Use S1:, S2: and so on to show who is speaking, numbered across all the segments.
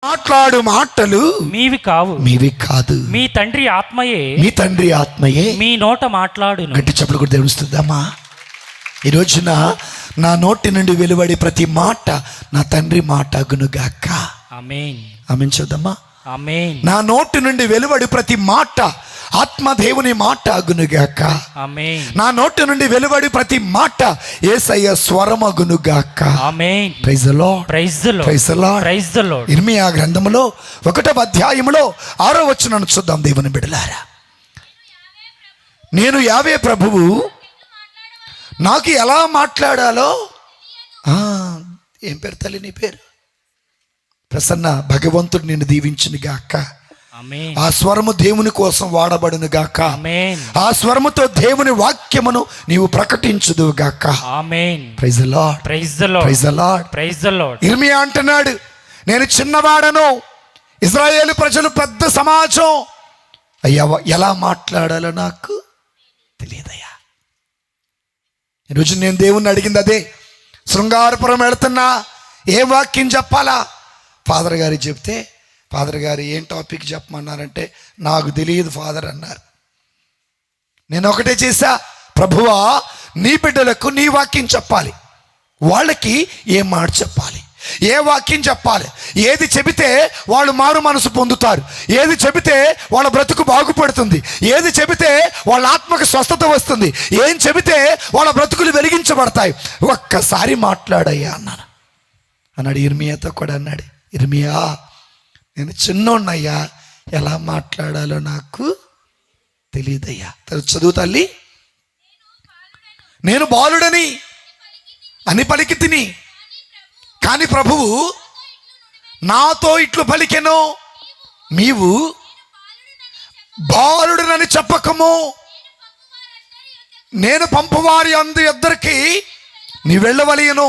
S1: మాట్లాడు మాటలు
S2: మీవి కావు,
S1: మీవి కాదు.
S2: మీ తండ్రి ఆత్మయే మీ నోట మాట్లాడును.
S1: గట్టి చప్పుడు కూడా తెలుస్తుందమ్మా. ఈ రోజున నా నోటి నుండి వెలువడి ప్రతి మాట నా తండ్రి మాట అగునుగాక.
S2: ఆమేన్.
S1: ఆమేన్ చూద్దామా.
S2: ఆమేన్.
S1: నా నోటి నుండి వెలువడి ప్రతి మాట ఆత్మదేవుని మాట అగునుగాక.
S2: ఆమేన్.
S1: నా నోటి నుండి వెలువడి ప్రతి మాట యేసయ్య స్వరం అగునుగాక.
S2: ఆమేన్.
S1: Praise the lord.
S2: Praise the lord.
S1: Praise the lord.
S2: Praise the lord.
S1: Irmiya గ్రంథములో 1వ అధ్యాయములో 6వ వచనాన్ని చూద్దాం. దేవుని బిడ్డలారా, నేను యావే ప్రభువు నాకు ఎలా మాట్లాడాలో. ఏం పేరు తల్లి నీ పేరు? ప్రసన్న. భగవంతుడు నిన్ను దీవించును గాక.
S2: ఆమేన్.
S1: ఆ స్వరము దేవుని కోసం వాడబడును గాక.
S2: ఆమేన్.
S1: ఆ స్వరముతో దేవుని వాక్యమును నీవు ప్రకటించుదు గాక.
S2: ఆమేన్.
S1: Praise the lord.
S2: Praise the lord.
S1: Praise the lord.
S2: Praise the lord.
S1: Irmiya అంటున్నాడు, నేను చిన్నవాడను, ఇశ్రాయేలు ప్రజలు పెద్ద సమాజం, అయ్యా ఎలా మాట్లాడాలో నాకు తెలియదయ్యా. ఈరోజు నేను దేవుణ్ణి అడిగింది అదే. శృంగారపురం వెళుతున్నా, ఏ వాక్యం చెప్పాలా? ఫాదర్ గారికి చెప్తే, ఫాదర్ గారు ఏం టాపిక్ చెప్పమన్నారంటే, నాకు తెలియదు ఫాదర్ అన్నారు. నేను ఒకటే చేశా, ప్రభువా నీ బిడ్డలకు నీ వాక్యం చెప్పాలి, వాళ్ళకి ఏ మాట చెప్పాలి, ఏ వాక్యం చెప్పాలి, ఏది చెబితే వాళ్ళు మారు మనసు పొందుతారు, ఏది చెబితే వాళ్ళ బ్రతుకు బాగుపడుతుంది, ఏది చెబితే వాళ్ళ ఆత్మకు స్వస్థత వస్తుంది, ఏం చెబితే వాళ్ళ బ్రతుకులు వెలిగించబడతాయి, ఒక్కసారి మాట్లాడయ్యా అన్నాను. అన్నాడు. ఇర్మియాతో కూడా అన్నాడు, ఇర్మియా నేను చిన్నోన్నయ్యా, ఎలా మాట్లాడాలో నాకు తెలియదయ్యా. చదువు తల్లి. నేను బాలుడని అని పలికి తిని, కానీ ప్రభువు నాతో ఇట్లు పలికెను, నీవు బాలుడునని చెప్పకము, నేను పంపువారి ఇద్దరికి నీ వెళ్ళవలయను.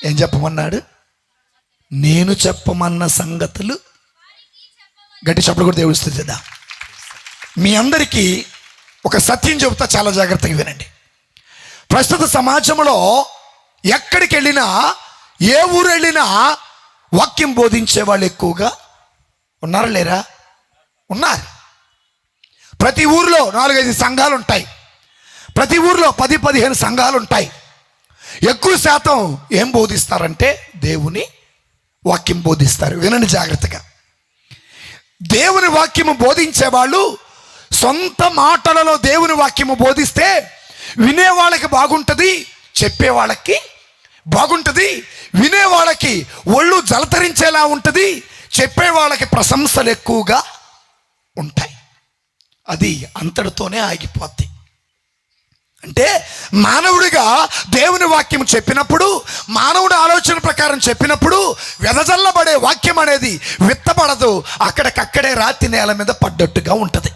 S1: ఏం చెప్పమన్నాడు? నేను చెప్పమన్న సంగతులు. గట్టి చప్పుడు కూడా దేవుడు స్తుతి చేద్దాం. మీ అందరికీ ఒక సత్యం చెబుతా, చాలా జాగ్రత్తగా వినండి. ప్రస్తుత సమాజంలో ఎక్కడికి వెళ్ళినా, ఏ ఊరు వెళ్ళినా వాక్యం బోధించే వాళ్ళు ఎక్కువగా ఉన్నారా లేరా? ఉన్నారు. ప్రతి ఊరిలో 4-5 సంఘాలు ఉంటాయి. ప్రతి ఊరిలో 10-15 సంఘాలు ఉంటాయి. ఎక్కువ శాతం ఏం బోధిస్తారంటే దేవుని వాక్యం బోధిస్తారు. వినండి జాగ్రత్తగా. దేవుని వాక్యము బోధించే వాళ్ళు సొంత మాటలలో దేవుని వాక్యము బోధిస్తే వినే వాళ్ళకి బాగుంటుంది, చెప్పే వాళ్ళకి బాగుంటుంది, వినే వాళ్ళకి ఒళ్ళు జలతరించేలా ఉంటుంది, చెప్పే వాళ్ళకి ప్రశంసలు ఎక్కువగా ఉంటాయి. అది అంతటితోనే ఆగిపోద్ది. అంటే మానవుడిగా దేవుని వాక్యం చెప్పినప్పుడు, మానవుడి ఆలోచన ప్రకారం చెప్పినప్పుడు వెదజల్లబడే వాక్యం అనేది విత్తబడదు, అక్కడికక్కడే రాతి నేల మీద పడ్డట్టుగా ఉంటుంది.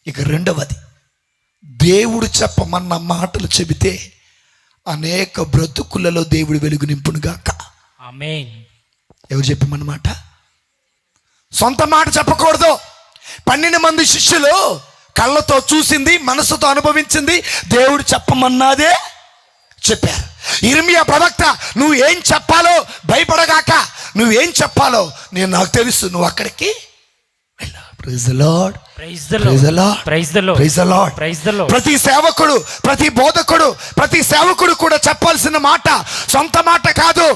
S1: ఇక రెండవది, దేవుడు చెప్పమన్న మాటలు చెబితే అనేక బ్రతుకులలో దేవుడు వెలుగు నింపునుగాక.
S2: ఆమేన్.
S1: ఎవరు చెప్పమన్నమాట? సొంత మాట చెప్పకూడదు. 12 మంది శిష్యులు కళ్ళతో చూసింది, మనసుతో అనుభవించింది, దేవుడు చెప్పమన్నాదే చెప్పారు. ఇర్మియా ప్రవక్త, నువ్వు ఏం చెప్పాలో భయపడగాక, నువ్వేం చెప్పాలో నాకు తెలుసు, నువ్వు అక్కడికి వెళ్ళు. Praise the lord.
S2: Praise the lord. Praise the lord.
S1: Praise the lord.
S2: Praise the lord.
S1: ప్రతి సేవకుడు, ప్రతి బోధకుడు, ప్రతి సేవకుడు కూడా చెప్పాల్సిన మాట సొంత మాట కాదు,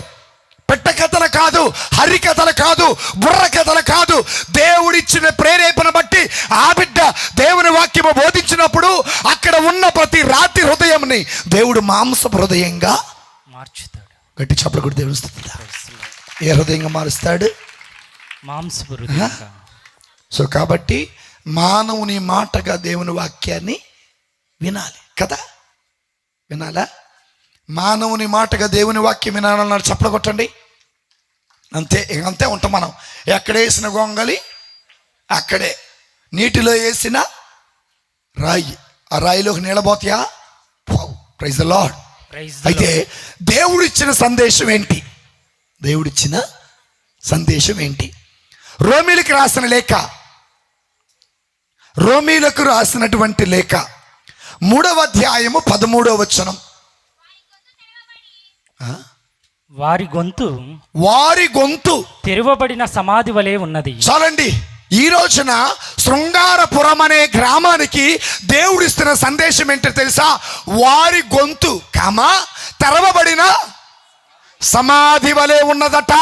S1: పెట్టకథలు కాదు, హరికథలు కాదు, బుర్ర కథలు కాదు. దేవుడిచ్చిన ప్రేరేపణ బట్టి ఆ బిడ్డ దేవుని వాక్యము బోధించినప్పుడు అక్కడ ఉన్న ప్రతి రాతి హృదయంని దేవుడు మాంసపు హృదయంగా
S2: మార్చుతాడు.
S1: గట్టి చప్పుడు కూడా దేవుడు స్తుతిద్దాం. ఏ హృదయంగా మారుస్తాడు?
S2: మాంసపు హృదయంగా.
S1: సో కాబట్టి మానవుని మాటగా దేవుని వాక్యాన్ని వినాలి కదా. వినాలా? మానవుని మాటగా దేవుని వాక్యం వినాలన్నాడు. చప్పలు కొట్టండి. అంతే, అంతే ఉంటాం మనం. ఎక్కడ వేసిన గొంగలి అక్కడే, నీటిలో వేసిన రాయి ఆ రాయిలోకి నీళ్ళబోతాయా? Praise the lord. అయితే దేవుడిచ్చిన సందేశం ఏంటి? దేవుడిచ్చిన సందేశం ఏంటి? రోమీలకు రాసిన లేఖ, రోమీలకు రాసినటువంటి లేఖ 3వ అధ్యాయము 13వ వచనం.
S2: వారి గొంతు
S1: తెరవబడిన సమాధి వలె ఉన్నది.
S2: చాలండి. ఈ రోజున శృంగారపురం అనే గ్రామానికి దేవుడిస్తున్న సందేశం ఏంటో తెలుసా? వారి గొంతు తెరవబడిన సమాధి వలె ఉన్నదట.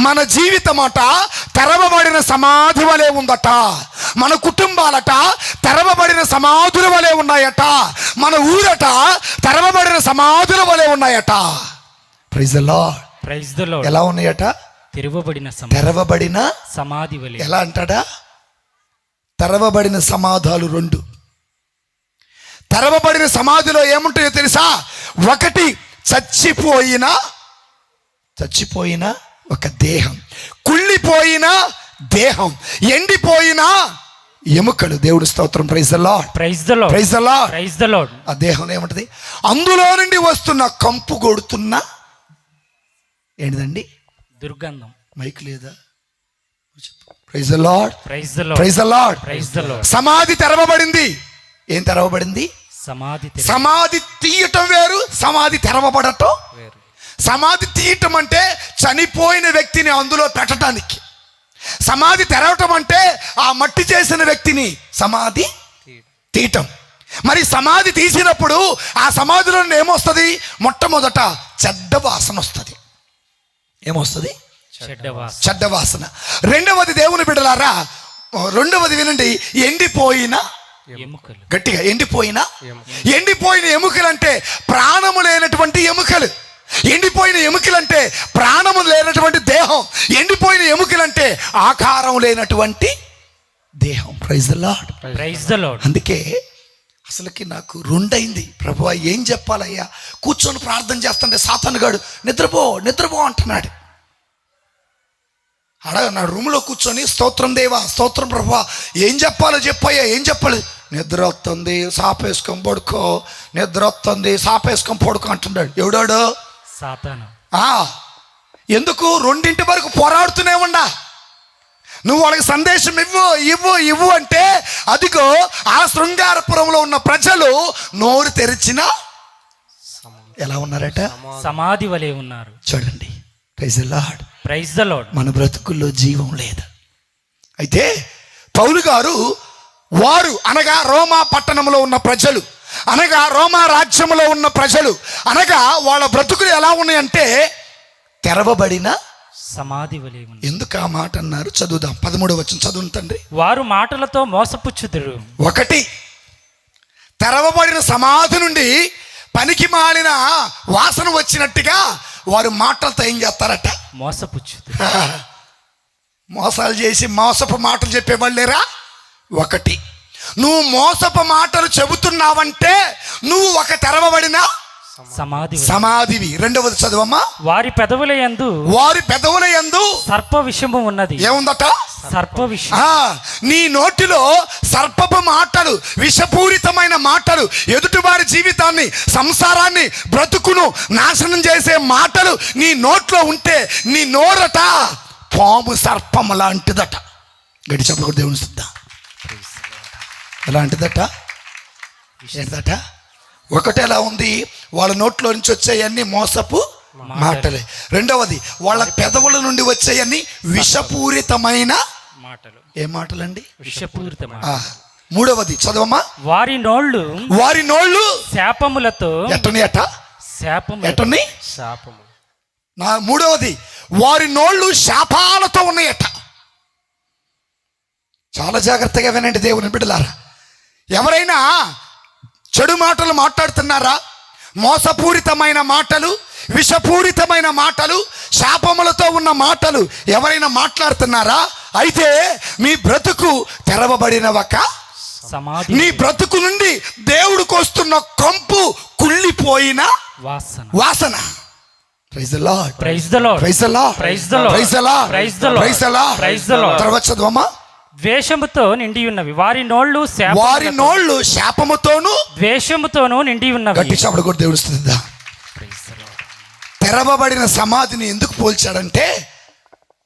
S2: మన జీవితమట తెరవబడిన సమాధి వలె ఉందట. మన కుటుంబాలట తెరవబడిన సమాధుల వలె ఉన్నాయట. మన ఊరట తెరవబడిన సమాధుల వలె ఉన్నాయట. Praise the lord.
S1: Praise the lord.
S2: ఎలా ఉన్నాయట?
S1: తెరవబడిన సమాధి వలె.
S2: ఎలా అంటాడా? తెరవబడిన సమాధాలు రెండు. తెరవబడిన సమాధిలో ఏముంటాయో తెలుసా? ఒకటి చచ్చిపోయిన ఒక దేహం, కుళ్ళిపోయిన దేహం, ఎండిపోయిన ఎముకలు. దేవుడి స్తోత్రం. Praise the lord.
S1: Praise the lord.
S2: Praise the lord.
S1: Praise the lord.
S2: ఆ దేహం ఏముంటది? అందులో నుండి వస్తున్న కంపు కొడుతున్న ఏంటిదండి?
S1: దుర్గంధం.
S2: మైక్ లేదా? Praise the lord.
S1: Praise the lord.
S2: Praise the lord.
S1: Praise the lord.
S2: సమాధి తెరవబడింది. ఏం తెరవబడింది? సమాధి తీయటం వేరు, సమాధి తెరవబడటం వేరు. సమాధి తీయటం అంటే చనిపోయిన వ్యక్తిని అందులో పెట్టడానికి. సమాధి తెరవటం అంటే ఆ మట్టి చేసిన వ్యక్తిని సమాధి తీయటం. మరి సమాధి తీసినప్పుడు ఆ సమాధిలో ఏమొస్తుంది? మొట్టమొదట చెడ్డ వాసన వస్తుంది. ఏమొస్తుంది? చెడ్డ వాసన. రెండవది, దేవుని బిడ్డలారా, రెండవది వినండి, ఎండిపోయిన ఎముకలు. గట్టిగా, ఎండిపోయిన ఎముకలు అంటే ప్రాణము లేనటువంటి ఎముకలు. ఎండిపోయిన ఎముకలంటే ప్రాణము లేనటువంటి దేహం. ఎండిపోయిన ఎముకలంటే ఆకారం లేనటువంటి దేహం. Praise the lord.
S1: Praise the lord.
S2: అందుకే అసలుకి నాకు రెండైంది. ప్రభువా ఏం చెప్పాలయ్యా? కూర్చొని ప్రార్థన చేస్తుంటే సాతానుగాడు నిద్రపో అంటున్నాడు. నా రూమ్లో కూర్చొని స్తోత్రం దేవా, స్తోత్రం ప్రభువా, ఏం చెప్పాలో చెప్పయ్యా, ఏం చెప్పాలి? నిద్ర వస్తుంది, సాపేసుకొని పడుకో, నిద్ర వస్తుంది, సాపేసుకొని పడుకో అంటున్నాడు. ఎవడాడు?
S1: సాతాను.
S2: ఎందుకు? 2 వరకు పోరాడుతూనే ఉండా. నువ్వు వాళ్ళకి సందేశం ఇవ్వు అంటే అదిగో ఆ శృంగారపురంలో ఉన్న ప్రజలు నోరు తెరిచిన ఎలా ఉన్నారట?
S1: సమాధి వలె ఉన్నారు.
S2: చూడండి. Praise the lord.
S1: Praise the lord.
S2: మన బ్రతుకుల్లో జీవం లేదు. అయితే పౌలు గారు వారు అనగా రోమా పట్టణంలో ఉన్న ప్రజలు, అనగా రోమా రాజ్యంలో ఉన్న ప్రజలు, అనగా వాళ్ళ బ్రతుకులు ఎలా ఉన్నాయంటే తెరవబడిన
S1: సమాధి వలె ఉంది.
S2: ఎందుకు ఆ మాట అన్నారు? చదువుదాం. 13వ వచనం చదువు తండ్రి.
S1: వారు మాటలతో మోసపుచ్చుదురు.
S2: ఒకటి, తెరవబడిన సమాధి నుండి పనికి మాలిన వాసన వచ్చినట్టుగా వారు మాటలతో ఏం చేస్తారట?
S1: మోసపుచ్చుదురు.
S2: మోసాలు చేసి మోసపు మాటలు చెప్పేవాళ్ళు లేరా? ఒకటి, నువ్వు మాటలు చెబుతున్నావంటే నువ్వు ఒక తెరవబడిన సమాధివి. రెండవది చదువమ్మా.
S1: వారి పెదవుల యందు సర్ప విషము ఉన్నది.
S2: ఏముందట?
S1: సర్ప విషం.
S2: నీ నోటిలో సర్పపు మాటలు, విషపూరితమైన మాటలు, ఎదుటివారి జీవితాన్ని, సంసారాన్ని, బ్రతుకును నాశనం చేసే మాటలు నీ నోట్లో ఉంటే నీ నోరట పాము సర్పం లాంటిదట. గడి చెప్పలు కూడా దేవుని సిద్ధ. ఎలాంటిదట? ఏంటట? ఒకటి ఎలా ఉంది? వాళ్ళ నోట్లో నుంచి వచ్చేయన్నీ మోసపు మాటలే. రెండవది, వాళ్ళ పెదవుల నుండి వచ్చేయన్నీ విషపూరితమైన మాటలు. ఏ మాటలండి?
S1: విషపూరితమైన.
S2: మూడవది చదవమ్మా.
S1: వారి నోళ్ళు శాపములతో
S2: ఎట్టని. మూడవది, వారి నోళ్ళు శాపాలతో ఉన్నాయట. చాలా జాగ్రత్తగా వినండి దేవుని బిడ్డలారా. ఎవరైనా చెడు మాటలు మాట్లాడుతున్నారా? మోసపూరితమైన మాటలు, విషపూరితమైన మాటలు, శాపములతో ఉన్న మాటలు ఎవరైనా మాట్లాడుతున్నారా? అయితే మీ బ్రతుకు తెరవబడిన ఒక
S1: సమాధి.
S2: నీ బ్రతుకు నుండి దేవుడికి వస్తున్న కంపు, కుళ్ళిపోయిన వాసన. Praise the lord.
S1: Praise the lord.
S2: Praise the lord.
S1: Praise the lord.
S2: Praise the lord.
S1: Praise the lord.
S2: Praise the lord.
S1: Praise the lord.
S2: తర్వాత చదవమ్మా.
S1: ద్వేషముతో నిండి ఉన్నవి. వారి నోళ్ళు
S2: శాపముతోను
S1: ద్వేషముతోను నిండి ఉన్నవి.
S2: గట్టి చప్పుడు కూడా దేవుడు స్తుతిద్దాం. తెరవబడిన సమాధిని ఎందుకు పోల్చాడంటే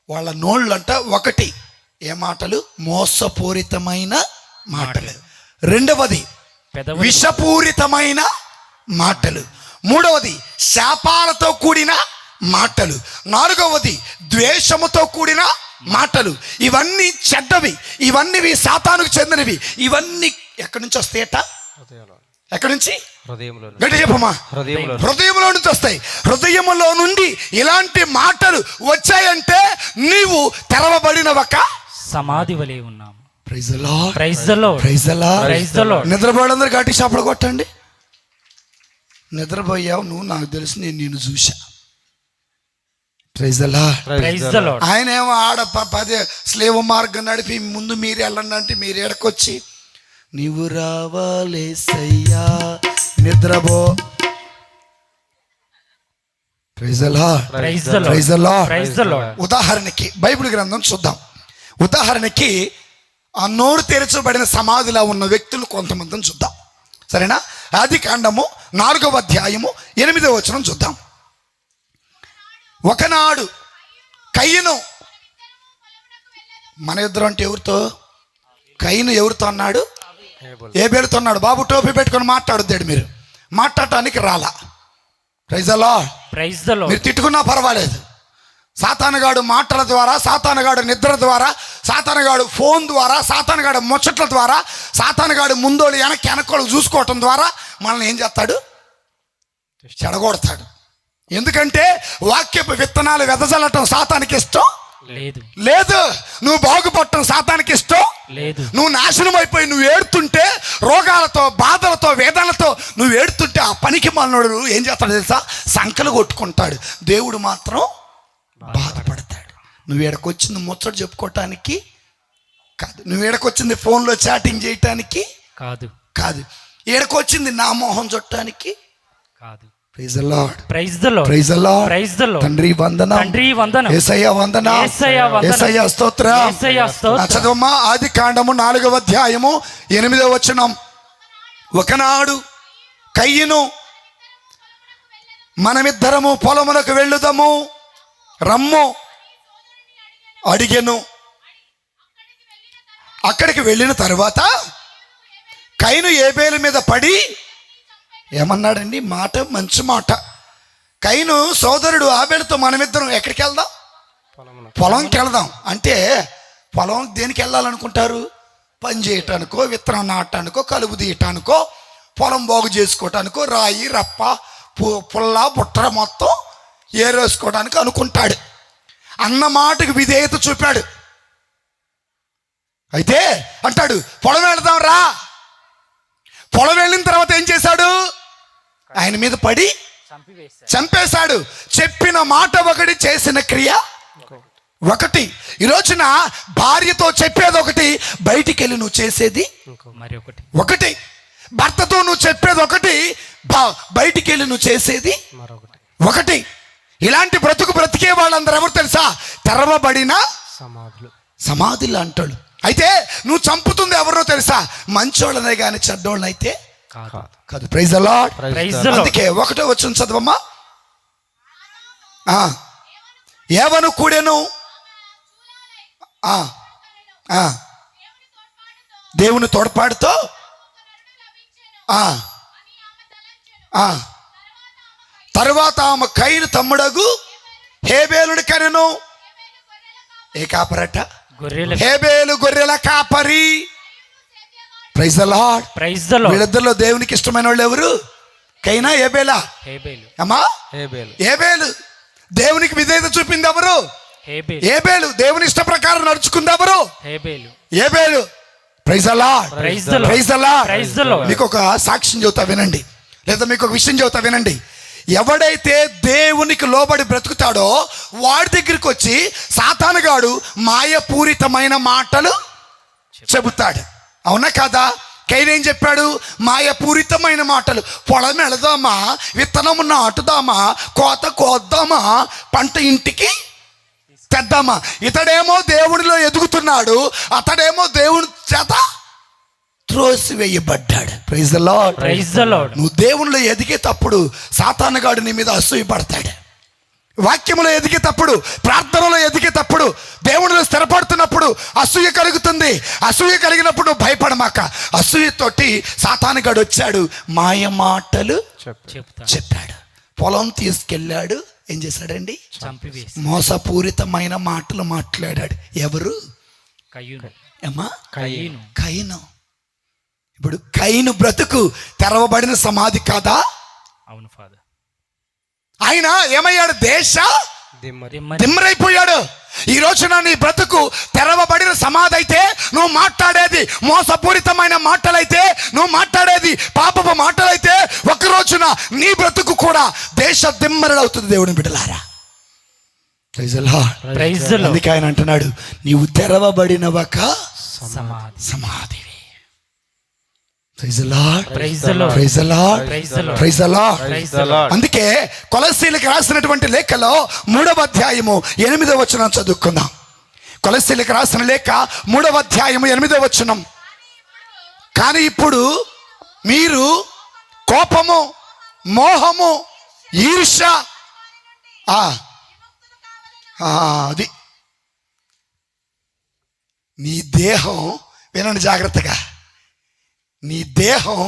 S2: వాళ్ళ నోళ్ళంట ఒకటి ఏ మాటలు? మోసపూరితమైన మాటలు. రెండవది విషపూరితమైన మాటలు. మూడవది శాపాలతో కూడిన మాటలు. నాలుగవది ద్వేషముతో కూడిన మాటలు. ఇవన్నీ చెడ్డవి, ఇవన్నీ సాతానుకు చెందినవి. ఇవన్నీ ఎక్కడి నుంచి వస్తాయట? ఎక్కడి నుంచి? గట్టి చెప్పమ్మా. హృదయంలో నుంచి వస్తాయి. హృదయంలో నుండి ఇలాంటి మాటలు వచ్చాయంటే నీవు తెరవబడిన ఒక
S3: సమాధి వలె ఉన్నాము.
S2: Praise the lord.
S3: Praise the lord.
S2: Praise the lord.
S3: Praise the lord.
S2: నిద్రపోవడందరూ గట్టి చప్పలు కొట్టండి. నిద్రపోయావు నువ్వు, నాకు తెలుసు, నేను నిన్ను చూసా. Praise the lord.
S3: Praise the lord.
S2: ఆయన ఏమో ఆడ పదే స్లేవ మార్గం నడిపి ముందు మీరు వెళ్ళండి అంటే మీరు ఎడకొచ్చి నీవు రావాలేసయ్యా నిద్రపో. Praise the lord.
S3: Praise the lord.
S2: Praise the lord.
S3: Praise the lord.
S2: ఉదాహరణకి బైబిల్ గ్రంథం చూద్దాం. ఉదాహరణకి ఆ నోరు తెరచబడిన సమాధిలో ఉన్న వ్యక్తులు కొంతమందిని చూద్దాం. సరేనా? ఆదికాండము 4వ అధ్యాయము 8వ వచనం చూద్దాం. ఒకనాడు కయ్యను, మన ఇద్దరు అంటే ఎవరితో? కయ్యను ఎవరితో అన్నాడు? ఏబేలుతో అన్నాడు. బాబు టోపీ పెట్టుకొని మాట్లాడుద్దాడు. మీరు మాట్లాడటానికి రాలా. Praise the lord.
S3: Praise the lord.
S2: మీరు తిట్టుకున్నా పర్వాలేదు. సాతానుగాడు మాటల ద్వారా, సాతానుగాడు నిద్ర ద్వారా, సాతానుగాడు ఫోన్ ద్వారా, సాతానుగాడు ముచ్చట్ల ద్వారా, సాతానుగాడు ముందోళ్ళు వెనకోళ్ళు చూసుకోవటం ద్వారా మనల్ని ఏం చేస్తాడు? చెడగొడతాడు. ఎందుకంటే వాక్యపు విత్తనాలు వెదజల్లటం సాతానికి ఇష్టం
S3: లేదు.
S2: లేదు. నువ్వు బాగుపడటం సాతానికి ఇష్టం
S3: లేదు.
S2: నువ్వు నాశనం అయిపోయి నువ్వు ఏడుతుంటే, రోగాలతో, బాధలతో, వేదనలతో నువ్వు ఏడుతుంటే ఆ పనికి మనోడు ఏం చేస్తాడు తెలుసా? సంకలు కొట్టుకుంటాడు. దేవుడు మాత్రం బాధపడతాడు. నువ్వు ఎడకొచ్చింది ముచ్చట చెప్పుకోవటానికి కాదు. నువ్వు ఎడకొచ్చింది ఫోన్లో చాటింగ్ చేయటానికి
S3: కాదు.
S2: కాదు. ఎడకొచ్చింది నా మోహం చుట్టానికి
S3: కాదు.
S2: Praise the lord.
S3: Praise the lord.
S2: Praise the lord.
S3: Praise the lord.
S2: తండ్రి వందనం.
S3: తండ్రి వందనం.
S2: యేసయ్య వందనం.
S3: యేసయ్య వందనం.
S2: యేసయ్య స్తోత్రం.
S3: యేసయ్య స్తోత్రం.
S2: చదవమ్మా. ఆదికాండము 4వ అధ్యాయము 8వ వచనం. ఒకనాడు కయ్యను, మనమిద్దరము పొలములకు వెళ్ళుదాము రమ్ము అడిగెను. అక్కడికి వెళ్ళిన తర్వాత కయ్యను ఏబేలు మీద పడి ఏమన్నాడండి? మాట, మంచి మాట. కయ్యను సోదరుడు ఆబేలుతో మనమిద్దరం ఎక్కడికి వెళ్దాం? పొలంకి వెళ్దాం. అంటే పొలం దేనికి వెళ్ళాలనుకుంటారు? పని చేయటానికో, విత్తనం నాటడానికో, కలుపు తీయటానికో, పొలం బాగు చేసుకోవటానికో, రాయి రప్ప పుల్ల బుట్టర మొత్తం ఏరేసుకోవడానికి అనుకుంటాడు. అన్న మాటకు విధేయత చూపాడు. అయితే అంటాడు పొలం వెళదాం రా. పొలం వెళ్ళిన తర్వాత ఏం చేశాడు? ఆయన మీద పడి చంపేశాడు. చెప్పిన మాట ఒకటి, చేసిన క్రియ ఒకటి. ఈ రోజున భార్యతో చెప్పేది ఒకటి, బయటికి వెళ్ళి నువ్వు చేసేది
S3: మరి
S2: ఒకటి. భర్తతో నువ్వు చెప్పేది ఒకటి, బయటికి వెళ్ళి నువ్వు చేసేది ఒకటి. ఇలాంటి బ్రతికే వాళ్ళందరూ ఎవరు తెలుసా? తెరవబడిన సమాధులు అంటాడు. అయితే నువ్వు చంపుతుంది ఎవరో తెలుసా? మంచోళ్ళనే కానీ చెడ్డోళ్ళనైతే కాదు. Praise the lord. అందుకే 1వ వచనం చదవమ్మా. ఏవను కూడెను, దేవుని తోడ్పాటుతో తరువాత ఆమె కయ్యను తమ్ముడగు హేబేలుని కనెను. ఏ కాపరట? హేబేలు గొర్రెల కాపరి. Praise the lord.
S3: Praise the lord.
S2: వీళ్ళిద్దరిలో దేవునికి ఇష్టమైన వాళ్ళు ఎవరు? కయ్యనా హేబేలా? అమ్మా హేబేలు. దేవునికి విధేయత చూపింది ఎవరు? హేబేలు. దేవుని ఇష్ట ప్రకారం నడుచుకుంది ఎవరు? హేబేలు. Praise the lord. Praise the lord. మీకు ఒక సాక్ష్యం చెబుతా వినండి, లేదా మీకు ఒక విషయం చెబుతా వినండి. ఎవడైతే దేవునికి లోబడి బ్రతుకుతాడో వాడి దగ్గరికి వచ్చి సాతానుగాడు మాయపూరితమైన మాటలు చెబుతాడు. అవునా కాదా? కయ్యను ఏం చెప్పాడు? మాయపూరితమైన మాటలు. పొలం వెళదామా, విత్తనము నాటుదామా, కోత కోద్దామా, పంట ఇంటికి తెద్దామా. ఇతడేమో దేవుడిలో ఎదుగుతున్నాడు, అతడేమో దేవుని చేత త్రోసివేయబడ్డాడు. Praise the lord.
S3: Praise the lord.
S2: నువ్వు దేవునిలో ఎదిగేటప్పుడు సాతానుగాడు నీ మీద అసూయపడతాడు. వాక్యములో ఎదిగేటప్పుడు, ప్రార్థనలో ఎదిగేటప్పుడు, దేవుడిలో స్థిరపడుతున్నప్పుడు అసూయ కలుగుతుంది. అసూయ కలిగినప్పుడు నువ్వు భయపడమాక. అసూయతోటి సాతానుగాడు వచ్చాడు, మాయ మాటలు
S3: చెప్తా
S2: చెప్పాడు. పొలం తీసుకెళ్ళాడు, ఏం చేశాడండి?
S3: చంపివేసి
S2: మోసపూరితమైన మాటలు మాట్లాడాడు. ఎవరు?
S3: కయ్యూను
S2: ఏమ్మా?
S3: కయ్యూను
S2: కయీను. ఇప్పుడు కయీను బ్రతుకు తెరవబడిన సమాధి కాదా?
S3: అవును ఫాదర్.
S2: ఆయన ఏమయ్యాడు?
S3: దిమ్మరి
S2: దిమ్మరైపోయాడు. ఈ రోజున నీ బ్రతుకు తెరవబడిన సమాధి అయితే, నువ్వు మాట్లాడేది మోసపూరితమైన మాటలైతే, నువ్వు మాట్లాడేది పాపపు మాటలైతే, ఒక రోజున నీ బ్రతుకు కూడా దేశ దిమ్మరుడవుతుంది. దేవుని బిడ్డలారా, praise the lord.
S3: Praise the lord.
S2: అందుకే ఆయన అంటున్నాడు, నీవు తెరవబడిన ఒక
S3: సమాధి.
S2: సమాధివి. Praise the lord.
S3: Praise the lord.
S2: Praise the lord.
S3: Praise the lord.
S2: Praise the lord.
S3: Praise the lord.
S2: అందుకే కొలస్సీలకు రాసినటువంటి లేఖలో 3వ అధ్యాయము 8వ వచనం చదువుకుందాం. కొలస్సీలకు రాసిన లేఖ 3వ అధ్యాయము 8వ వచనం. కానీ ఇప్పుడు మీరు కోపము, మోహము, ఈర్ష్య, అది నీ దేహం, వినండి జాగ్రత్తగా, నీ దేహం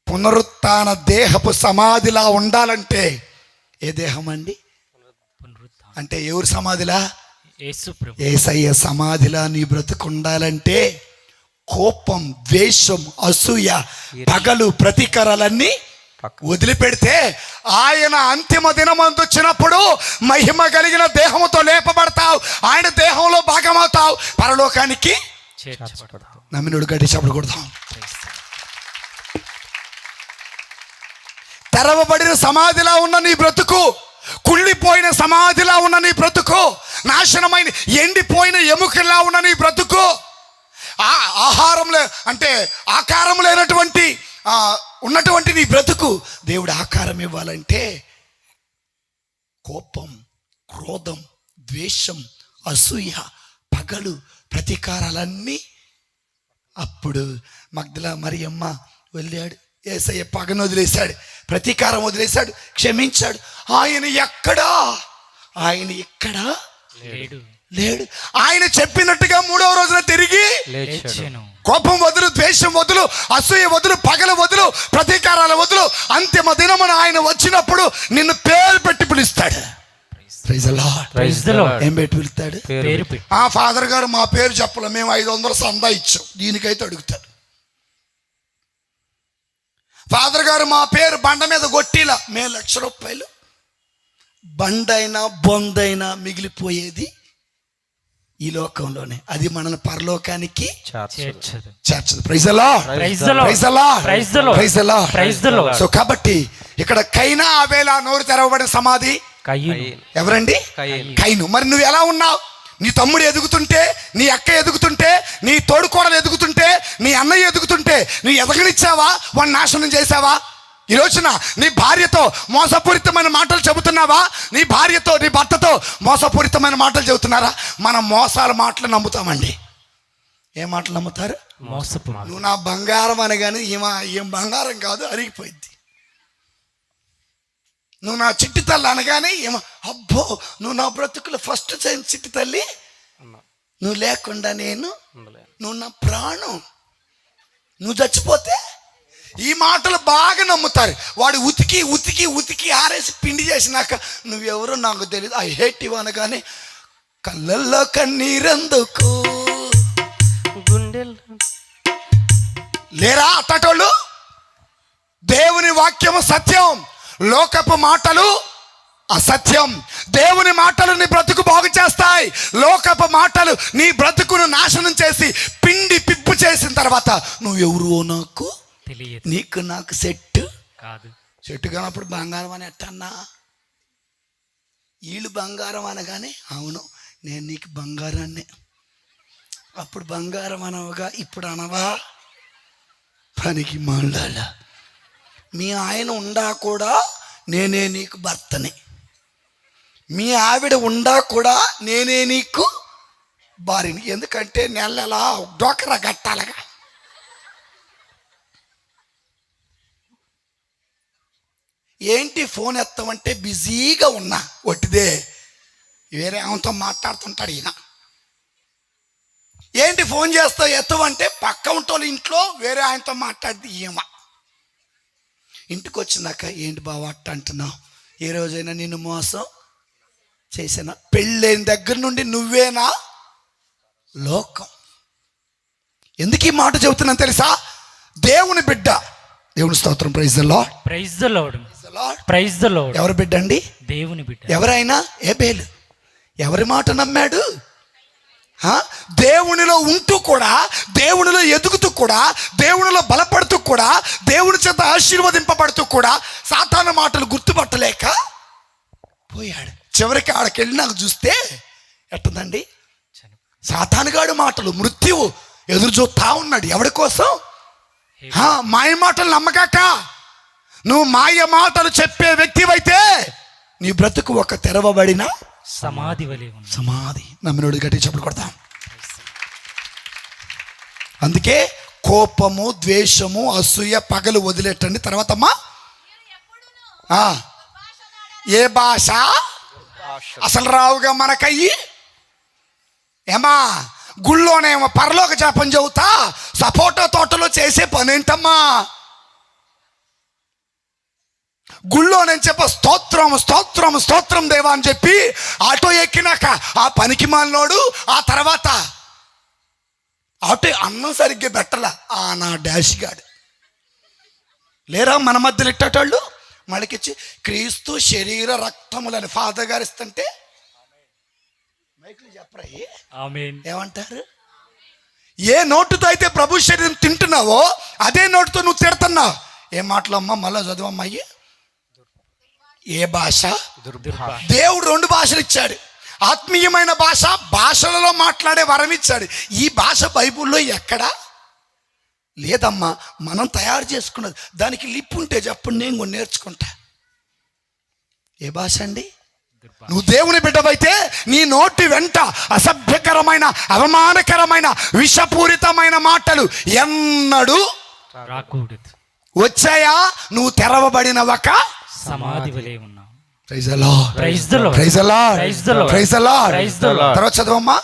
S2: పునరుత్థాన దేహపు సమాధిలా ఉండాలంటే, ఏ దేహం అండి?
S3: పునరుత్థానం.
S2: అంటే ఎవరు సమాధిలా?
S3: యేసు ప్రభు.
S2: యేసయ్య సమాధిలా నీ బ్రతుకు ఉండాలంటే కోపం, ద్వేషం, అసూయ, పగలు, ప్రతీకారాలన్నీ వదిలిపెడితే ఆయన అంతిమ దినమందు వచ్చినప్పుడు మహిమ కలిగిన దేహంతో లేపబడతావు. ఆయన దేహంలో భాగమవుతావు, పరలోకానికి
S3: చేర్చబడతావు.
S2: నమ్మినుడు గట్టి చప్పుడు కొడతాం.
S3: Praise the lord.
S2: తెరవబడిన సమాధిలా ఉన్న నీ బ్రతుకు, కుళ్ళిపోయిన సమాధిలా ఉన్న నీ బ్రతుకు, నాశనమైన ఎండిపోయిన ఎముకలా ఉన్న నీ బ్రతుకు, ఆహారం అంటే ఆకారం లేనటువంటి ఉన్నటువంటి నీ బ్రతుకు దేవుడు ఆకారం ఇవ్వాలంటే కోపం, క్రోధం, ద్వేషం, అసూయ, పగలు, ప్రతీకారాలన్నీ. అప్పుడు మగ్దల మరియమ్మ వెళ్ళాడు, యేసయ్య పగను వదిలేశాడు, ప్రతీకారం వదిలేశాడు, క్షమించాడు. ఆయన ఎక్కడా? ఆయన ఎక్కడా లేడు. ఆయన చెప్పినట్టుగా 3వ రోజున తిరిగి
S3: లేచెను.
S2: కోపం వదులు, ద్వేషం వదులు, అసూయ వదులు, పగలు వదులు, ప్రతీకారాల వదులు. అంతిమ దినమున ఆయన వచ్చినప్పుడు నిన్ను పేరు పెట్టి పిలుస్తాడు. Praise the lord.
S3: Praise the lord.
S2: ఏం పెట్టి పిలుస్తాడు?
S3: పేరు పెట్టి.
S2: ఫాదర్ గారు మా పేరు చెప్పలే, మేము 500 సందా ఇచ్చాం, దీనికైతే అడుగుతాడు. ఫాదర్ గారు మా పేరు బండ మీద కొట్టిలా, మేము ₹1,00,000. బండైనా బొందైనా మిగిలిపోయేది ఈ లోకంలోనే, అది మనల్ని పరలోకానికి చేర్చదు. Praise the lord.
S3: Praise the lord.
S2: Praise the lord.
S3: Praise the lord.
S2: Praise the lord.
S3: Praise the lord.
S2: So కాబట్టి ఇక్కడ కైనా ఆబేలా నోరు తెరవబడిన సమాధి
S3: కయ్యూను.
S2: ఎవరండి? కయీను. మరి నువ్వు ఎలా ఉన్నావు? నీ తమ్ముడు ఎదుగుతుంటే, నీ అక్క ఎదుగుతుంటే, నీ తోడుకోడలు ఎదుగుతుంటే, నీ అన్నయ్య ఎదుగుతుంటే నువ్వు ఎదగనిచ్చావా? వాడిని నాశనం చేసావా? ఈ రోజున నీ భార్యతో మోసపూరితమైన మాటలు చెబుతున్నావా? నీ భార్యతో, నీ భర్తతో మోసపూరితమైన మాటలు చెబుతున్నారా? మనం మోసాల మాటలు నమ్ముతామండి. ఏ మాటలు నమ్ముతారు?
S3: మోసపు.
S2: నువ్వు నా బంగారం అనగానే ఏం బంగారం కాదు, అరిగిపోయింది. నువ్వు నా చిట్టి తల్లి అనగానే అబ్బో నువ్వు నా బ్రతుకులో ఫస్ట్ టైం చిట్టి తల్లి, నువ్వు లేకుండా నువ్వు నా ప్రాణం, నువ్వు చచ్చిపోతే, ఈ మాటలు బాగా నమ్ముతారు. వాడు ఉతికి ఉతికి ఉతికి ఆరేసి పిండి చేసినాక నువ్వెవరో నాకు తెలియదు, ఐ హేట్ యు అనగానే కళ్ళల్లో కన్నీరెందుకు లేరా అట్టటోళ్ళు? దేవుని వాక్యము సత్యం, లోకపు మాటలు అసత్యం. దేవుని మాటలు నీ బ్రతుకు బాగు చేస్తాయి, లోకపు మాటలు నీ బ్రతుకును నాశనం చేసి పిండి పిప్పు చేసిన తర్వాత నువ్వెవరువో నాకు
S3: తెలియదు,
S2: నీకు నాకు సెట్
S3: కాదు.
S2: సెట్ కానప్పుడు బంగారం అని ఎట్టన్నా? వీళ్ళు బంగారం అనగానే అవును నేను నీకు బంగారాన్నే, అప్పుడు బంగారం అనవగా ఇప్పుడు అనవా? పనికి మాండాల. మీ ఆయన ఉండా కూడా నేనే నీకు భర్తని, మీ ఆవిడ ఉండా కూడా నేనే నీకు భార్యని. ఎందుకంటే నెలలా డోకరా కట్టాలగా.
S1: ఏంటి ఫోన్ ఎత్తమంటే బిజీగా ఉన్నా, ఒట్టిదే వేరే ఆమెతో మాట్లాడుతుంటాడు ఈయన. ఏంటి ఫోన్ చేస్తావు ఎత్తవంటే పక్క ఉంటోళ్ళు ఇంట్లో వేరే ఆయనతో మాట్లాడితే ఈయమ. ఇంటికి వచ్చినాక ఏంటి బావ అట్ట అంటున్నావు, ఏ రోజైనా నిన్ను మోసం చేసానా? పెళ్ళైన దగ్గర నుండి నువ్వేనా లోకం. ఎందుకు ఈ మాట చెబుతున్నాను తెలుసా? దేవుని బిడ్డ, దేవుని స్తోత్రం. Praise the lord.
S3: Praise the lord. Praise the lord.
S1: ఎవరి బిడ్డ అండి?
S3: దేవుని బిడ్డ.
S1: ఎవరైనా ఏబేలు ఎవరి మాట నమ్మాడు? దేవునిలో ఉంటూ కూడా, దేవునిలో ఎదుగుతూ కూడా, దేవునిలో బలపడుతూ కూడా, దేవుని చేత ఆశీర్వదింపబడుతూ కూడా సాతాను మాటలు గుర్తుపట్టలేక పోయాడు. చివరికి ఆడకెళ్ళి నాకు చూస్తే ఎట్టుందండి, సాతానుగాడు మాటలు, మృత్యువు ఎదురు చూస్తా ఉన్నాడు. ఎవరి కోసం? మాయ మాటలు నమ్మకాక. నువ్వు మాయ మాటలు చెప్పే వ్యక్తివైతే నీ బ్రతుకు ఒక తెరవబడిన
S3: సమాధి వలె ఉంది.
S1: సమాధి. నమ్మినోడు గట్టి చెప్పుడు కొడతాం. అందుకే కోపము, ద్వేషము, అసూయ, పగలు వదిలేటండి. తర్వాత అమ్మా, ఏ భాష అసలు రావుగా మనకయ్యి. ఏమా గుళ్ళోనేమో పరలోక జాపం చెబుతా, సపోటా తోటలో చేసే పనేంటమ్మా? గుళ్ళో నేను చెప్ప స్తోత్రం స్తోత్రం స్తోత్రం దేవా అని చెప్పి ఆటో ఎక్కినాక ఆ పనికి మాలినోడు ఆ తర్వాత ఆటో అన్నం సరిగ్గా పెట్టలా నా డాష్ గాడు లేరా మన మధ్యలో ఇట్టేటోళ్ళు. మళ్ళకిచ్చి క్రీస్తు శరీర రక్తములని ఫాదర్ గారు ఇస్తుంటే మైకులు చెప్పరా ఏమంటారు? ఏ నోటుతో అయితే ప్రభు శరీరం తింటున్నావో అదే నోటుతో నువ్వు తిడుతున్నావు. ఏ మాటలమ్మా మళ్ళా చదువమ్మాయి. ఏ భాష? దేవుడు 2 భాషలు ఇచ్చాడు. ఆత్మీయమైన భాష, భాషలలో మాట్లాడే వరం ఇచ్చాడు. ఈ భాష బైబిల్లో ఎక్కడా లేదమ్మా, మనం తయారు చేసుకున్నది. దానికి లిప్ ఉంటే చెప్పండి, నేను కొన్ని నేర్చుకుంటా. ఏ భాష అండి? నువ్వు దేవుని బిడ్డవైతే నీ నోటి వెంట అసభ్యకరమైన, అవమానకరమైన, విషపూరితమైన మాటలు ఎన్నడూ
S3: రాకూడదు.
S1: వచ్చాయా? నువ్వు తెరవబడిన ఒక
S3: సమాధి వలె ఉన్నావు.
S1: Praise the lord.
S3: Praise the lord.
S1: Praise the lord.
S3: Praise the lord.
S1: Praise the lord.
S3: Praise the lord.
S1: తర్వాత చదవమ్మా.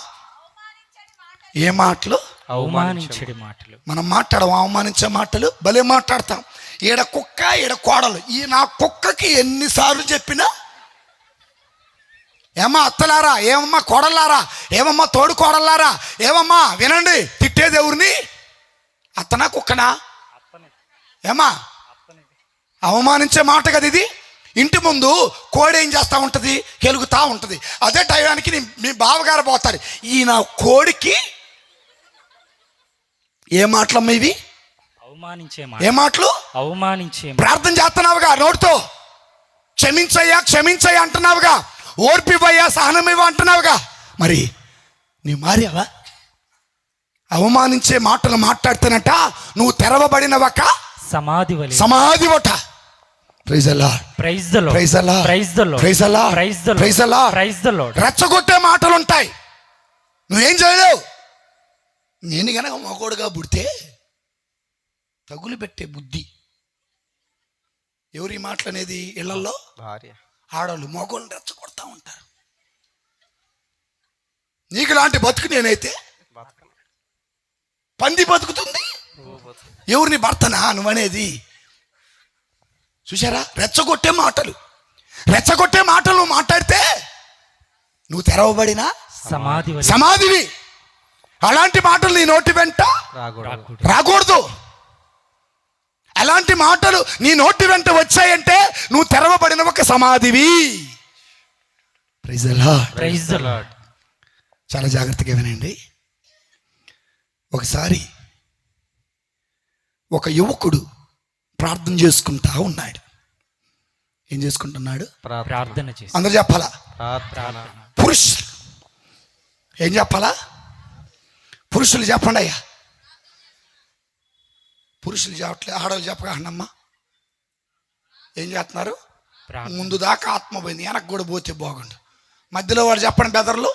S1: ఏ మాటలు?
S3: అవమానించే మాటలు.
S1: మనం మాట్లాడము అవమానించే మాటలు భలే మాట్లాడతాం. ఈడ కుక్క, ఈడ కోడలు. ఈ నా కుక్కకి ఎన్నిసార్లు చెప్పినా, ఏమమ్మా అత్తలారా, ఏమమ్మా కోడల్లారా, ఏమమ్మా తోడు కోడల్లారా, ఏమమ్మా వినండి, తిట్టేది ఎవరిని? అత్తనా కుక్కనా? ఏమా అవమానించే మాట కదా ఇది. ఇంటి ముందు కోడి ఏం చేస్తూ ఉంటుంది? కెలుగుతూ ఉంటుంది. అదే టైంకి మీ బావగారు పోతారు. ఈయన కోడికి ఏ మాటలమ్మా ఇవి?
S3: అవమానించే
S1: ఏ మాటలు?
S3: అవమానించే.
S1: ప్రార్థన చేస్తున్నావుగా నోటితో, క్షమించయ్యా క్షమించయ్యా అంటున్నావుగా, ఓర్పివయ్యా సహనమివ్వ అంటున్నావుగా, మరి నీ మారావా? అవమానించే మాటలు మాట్లాడుతున్నట నువ్వు తెరవబడిన ఒక
S3: సమాధి వలె.
S1: సమాధి ఒకట. Praise the lord.
S3: Praise the lord.
S1: Praise the lord.
S3: Praise the lord.
S1: Praise the lord.
S3: Praise the lord.
S1: Praise the lord.
S3: Praise the lord.
S1: రెచ్చగొట్టే మాటలు ఉంటాయి, నువ్వేం చేయలేవు. నేను కనుక మగోడుగా పుడితే తగులు పెట్టే బుద్ధి. ఎవరి మాటలు అనేది? ఇళ్లలో
S2: భార్య,
S1: ఆడవాళ్ళు మగోళ్ళని రెచ్చగొడతా ఉంటారు. నీకు లాంటి బతుకు నేనైతే పంది బతుకుతుంది. ఎవరిని భర్తనా నువ్వనేది? చూసారా? రెచ్చగొట్టే మాటలు, రెచ్చగొట్టే మాటలు నువ్వు మాట్లాడితే నువ్వు తెరవబడిన
S3: సమాధి వలె.
S1: సమాధివి. అలాంటి మాటలు నీ నోటి వెంట రాకూడదు. అలాంటి మాటలు నీ నోటి వెంట వచ్చాయంటే నువ్వు తెరవబడిన ఒక సమాధివి. Praise the lord.
S3: Praise the lord.
S1: చాలా జాగ్రత్తగా వినండి. ఒకసారి ఒక యువకుడు ప్రార్థన చేసుకుంటా ఉన్నాడు. ఏం చేసుకుంటున్నాడు?
S3: ప్రార్థన చేసి.
S1: అందరూ చెప్పాలా? పురుషులు ఏం చెప్పాలా? పురుషులు చెప్పండి అయ్యా. పురుషులు చెప్పట్లేదు, ఆడవాళ్ళు చెప్పకండమ్మా. ఏం చేస్తున్నారు? ముందు దాకా ఆత్మ పోయింది, వెనక్కి కూడా పోతే బాగుండు. మధ్యలో వాడు చెప్పండి బెదర్లు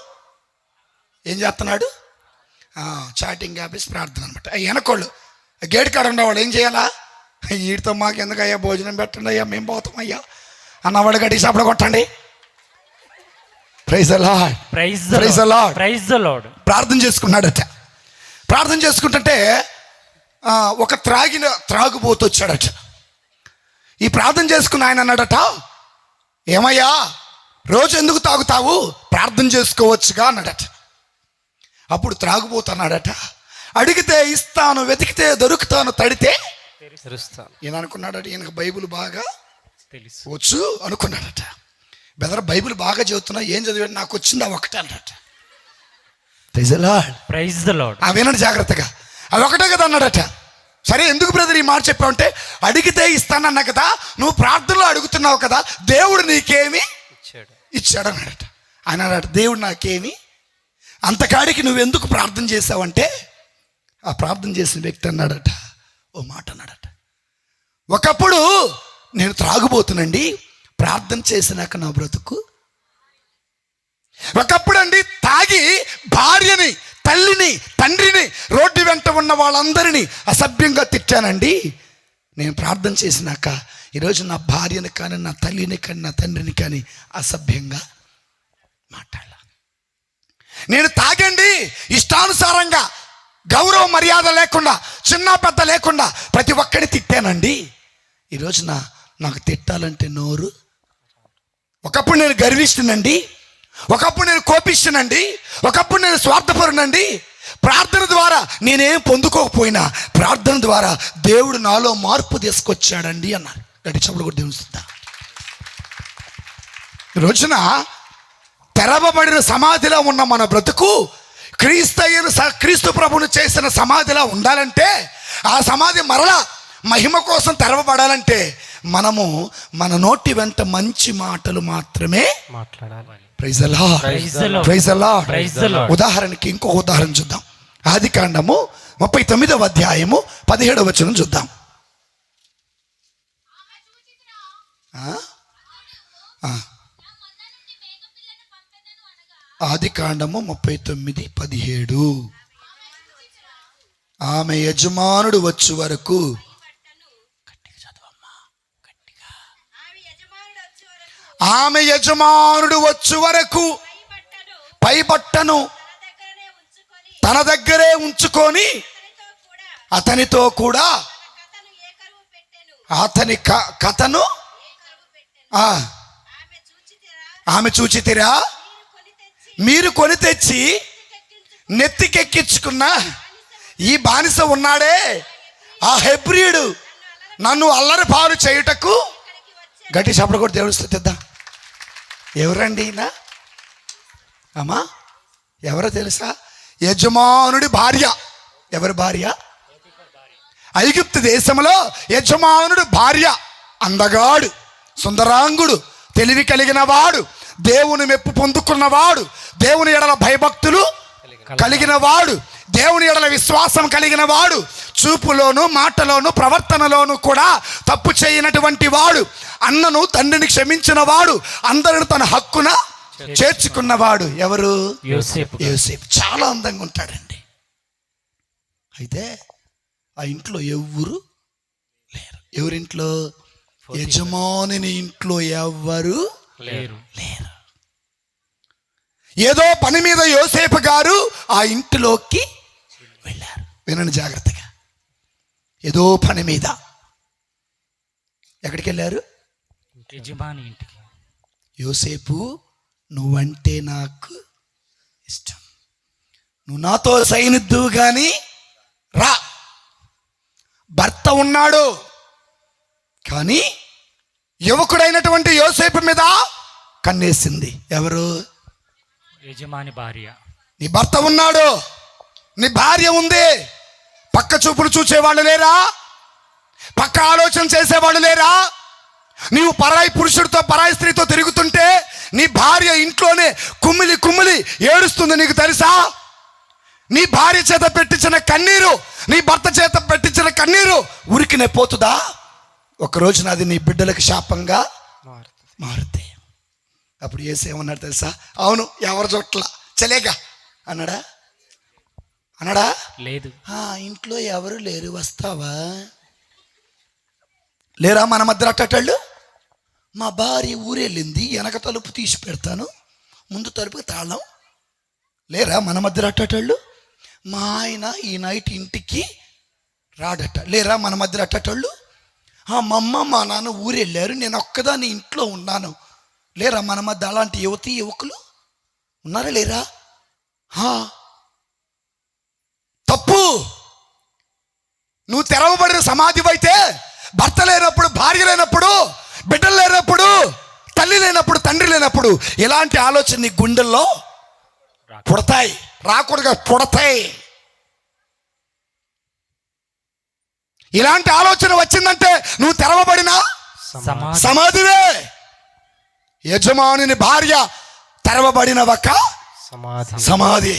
S1: ఏం చేస్తున్నాడు? చాటింగ్ ఆపేసి ప్రార్థన అనమాట. వెనకోళ్ళు గేట్ కాడ ఉండేవాళ్ళు ఏం చేయాలా? వీటితో మాకు ఎందుకయ్యా భోజనం పెట్టండి అయ్యా, మేము పోతాం అయ్యా అన్నవాడు గట్టి సపడ కొట్టండి. Praise the lord,
S3: praise
S1: praise the lord.
S3: Praise the lord.
S1: ప్రార్థన చేసుకున్నాడట. ప్రార్థన చేసుకుంటుంటే ఒక త్రాగుబోతు వచ్చాడట. ఈ ప్రార్థన చేసుకున్న ఆయన అన్నాడట, ఏమయ్యా రోజు ఎందుకు తాగుతావు, ప్రార్థన చేసుకోవచ్చుగా అన్నాడట. అప్పుడు త్రాగుబోతున్నాడట, అడిగితే ఇస్తాను, వెతికితే దొరుకుతాను, తడితే
S3: తెరుస్తాను.
S1: ఈయన అనుకున్నాడట, ఈయనకు బైబిల్ బాగా
S3: తెలుసు.
S1: వచ్చు అనుకున్నాడట. బెదర బైబిల్ బాగా చదువుతున్నా, ఏం చదివాడు, నాకు వచ్చింది ఒకటే అన్నట. Praise the lord,
S3: praise the lord.
S1: వినండి జాగ్రత్తగా, అది ఒకటే కదా అన్నాడట. సరే ఎందుకు బ్రదర్ ఈ మాట చెప్పావంటే, అడిగితే ఇస్తానన్నా కదా, నువ్వు ప్రార్థనలో అడుగుతున్నావు కదా, దేవుడు నీకేమి ఇచ్చాడు అన్నాడట. ఆయన అన్నాడట, దేవుడు నాకేమి, అంతకాడికి నువ్వెందుకు ప్రార్థన చేసావంటే, ఆ ప్రార్థన చేసిన వ్యక్తి అన్నాడట, ఓ మాట అన్నాడట, ఒకప్పుడు నేను త్రాగుబోతునండి, ప్రార్థన చేసినాక నా బ్రతుకు. ఒకప్పుడు అండి తాగి భార్యని, తల్లిని, తండ్రిని, రోడ్డు వెంట ఉన్న వాళ్ళందరినీ అసభ్యంగా తిట్టానండి. నేను ప్రార్థన చేసినాక ఈరోజు నా భార్యని కానీ, నా తల్లిని కానీ, నా తండ్రిని కానీ అసభ్యంగా మాట్లాడాల. నేను తాగండి ఇష్టానుసారంగా, గౌరవ మర్యాద లేకుండా, చిన్న పెద్ద లేకుండా ప్రతి ఒక్కడిని తిట్టానండి. ఈరోజు నాకు తిట్టాలంటే నోరు. ఒకప్పుడు నేను గర్విస్తునండి, ఒకప్పుడు నేను కోపిస్తునండి, ఒకప్పుడు నేను స్వార్థపరునండి. ప్రార్థన ద్వారా నేనేం పొందుకోకపోయినా ప్రార్థన ద్వారా దేవుడు నాలో మార్పు తీసుకొచ్చాడండి అన్నారు. గట్టి చప్పుడు కూడా దేవునిస్తుందా. ఈ రోజున తెరవబడిన సమాధిలో ఉన్న మన బ్రతుకు క్రీస్తు ప్రభువును చేసిన సమాధిలా ఉండాలంటే, ఆ సమాధి మరలా మహిమ కోసం తెరవబడాలంటే మనము మన నోటి వెంట మంచి మాటలు మాత్రమే
S3: మాట్లాడాలి.
S1: Praise the lord, praise the lord, praise the lord. ఉదాహరణకి ఇంకొక ఉదాహరణ చూద్దాం. ఆదికాండము 39వ అధ్యాయము 17వ వచనం చూద్దాం. ఆదికాండము 39:17. ఆమె యజమానుడు వచ్చు వరకు, ఆమె యజమానుడు వచ్చు వరకు పై బట్టను తన దగ్గరే ఉంచుకొని అతనితో కూడా అతని కథను ఆమె చూచితిరా, మీరు కొని తెచ్చి నెత్తికెక్కించుకున్న ఈ బానిస ఉన్నాడే, ఆ హెబ్రీయుడు నన్ను అల్లరి పాలు చేయుటకు. గట్టి చప్పుడు కూడా దేవుడు స్తుతిద్దాం. ఎవరండి ఈయన? అమ్మా ఎవరో తెలుసా? యజమానుడి భార్య. ఎవరి భార్య? ఐగుప్తు దేశంలో యజమానుడు భార్య. అందగాడు, సుందరాంగుడు, తెలివి కలిగిన వాడు, దేవుని మెప్పు పొందుకున్నవాడు, దేవుని ఎడల భయభక్తులు కలిగిన వాడు, దేవుని ఎడల విశ్వాసం కలిగిన వాడు, చూపులోను మాటలోను ప్రవర్తనలోను కూడా తప్పు చేయనటువంటి వాడు, అన్నను తండ్రిని క్షమించిన వాడు, అందరిని తన హక్కున చేర్చుకున్నవాడు. ఎవరు?
S3: యోసేపు.
S1: యోసేపు చాలా అందంగా ఉంటాడండి. అయితే ఆ ఇంట్లో ఎవరు లేరు. ఎవరింట్లో? యజమానుని ఇంట్లో ఎవ్వరు
S3: లేరు.
S1: ఏదో పని మీద యోసేపు గారు ఆ ఇంటిలోకి వెళ్ళారు. వినండి జాగ్రత్తగా, ఏదో పని మీద ఎక్కడికి వెళ్ళారు?
S3: యజమాని ఇంటికి.
S1: యోసేపు, నువ్వంటే నాకు ఇష్టం, నువ్వు నాతో సైనిద్దువు కానీ రా. భర్త ఉన్నాడు కానీ యువకుడైనటువంటి యోసేపు మీద కన్నేసింది. ఎవరు?
S3: యజమాని భార్య.
S1: నీ భర్త ఉన్నాడు, నీ భార్య ఉంది, పక్క చూపులు చూసేవాళ్ళు లేరా? పక్క ఆలోచన చేసేవాళ్ళు లేరా? నీవు పరాయి పురుషుడితో, పరాయి స్త్రీతో తిరుగుతుంటే నీ భార్య ఇంట్లోనే కుమ్మిలి కుమ్మిలి ఏడుస్తుంది. నీకు తెలుసా? నీ భార్య చేత పెట్టించిన కన్నీరు, నీ భర్త చేత పెట్టించిన కన్నీరు ఉరికినే పోతుందా? ఒకరోజు నాది నీ బిడ్డలకు శాపంగా మారుతే. అప్పుడు ఏమన్నాడు తెలుసా? అవును, ఎవరి చోట్ల చలేగా అన్నాడా?
S3: లేదు.
S1: ఇంట్లో ఎవరు లేరు, వస్తావా? లేరా మన మధ్య అట్టేటోళ్ళు? మా భార్య ఊరెళ్ళింది, వెనక తలుపు తీసి పెడతాను, ముందు తలుపుకి తాళం. లేరా మన మధ్య అట్టేటోళ్ళు? మా ఆయన ఈ నైట్ ఇంటికి రాడట. లేరా మన మధ్య అట్టేటోళ్ళు? మా అమ్మ మా నాన్న ఊరెళ్ళారు, నేను ఒక్కదాన్ని ఇంట్లో ఉన్నాను. లేరా మన మధ్య అలాంటి యువకులు ఉన్నారా లేరా? తప్పు. నువ్వు తెరవబడిన సమాధివైతే భర్త లేనప్పుడు, భార్య లేనప్పుడు, బిడ్డలు లేనప్పుడు, తల్లి లేనప్పుడు, తండ్రి లేనప్పుడు ఇలాంటి ఆలోచన నీ గుండెల్లో పుడతాయి. రాకూడదుగా, పుడతాయి. ఇలాంటి ఆలోచన వచ్చిందంటే నువ్వు తెరవబడిన సమాధివే. యజమానుని భార్య తెరవబడిన ఒక సమాధి.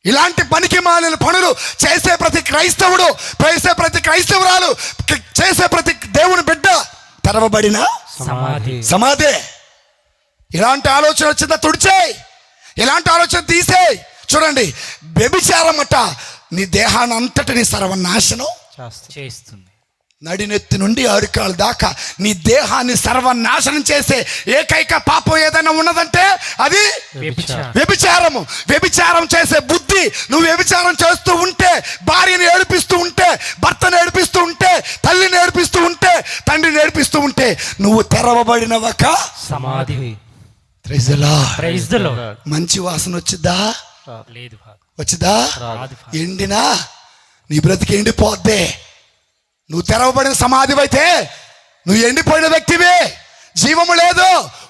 S1: ఇలాంటి పనికి మాలిన పనులు చేసే ప్రతి క్రైస్తవుడు, చేసే ప్రతి క్రైస్తవురాలు, చేసే ప్రతి దేవుని బిడ్డ తెరవబడిన సమాధి. ఇలాంటి ఆలోచన వచ్చిందా తుడిచేయి, ఇలాంటి ఆలోచన తీసేయి. చూడండి, వ్యభిచారం అట నీ దేహాన్ని అంతటిని సర్వనాశనం
S3: చేస్తుంది.
S1: నడినెత్తి నుండి అరికాల దాకా నీ దేహాన్ని సర్వనాశనం చేసే ఏకైక పాపం ఏదైనా ఉన్నదంటే అది వ్యభిచారము. వ్యభిచారం చేసే బుద్ధి, నువ్వు వ్యభిచారం చేస్తూ ఉంటే, భార్యని ఏడిపిస్తూ ఉంటే, భర్తను ఏడిపిస్తూ ఉంటే, తల్లిని ఏడిపిస్తూ ఉంటే, తండ్రిని ఏడిపిస్తూ ఉంటే నువ్వు తెరవబడిన ఒక
S3: సమాధి.
S1: మంచి వాసన వచ్చిద్దా?
S3: లేదు.
S1: వచ్చిద్దా? ఎండినా నీ బ్రతికి ఎండిపోద్దే. నువ్వు తెరవబడిన సమాధివైతే నువ్వు ఎండిపోయిన వ్యక్తివే. జీవము లేదు,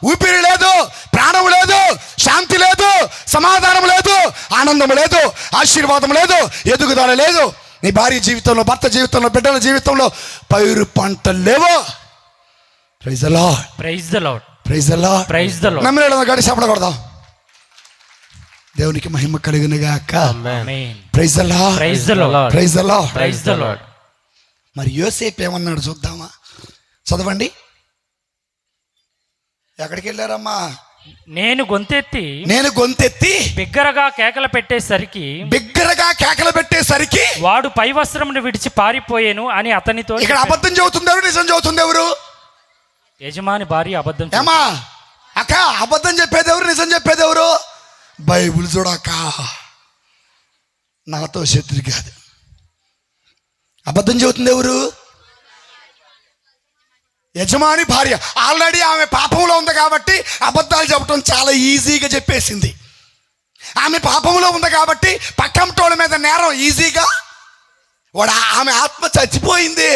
S1: ఊపిరి లేదు, ప్రాణం లేదు, శాంతి లేదు, సమాధానం లేదు, ఆనందం లేదు, ఆశీర్వాదం లేదు, ఎదుగుదల లేదు. నీ భార్య జీవితంలో, భర్త జీవితంలో, బిడ్డల జీవితంలో పైరు పంటలు లేవు. Praise the lord,
S3: praise the lord,
S1: praise the lord,
S3: praise the lord.
S1: నమ్మిన గడి చెప్పకూడదాం. దేవునికి మహిమ కలుగునుగాక.
S3: ఆమేన్.
S1: Praise the lord,
S3: praise the lord,
S1: praise the lord,
S3: praise the lord.
S1: మరి యోసేపు ఏమన్నాడు చూద్దామా? చదవండి. ఎక్కడికి వెళ్ళారమ్మా?
S3: నేను గొంతెత్తి బిగ్గరగా కేకలు పెట్టేసరికి వాడు పై వస్త్రమును విడిచి పారిపోయేను అని అతనితో.
S1: ఇక్కడ అబద్ధం చెబుతుంది ఎవరు, నిజం చెబుతుంది ఎవరు?
S3: యజమాని భార్య అబద్ధం.
S1: ఏమా అక్క, అబద్ధం చెప్పేది ఎవరు, నిజం చెప్పేది ఎవరు? బైబుల్ చూడక్క, నాతో శత్రు కాదు. అబద్ధం చెబుతుంది ఎవరు? యజమాని భార్య. ఆల్రెడీ ఆమె పాపంలో ఉంది కాబట్టి అబద్ధాలు చెప్పడం చాలా ఈజీగా చెప్పేసింది. ఆమె పాపంలో ఉంది కాబట్టి పక్కంటోళ్ళ మీద నేరం ఈజీగా. ఆమె ఆత్మ చచ్చిపోయింది.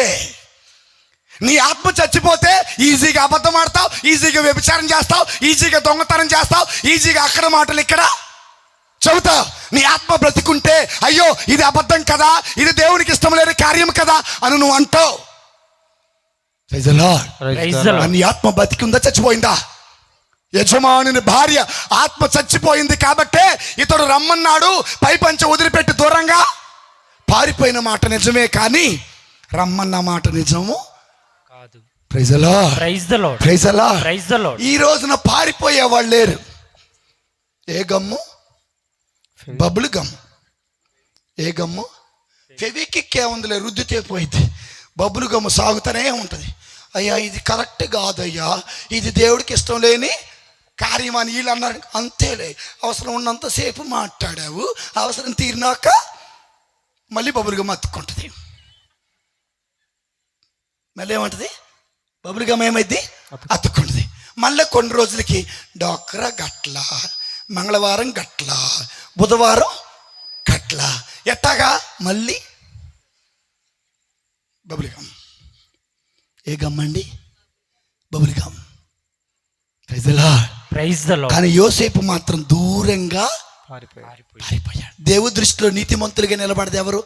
S1: నీ ఆత్మ చచ్చిపోతే ఈజీగా అబద్ధం ఆడతావు, ఈజీగా వ్యభిచారం చేస్తావు, ఈజీగా దొంగతనం చేస్తావు, ఈజీగా అక్కడ మాటలు ఇక్కడ చెబుతావు. నీ ఆత్మ బ్రతికుంటే అయ్యో ఇది అబద్ధం కదా, ఇది దేవునికి ఇష్టం లేని కార్యం కదా అని నువ్వు అంటావు. నీ ఆత్మ బతికుందా, చచ్చిపోయిందా? యజమానుని భార్య ఆత్మ చచ్చిపోయింది కాబట్టే ఇతడు రమ్మన్నాడు, పై పంచ వదిలిపెట్టి దూరంగా పారిపోయిన మాట నిజమే, కానీ రమ్మన్న మాట నిజము కాదు. Praise the lord, praise the lord, praise the lord, praise the lord. ఈ రోజున పారిపోయే వాళ్ళు లేరు. ఏ గమ్ము? Bubble gum. ఏ గమ్ము? ఫెవికిక్ ఏముందిలే, రుద్దితే పోయింది. బబుల్ గమ్ము సాగుతూనే ఉంటుంది. అయ్యా ఇది కరెక్ట్ కాదయ్యా, ఇది దేవుడికి ఇష్టం లేని కార్యం అని వీళ్ళు అన్నారు. అంతేలే, అవసరం ఉన్నంతసేపు మాట్లాడావు, అవసరం తీరినాక మళ్ళీ బబుల్ గమ్ అతుక్కుంటుంది. మళ్ళీ ఏమంటుంది? బబుల్ గమ్ ఏమైంది? అతుక్కుంటుంది. మళ్ళీ కొన్ని రోజులకి డాక్రా గట్ల, మంగళవారం గట్ల, బుధవారం గట్ల, ఎట్టాగా మళ్ళీ బబుల్ గమ్. ఏ గమ్ అండి? Bubble gum. Praise the lord, praise the lord. కానీ యోసేపు మాత్రం దూరంగా పారిపోయాడు. దేవుడి దృష్టిలో నీతిమంతులుగా నిలబడదు ఎవరు?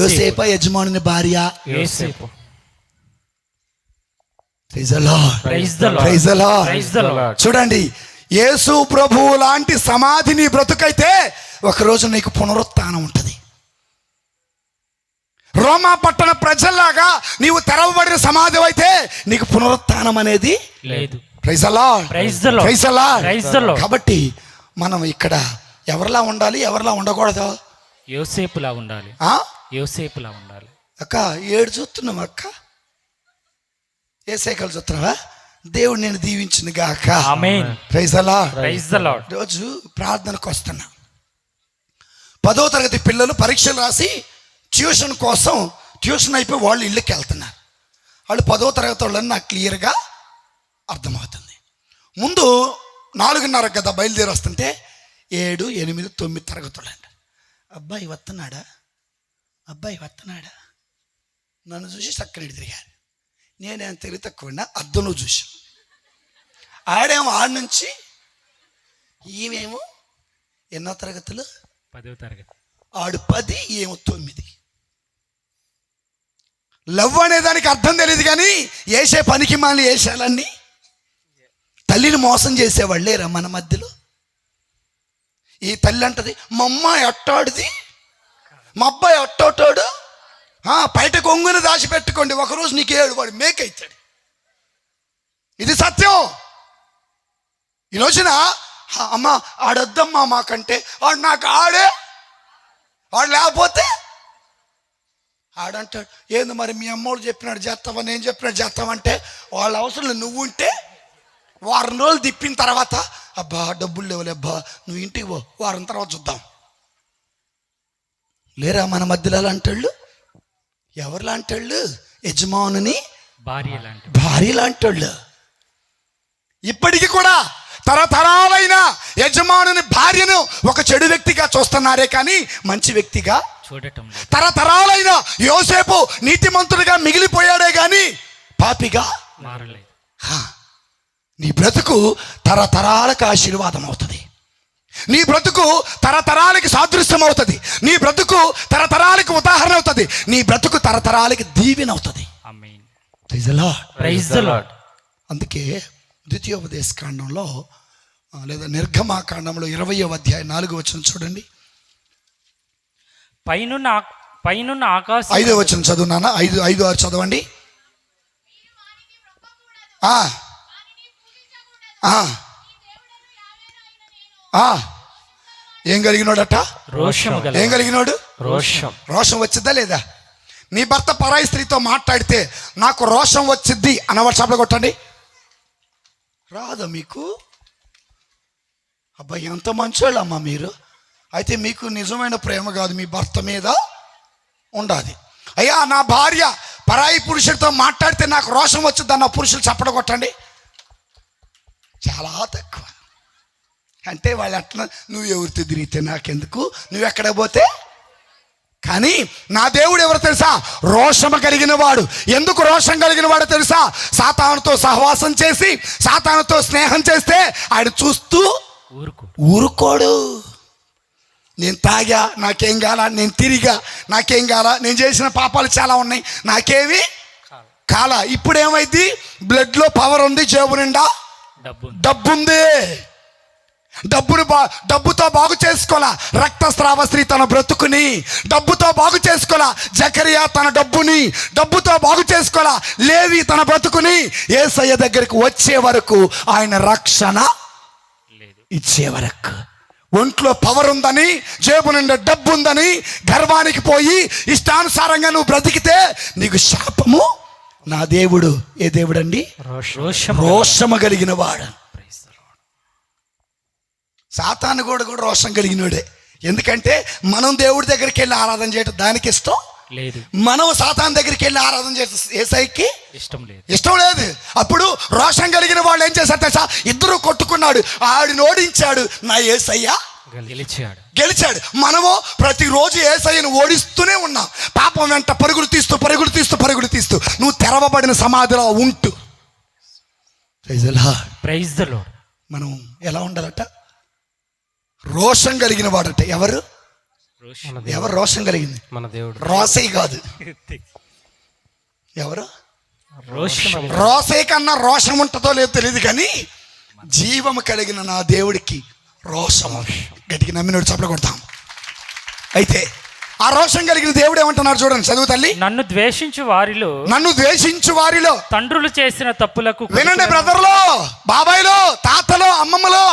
S1: యోసేపు, యజమానుని భార్య యోసేపు. Praise the lord, praise the lord, praise the lord, praise the lord. చూడండి, యేసు ప్రభువు లాంటి సమాధి నీ బ్రతుకైతే ఒకరోజు నీకు పునరుత్థానం ఉంటుంది. రోమా పట్టణ ప్రజల్లాగా నీవు తెరవబడిన సమాధి అయితే నీకు పునరుత్థానం అనేది లేదు. Praise the lord, praise the lord, praise the lord, praise the lord. కాబట్టి మనం ఇక్కడ ఎవరిలా ఉండాలి, ఎవరిలా ఉండకూడదు? యోసేపులా ఉండాలి. యోసేపులా ఉండాలి. అక్క ఏడు చూస్తున్నాం అక్క, ఏసై కలిసి వస్తున్నావా? దేవుడు నేను దీవించింది గాక.
S3: ఆమేన్.
S1: Praise the lord.
S3: Praise the lord.
S1: రోజు ప్రార్థనకు వస్తున్నా. 10వ తరగతి పిల్లలు పరీక్షలు రాసి ట్యూషన్ కోసం ట్యూషన్ అయిపోయి వాళ్ళు ఇళ్ళకి వెళ్తున్నారు. వాళ్ళు 10వ తరగతి వాళ్ళని నాకు క్లియర్గా అర్థమవుతుంది. ముందు 4:30 కదా బయలుదేరి వస్తుంటే 7, 8, 9 తరగతులు అంట. అబ్బాయి వస్తున్నాడా నన్ను చూసి చక్కని తిరిగారు. నేనేం తెలివి తక్కువ అద్దంలో చూసాను. ఆడేమో ఆడ నుంచి, ఈమెమో ఎన్నో తరగతులు,
S3: 10వ తరగతి.
S1: ఆడు 10, ఏమో 9. లవ్ అనే దానికి అర్థం తెలియదు కానీ వేసే పనికి మాని వేసాలన్నీ తల్లిని మోసం చేసేవాళ్ళేరా మన మధ్యలో. ఈ తల్లి అంటది, మా అమ్మాయి అట్టాడిది, మా అబ్బాయి అట్టోటాడు, బయట కొంగుని దాచిపెట్టుకోండి, ఒకరోజు నీకు 7 వాడు మేకైతాడు. ఇది సత్యం. ఈ రోజున అమ్మ ఆడొద్దమ్మా మాకంటే, వాడు నాకు ఆడే, వాడు లేకపోతే ఆడంటాడు. ఏంది మరి మీ అమ్మోడు చెప్పినాడు చేస్తావా, నేను చెప్పినాడు చేస్తావంటే వాళ్ళ అవసరం నువ్వు ఉంటే వారం రోజులు తిప్పిన తర్వాత అబ్బా డబ్బులు లేవులే అబ్బా నువ్వు ఇంటికి పో, వారం తర్వాత చూద్దాం. లేరా మన మధ్యలో అలాంటోళ్ళు? ఎవరు లాంటోళ్ళు? యజమానుని భార్య లాంటోళ్ళు. ఇప్పటికీ కూడా తరతరాలైన యజమానుని భార్యను ఒక చెడు వ్యక్తిగా చూస్తున్నారే కానీ మంచి వ్యక్తిగా
S3: చూడటం.
S1: తరతరాలైన యోసేపు నీతిమంతుడిగా మిగిలిపోయాడే గాని పాపిగా
S3: మారలేదు.
S1: నీ బ్రతుకు తరతరాలకు ఆశీర్వాదం అవుతుంది. నీ బ్రతుకు తరతరాలకి సాదృశ్యం అవుతుంది. నీ బ్రతుకు తరతరాలకి ఉదాహరణ అవుతుంది. నీ బ్రతుకు తరతరాలకి దీవెన అవుతుంది.
S3: ఆమేన్.
S1: Praise the lord.
S3: లార్డ్.
S1: అందుకే ద్వితీయోపదేశ కాండంలో లేదా నిర్గమాకాండంలో 20వ అధ్యాయం 4వ వచనం చూడండి.
S3: పైనున్న ఆకాశం.
S1: 5వ వచనం చదువు నాన్న. 5, 6 చదవండి. ఏం కలిగినోడట? ఏం కలిగినోడు? రోషం వచ్చిద్దా లేదా? నీ భర్త పరాయి స్త్రీతో మాట్లాడితే నాకు రోషం వచ్చిద్ది అన్న వర్షాపులో కొట్టండి. రాదా మీకు? అబ్బాయి ఎంత మంచోళ్ళమ్మా మీరు. అయితే మీకు నిజమైన ప్రేమ కాదు, మీ భర్త మీద ఉండాలి. అయ్యా నా భార్య పరాయి పురుషుడితో మాట్లాడితే నాకు రోషం వచ్చిద్ది అన్న పురుషులు చప్పడ కొట్టండి. చాలా తక్కువ. అంటే వాళ్ళు అట్లా నువ్వు ఎవరితో తిరిగితే నాకెందుకు, నువ్వు ఎక్కడ పోతే. కానీ నా దేవుడు ఎవరు తెలుసా? రోషము కలిగిన వాడు. ఎందుకు రోషం కలిగిన వాడు తెలుసా? సాతానుతో సహవాసం చేసి సాతానుతో స్నేహం చేస్తే ఆయన చూస్తూ ఊరుకోడు. నేను తాగా నాకేం కాల, నేను తిరిగా నాకేం కాల, నేను చేసిన పాపాలు చాలా ఉన్నాయి నాకేమి కాల. ఇప్పుడు ఏమైంది? బ్లడ్లో పవర్ ఉంది, జేబు నిండా డబ్బుంది. డబ్బుతో బాగు చేసుకోలా రక్తస్రావ స్త్రీ తన బ్రతుకుని, డబ్బుతో బాగు చేసుకోలా జకరియా తన డబ్బుతో బాగు చేసుకోలా లేవి తన బ్రతుకుని. యేసయ్య దగ్గరికి వచ్చే వరకు ఆయన రక్షణ ఇచ్చే వరకు ఒంట్లో పవర్ ఉందని, జేబు నిండా డబ్బు ఉందని గర్వానికి పోయి ఇష్టానుసారంగా నువ్వు బ్రతికితే నీకు శాపము. నా దేవుడు ఏ దేవుడండి? రోషము కలిగిన వాడు. సాతాను కూడా రోషం కలిగినోడే. ఎందుకంటే మనం దేవుడి దగ్గరికి వెళ్ళి ఆరాధన చేయటం దానికి ఇష్టం లేదు, మనం సాతాను దగ్గరికి వెళ్ళి ఆరాధన చేస్తే యేసయ్యకి ఇష్టం లేదు. అప్పుడు రోషం కలిగిన వాళ్ళు ఏం చేశారు తెలుసా? ఇద్దరు కొట్టుకున్నాడు, ఆడిని ఓడించాడు, నా యేసయ్య గెలిచాడు. మనము ప్రతిరోజు యేసయ్యను ఓడిస్తూనే ఉన్నాం. పాపం వెంట పరుగులు తీస్తూ నువ్వు తెరవబడిన సమాధిలో ఉంటూ.
S3: Praise the lord.
S1: మనం ఎలా ఉండాలట? రోషం కలిగిన వాడట. ఎవరు రోషం కలిగింది? మన దేవుడు. రోసే కాదు, ఎవరు? రోసే కన్నా రోషం ఉంటుందో లేదో తెలియదు కానీ జీవము కలిగిన నా దేవుడికి రోషము. గట్టికి నమ్మినోడు చప్పలు కొడతాం. అయితే ఆ రోషం కలిగిన దేవుడు ఏమంటున్నారు చూడండి, చదువు తల్లి.
S3: నన్ను ద్వేషించు వారిలో తండ్రులు చేసిన తప్పులకు.
S1: వినండి బ్రదర్లో, బాబాయ్లో, తాతలో, అమ్మమ్మలో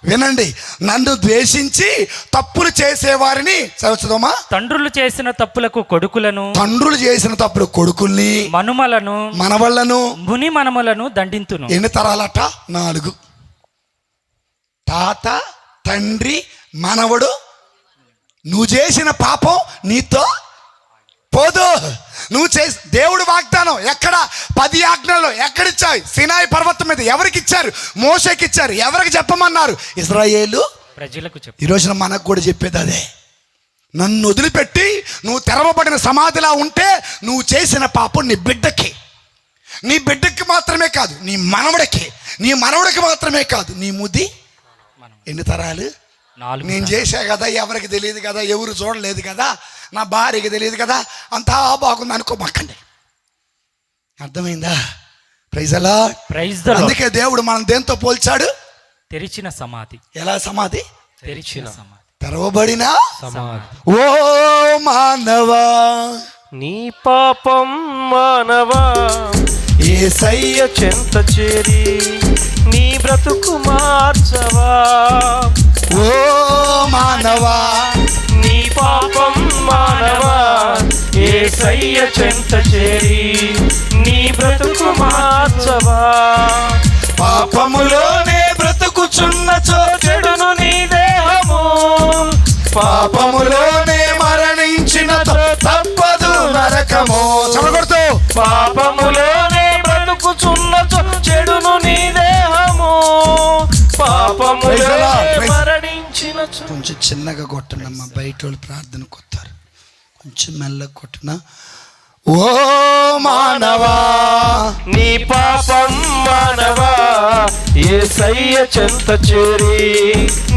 S2: వినండి, నన్ను ద్వేషించి తప్పులు చేసేవారిని చదువుతుందమ్మా.
S3: తండ్రులు చేసిన తప్పులకు కొడుకులను,
S2: తండ్రులు చేసిన తప్పుడు కొడుకుల్ని,
S3: మనుమలను,
S2: మనవళ్ళను,
S3: ముని మనములను దండింతును.
S2: ఎన్ని తరాలట? 4. తాత, తండ్రి, మనవడు. నువ్వు చేసిన పాపం నీతో పోదు. నువ్వు చేసి దేవుడు వాగ్దానం ఎక్కడ? 10 ఆజ్ఞలు ఎక్కడిచ్చాయి? సినాయి పర్వతం మీద. ఎవరికి ఇచ్చారు? మోషేకి ఇచ్చారు. ఎవరికి చెప్పమన్నారు? ఇశ్రాయేలు
S3: ప్రజలకు చెప్పు.
S2: ఈ రోజున మనకు కూడా చెప్పేది అదే. నన్ను వదిలిపెట్టి నువ్వు తెరవబడిన సమాధిలా ఉంటే నువ్వు చేసిన పాపం నీ బిడ్డకి మాత్రమే కాదు, నీ మనవడికి మాత్రమే కాదు, నీ ముది ఎన్ని తరాలు?
S3: 4.
S2: నేను చేసా కదా, ఎవరికి తెలియదు కదా, ఎవరు చూడలేదు కదా, నా భార్యకి తెలియదు కదా, అంతా బాగుంది అనుకోమాకండి. అర్థమైందా? Praise the lord. అందుకే దేవుడు మనం దేంతో పోల్చాడు?
S3: తెరిచిన సమాధి.
S2: ఎలా సమాధి?
S3: తెరిచిన సమాధి,
S2: తెరవబడిన
S4: సమాధి.
S2: ఓ మానవా,
S4: నీ పాపం మానవా, యేసయ్య చెంత చేరి నీ బ్రతుకు మార్చవా.
S2: ఓ మానవా,
S4: నీ పాపం మానవా, యేసయ్య చెంత చేరి నీ బ్రతుకు మార్చవా. పాపములోనే బ్రతుకుచున్న చెడును నీ దేహము,
S2: పాపములోనే మరణించిన తప్పదు నరకము. చదవకూడదు.
S4: పాపములోనే బ్రతుకుచున్న చెడును నీ దేహము, పాపములోనే మరణించిన.
S2: కొంచెం చిన్నగా కొట్టనమ్మా, బయట వాళ్ళు ప్రార్థనకు వస్తారు. కొంచెం మెల్లగా కొట్టనా. ఓ మానవా,
S4: నీ పాపం మానవా, యేసయ్య చెంత చేరి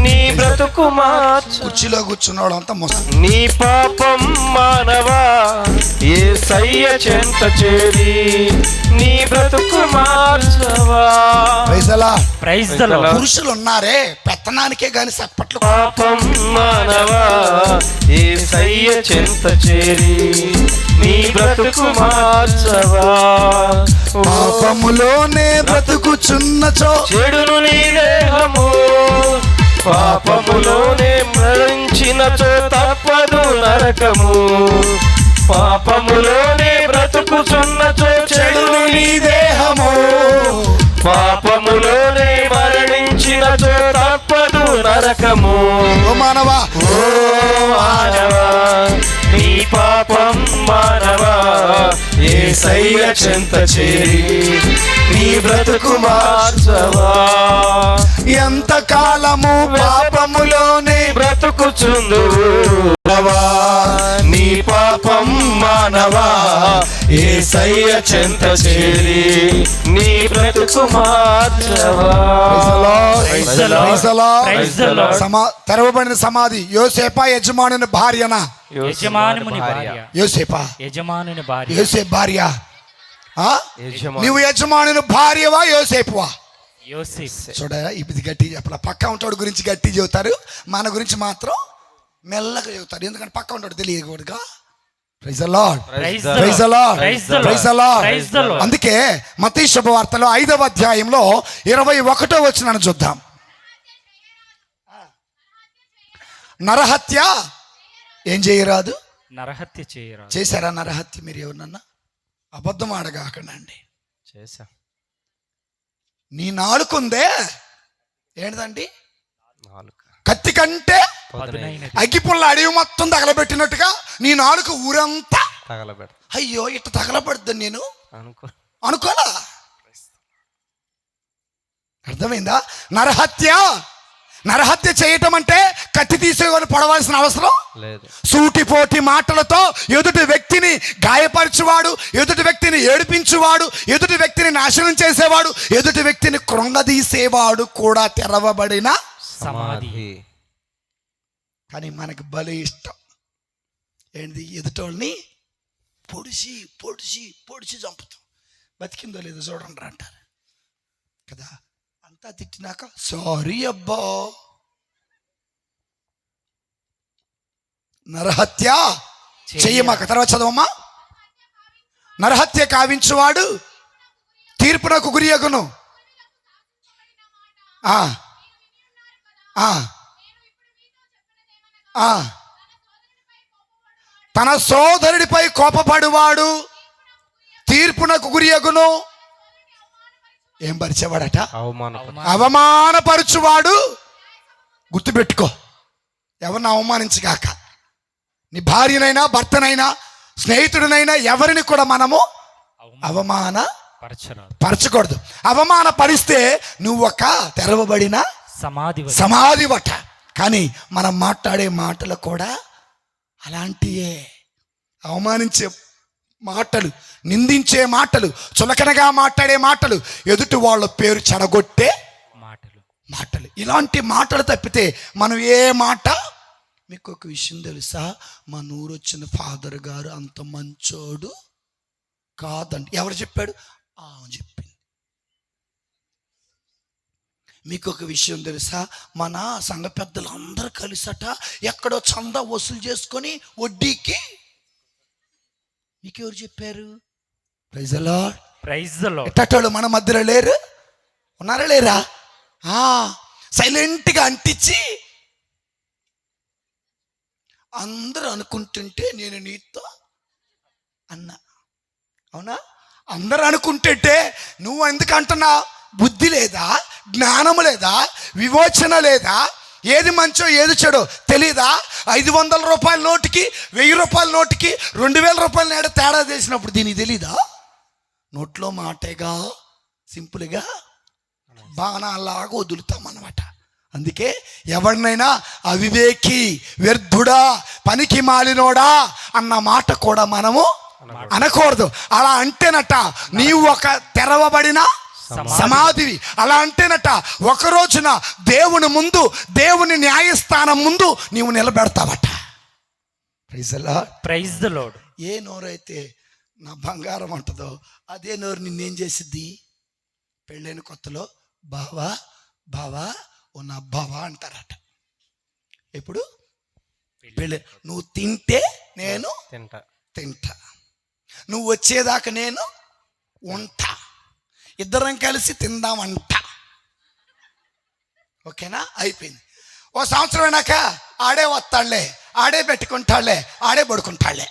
S4: నీ బ్రతుకు మార్చు.
S2: కుర్చీలో కూర్చున్నాడు అంతా మోసం.
S4: నీ పాపం మానవా, యేసయ్య చెంత చేరి నీ బ్రతుకు మార్చవా.
S2: Praise the lord. పురుషులు ఉన్నారే పెత్తనానికే గాని చప్పట్లు.
S4: పాపం మానవా, యేసయ్య చెంత చేరి నీ బ్రతుకు మార్చవా.
S2: పాపములోనే బ్రతుకుచున్నచో
S4: చెడును నీ దేహము, పాపములోనే మరణించినచో తప్పదు నరకము. పాపములోనే బ్రతుకుచున్నచో చెడును నీ దేహము, పాపములోనే మరణించినచో తప్పదు నరకము.
S2: ఓ మానవా,
S4: ఓ మానవా, నీ పాపం మానవా, యేసయ్య చెంత చేరి నీ బ్రతుకు మార్చవా.
S2: ఎంత కాలము పాపములోనే
S4: బ్రతుకుచుందువు, నీ పాపం మానవా, యేసయ్య చెంత చేరి నీ బ్రతుకు మార్చవా.
S2: తెరవబడిన సమాధి. యోసేపా యజమానుని భార్యనా?
S3: యజమానుని భార్య.
S2: యోసేపా
S3: యజమానుని భార్య.
S2: యోసేపు భార్య. నువ్వు యజమానుని భార్యవా యోసేపువా?
S3: యోసేపు.
S2: చూడరా, ఇది గట్టి చెప్పాల. పక్క ఉంటాడు గురించి గట్టి చెబుతారు, మన గురించి మాత్రం మెల్లగా చెబుతారు. ఎందుకంటే పక్క ఉంటాడు తెలియకూడదుగా. Praise the lord. Praise the lord. Praise the lord. అందుకే మత్తయి శుభవార్తలో 5వ అధ్యాయంలో 21వ వచనాన్ని చూద్దాం. నరహత్య ఏం చేయరాదు?
S3: నరహత్య చేయరాదు.
S2: చేశారా నరహత్య? మీరు ఎవరినన్నా అబద్ధం ఆడగాకండి.
S4: చేశా.
S2: నీ నాలుకుందే ఏంటిదండి?
S4: నాలుక
S2: కత్తి కంటే
S3: పదునైనది.
S2: అగ్గిపుల్ల అడవి మొత్తం తగలబెట్టినట్టుగా నీ నాలుక ఊరంతా
S4: తగలబెడ.
S2: అయ్యో ఇట్లా తగలబడుతుంది నేను
S4: అనుకోలా.
S2: అర్థమైందా? నరహత్య చేయటం అంటే కత్తి తీసుకొని పొడవాల్సిన అవసరం
S4: లేదు.
S2: సూటిపోటి మాటలతో ఎదుటి వ్యక్తిని గాయపరచువాడు, ఎదుటి వ్యక్తిని ఏడిపించువాడు, ఎదుటి వ్యక్తిని నాశనం చేసేవాడు, ఎదుటి వ్యక్తిని కృంగదీసేవాడు కూడా తెరవబడిన
S3: సమాధి.
S2: కానీ మనకి భలే ఇష్టం ఏంటి? ఎదుటోళ్ళని పొడిచి పొడిచి పొడిచి చంపుతాం. బతికిందో లేదో చూడండి అంటారు కదా. అంతా తిట్టినాక సారీ అబ్బా. నరహత్య చెయ్యమాక. తర్వాత చదవమ్మా. నరహత్య కావించువాడు తీర్పునకు గురియగును.
S1: ఆ, ఆ. తన సోదరుడిపై కోపపడువాడు తీర్పునకు గురియగును. ఏం పరిచేవాడట? అవమానపరచువాడు. గుర్తుపెట్టుకో, ఎవరిని అవమానించగాక. నీ భార్యనైనా భర్తనైనా స్నేహితుడినైనా ఎవరిని కూడా మనము పరచకూడదు. అవమానపరిస్తే నువ్వు ఒక తెరవబడిన సమాధివట. కానీ మనం మాట్లాడే మాటలు కూడా అలాంటియే. అవమానించే మాటలు, నిందించే మాటలు, చులకనగా మాట్లాడే మాటలు, ఎదుటి వాళ్ళ పేరు చెడగొట్టే మాటలు. ఇలాంటి మాటలు తప్పితే మనం ఏ మాట. మీకు ఒక విషయం తెలుసా? మా ఊరు వచ్చిన ఫాదర్ గారు అంత మంచోడు కాదండి. ఎవరు చెప్పాడు? చెప్పింది. మీకు ఒక విషయం తెలుసా? మన సంఘ పెద్దలు అందరూ కలిసట ఎక్కడో చందా వసూలు చేసుకొని వడ్డీకి. మీకెవరు చెప్పారు? Praise the lord. ఎట్టోళ్ళు మన మధ్యలో లేరు? ఉన్నారా లేరా? సైలెంట్గా అంటించి అందరూ అనుకుంటుంటే నేను నీతో అన్నా. అవునా? అందరూ అనుకుంటుంటే నువ్వు ఎందుకు అంటున్నా? బుద్ధి లేదా? జ్ఞానము లేదా? విమోచన లేదా? ఏది మంచో ఏది చెడో తెలీదా? 500 రూపాయల నోటికి 1000 రూపాయల నోటికి 2000 రూపాయల నేడ తేడా చేసినప్పుడు దీనికి తెలీదా? నోట్లో మాటేగా, సింపుల్గా బాణాలాగా వదులుతామన్నమాట. అందుకే ఎవరినైనా అవివేకి, వ్యర్థుడా, పనికి మాలినోడా అన్న మాట కూడా మనము అనకూడదు. అలా అంటేనట నీవు ఒక తెరవబడిన సమాధివి. అలా అంటేనట ఒక రోజున దేవుని ముందు, దేవుని న్యాయస్థానం ముందు నీవు నిలబెడతావట.
S3: Praise the lord.
S1: ఏ నోరైతే నా బంగారం అంటదో అదే నోరు నిన్నేం చేసిద్ది? పెళ్ళైన కొత్తలో బావా బావా ఓ నా బావా అంటారట. ఎప్పుడు పెళ్ళి? నువ్వు తింటే నేను తింటా, నువ్వు వచ్చేదాకా నేను ఉంటా, ఇద్దరం కలిసి తిందామంట. ఓకేనా? అయిపోయింది. ఓ సంవత్సరం అయినాక ఆడే వస్తాడులే, ఆడే పెట్టుకుంటాడులే, ఆడే పడుకుంటాడులే.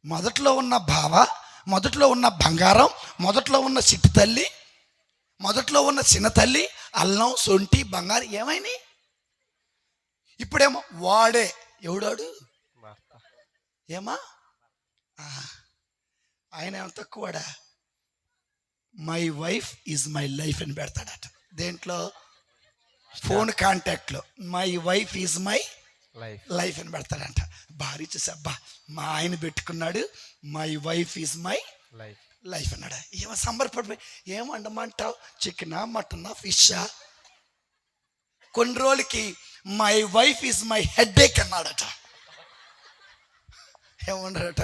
S1: మొదట్లో ఉన్న బావ, మొదట్లో ఉన్న బంగారం, మొదట్లో ఉన్న చిట్టి తల్లి, మొదట్లో ఉన్న చిన్న తల్లి, అల్లం సొంటి బంగారం ఏమైనాయి? ఇప్పుడేమో వాడే. ఎవడాడు? ఏమా ఆయన ఏమో తక్కువడా? My wife is my life అని పెడతాడట. దేంట్లో? ఫోన్ కాంటాక్ట్లో my wife is my life అని పెడతాడంట. భార్య చూసి అబ్బా మా ఆయన పెట్టుకున్నాడు my wife is my life అన్నాడు. ఏమో సంబరపడిపోయి ఏమండమంటావు? చికెనా, మటనా, ఫిషా? కొన్ని రోజులకి my wife is my headache అన్నాడట. ఏమన్నాడట?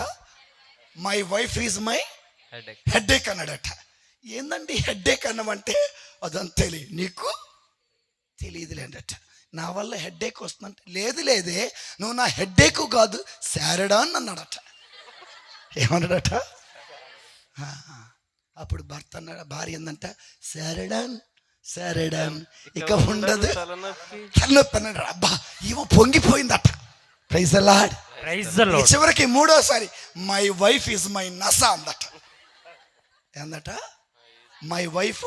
S1: My wife is my headache అన్నాడట. ఏందండి హెడ్ఏక్ అన్నామంటే? అదంతా నీకు తెలియదులేండట. నా వల్ల హెడ్ఏక్ వస్తుందంటే లేదు లేదే నువ్వు నా హెడ్ఏక్ కాదు శారడాన్ అన్నాడట. ఏమన్నాడట? అప్పుడు భర్త అన్నాడు, భార్య ఏందంట, శారడాన్ శారడాన్ ఇక ఉండదు తలనొప్పి అన్నాడు. అబ్బా ఏమో పొంగిపోయిందట. Praise the lord. చివరికి మూడోసారి మై వైఫ్ ఈజ్ మై నస అందట. ఏందట? మై వైఫ్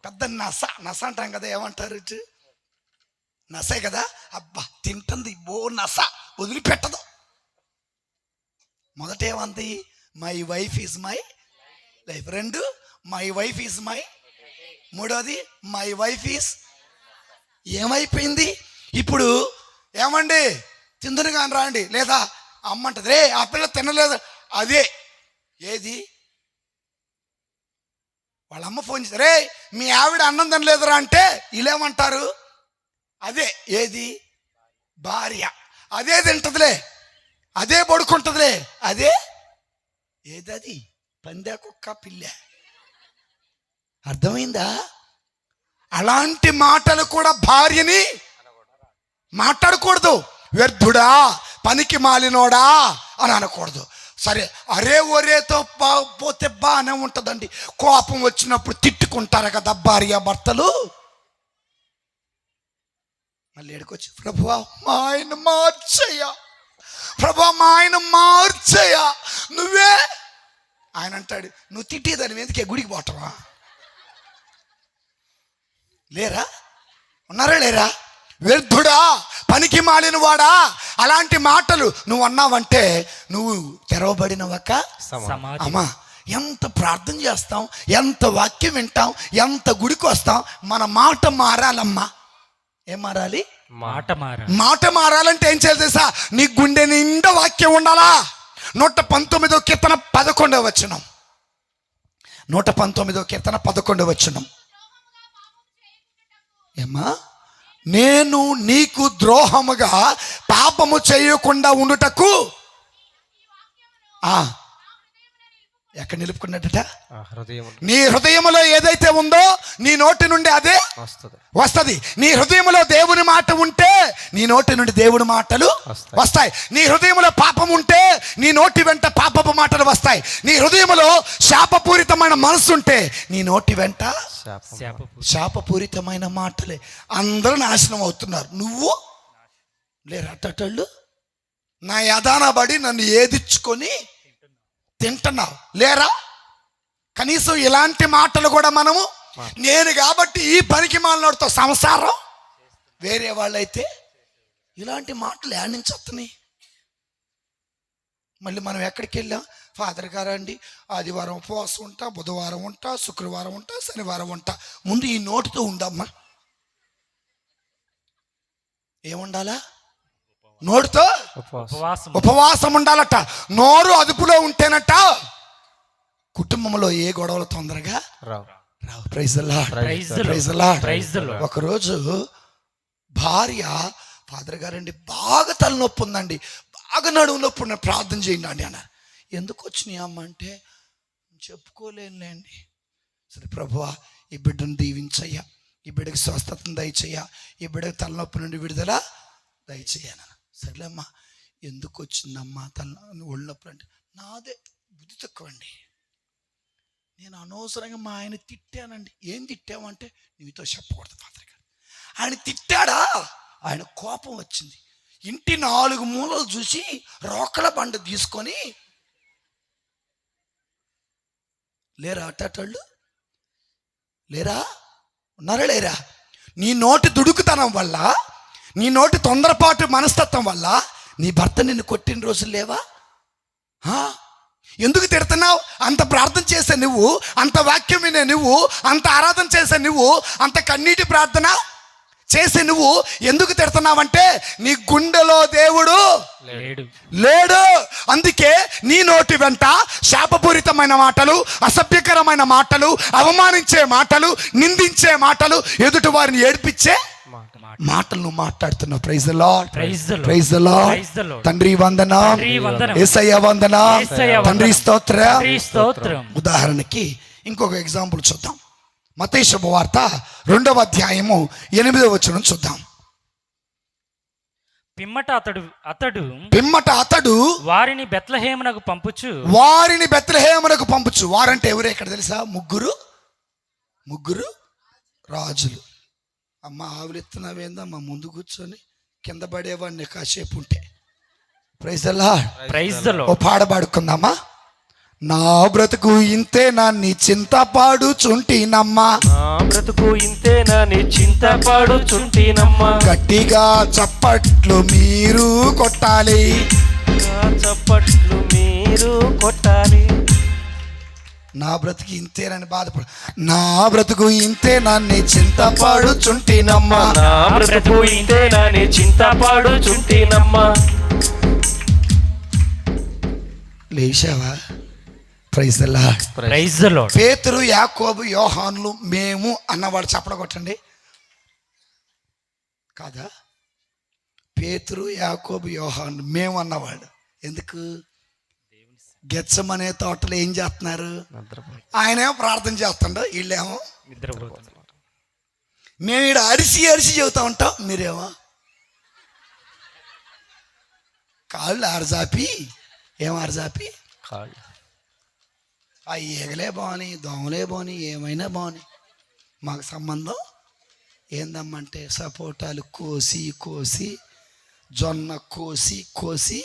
S1: పెద్ద నస. నస అంటాం కదా, ఏమంటారు? నసే కదా. అబ్బా తింటుంది బో నస, వదిలిపెట్టదు. మొదట ఏమంది? My wife is my life. 2 my wife is my. మూడోది మై వైఫ్ ఈజ్. ఏమైపోయింది ఇప్పుడు? ఏమండి తిందును కానీ రాండి, లేదా అమ్మంటది రే ఆ పిల్ల తినలేదు. అదే ఏది? వాళ్ళ అమ్మ ఫోన్ చేసి రే మీ ఆవిడ అన్నం తినలేదురా అంటే వీళ్ళేమంటారు? అదే ఏది? భార్య. అదే తింటదిలే, అదే పడుకుంటుందిలే, అదే ఏదది? పందే కుక్క పిల్ల. అర్థమైందా? అలాంటి మాటలు కూడా భార్యని మాట్లాడకూడదు. వ్యర్థుడా, పనికి మాలినోడా అని అనకూడదు. సరే అరే ఒరేతో పోతే బాగానే ఉంటుందండి. కోపం వచ్చినప్పుడు తిట్టుకుంటారు కదా భార్య భర్తలు. మళ్ళీ ఎడుకొచ్చి ప్రభువా మా ఆయన మార్చయ్యా, ప్రభువా మా ఆయన మార్చయ్యా నువ్వే. ఆయన అంటాడు, నువ్వు తిట్టేదాన్ని ఎందుకే గుడికి పోతావా? లేరా? ఉన్నారా లేరా? వ్యర్థుడా, పనికి మాలిన వాడా, అలాంటి మాటలు నువ్వు అన్నావంటే నువ్వు తెరవబడిన ఒక
S3: సమాధి.
S1: అమ్మా, ఎంత ప్రార్థన చేస్తాం, ఎంత వాక్యం వింటాం, ఎంత గుడికి వస్తాం, మన మాట మారాలమ్మా. ఏం మారాలి? మాట మారాలంటే ఏం చేయాలి తెలుసా? నీ గుండె నిండా వాక్యం ఉండాలా. 119వ కీర్తన 11వ వచనం. 119వ కీర్తన 11వ వచనం. ఏమ్మా? నేను నీకు ద్రోహముగా పాపము చేయకుండా ఉండుటకు ఎక్కడ నిలుపుకున్నట్ట? నీ హృదయములో ఏదైతే ఉందో నీ నోటి నుండి అదే వస్తుంది. నీ హృదయంలో దేవుని మాట ఉంటే నీ నోటి నుండి దేవుని మాటలు వస్తాయి. నీ హృదయంలో పాపం ఉంటే నీ నోటి వెంట పాపపు మాటలు వస్తాయి. నీ హృదయంలో శాపపూరితమైన మనసు ఉంటే నీ నోటి వెంట శాపపూరితమైన మాటలే. అందరూ నాశనం అవుతున్నారు. నువ్వు లేరా అట్టళ్ళు నా యదాన బడి నన్ను ఏదిచ్చుకొని తింటున్నావు లేరా? కనీసం ఇలాంటి మాటలు కూడా మనము, నేను కాబట్టి ఈ పనికి మాలినోడితో సంసారం, వేరే వాళ్ళైతే ఇలాంటి మాటలు ఏడించొస్తున్నాయి. మళ్ళీ మనం ఎక్కడికి వెళ్ళాం? ఫాదర్ గారు అండి ఆదివారం ఉపవాసం ఉంటా, బుధవారం ఉంటా, శుక్రవారం ఉంటా, శనివారం ఉంటా. ముందు ఈ నోటితో ఉండమ్మా. ఏముండాలా? నోటితో ఉపవాసం ఉండాలట. నోరు అదుపులో ఉంటేనట కుటుంబంలో ఏ గొడవలు తొందరగా రావు. Praise the lord. ఒకరోజు భార్య, ఫాదర్ గారండి బాగా తలనొప్పి ఉందండి, బాగా నడుము నొప్పి ఉన్న, ప్రార్థన చేయండి అండి అన్నారు. ఎందుకు వచ్చినాయి అమ్మ అంటే, చెప్పుకోలేనులేండి. సరే ప్రభువా ఈ బిడ్డను దీవించయ్యా, ఈ బిడ్డకి స్వస్థతను దయచేయ్యా, ఈ బిడ్డకి తలనొప్పి నుండి విడుదల దయచేయను. సరేలేమ్మా, ఎందుకు వచ్చిందమ్మా ఒళ్ళొప్పుడు అంటే, నాదే బుద్ధి తక్కువండి, నేను అనవసరంగా మా ఆయన తిట్టానండి. ఏం తిట్టామంటే, నీతో చెప్పకూడదు ఫాదర్ గారు. ఆయన తిట్టాడా, ఆయన కోపం వచ్చింది. ఇంటి 4 మూలలు చూసి రోకల బండ తీసుకొని లేరా అట్టళ్ళు లేరా? ఉన్నారా లేరా? నీ నోటి దుడుకుతనం వల్ల, నీ నోటి తొందరపాటు మనస్తత్వం వల్ల నీ భర్త నిన్ను కొట్టిన రోజులు లేవా? ఎందుకు తిడుతున్నావు? అంత ప్రార్థన చేసే నువ్వు, అంత వాక్యం వినే నువ్వు, అంత ఆరాధన చేసే నువ్వు, అంత కన్నీటి ప్రార్థన చేసే నువ్వు ఎందుకు తిడుతున్నావంటే నీ గుండెలో దేవుడు లేడు. అందుకే నీ నోటి వెంట శాపపూరితమైన మాటలు, అసభ్యకరమైన మాటలు, అవమానించే మాటలు, నిందించే మాటలు, ఎదుటి వారిని ఏడ్పించే మాటలు నువ్వు మాట్లాడుతున్నావు. Praise the lord, praise the lord. తండ్రి వందనం, యేసయ్య వందనం, తండ్రి స్తోత్రం. ఉదాహరణకి ఇంకొక ఎగ్జాంపుల్ చూద్దాం. మత్తయి శుభవార్త 2వ అధ్యాయము 8వ వచనం చూద్దాం. పిమ్మట అతడు
S3: వారిని బెత్లెహేమునకు
S1: పంపుచు. వారంటే ఎవరు ఇక్కడ తెలుసా? ముగ్గురు రాజులు. అమ్మ ఆవులు ఎత్తున్నావేందమ్మా, ముందు కూర్చొని కింద పడేవాడిని కాసేపు ఉంటే. Praise the lord. ఓ పాట పాడుకుందామా? నా బ్రతుకు ఇంతే నాన్ని చింతపాడుచుంటినమ్మా, గట్టిగా చప్పట్లు మీరు కొట్టాలి. నా బ్రతుకు ఇంతేనని బాధపడు. నా బ్రతుకు ఇంతే నాన్ని చింతపాడుచుంటినమ్మా, లేచావా? Praise the lord. Peturu, Yakobu, యోహానులు, మేము అన్నవాడు చప్పడ కొట్టండి. కాదా? పేతురు, యాకోబు, యోహానులు, మేము అన్నవాడు. ఎందుకు? గెత్సమనే తోటలో ఏం చేస్తున్నారు? ఆయనేమో ప్రార్థన చేస్తుండో, వీళ్ళేమో
S3: నిద్రపోతున్నారు.
S1: మేము ఇక్కడ అరిసి చెబుతా ఉంటాం, మీరేమో కాళ్ళు ఆరజాపి. ఏం ఆరజాపి? కాళ్ళు. ఆ ఈగలే బాని, దోమలే బాని, ఏమైనా బాని, మాకు సంబంధం ఏందమ్మంటే సపోటాలు కోసి కోసి జొన్న కోసి కోసి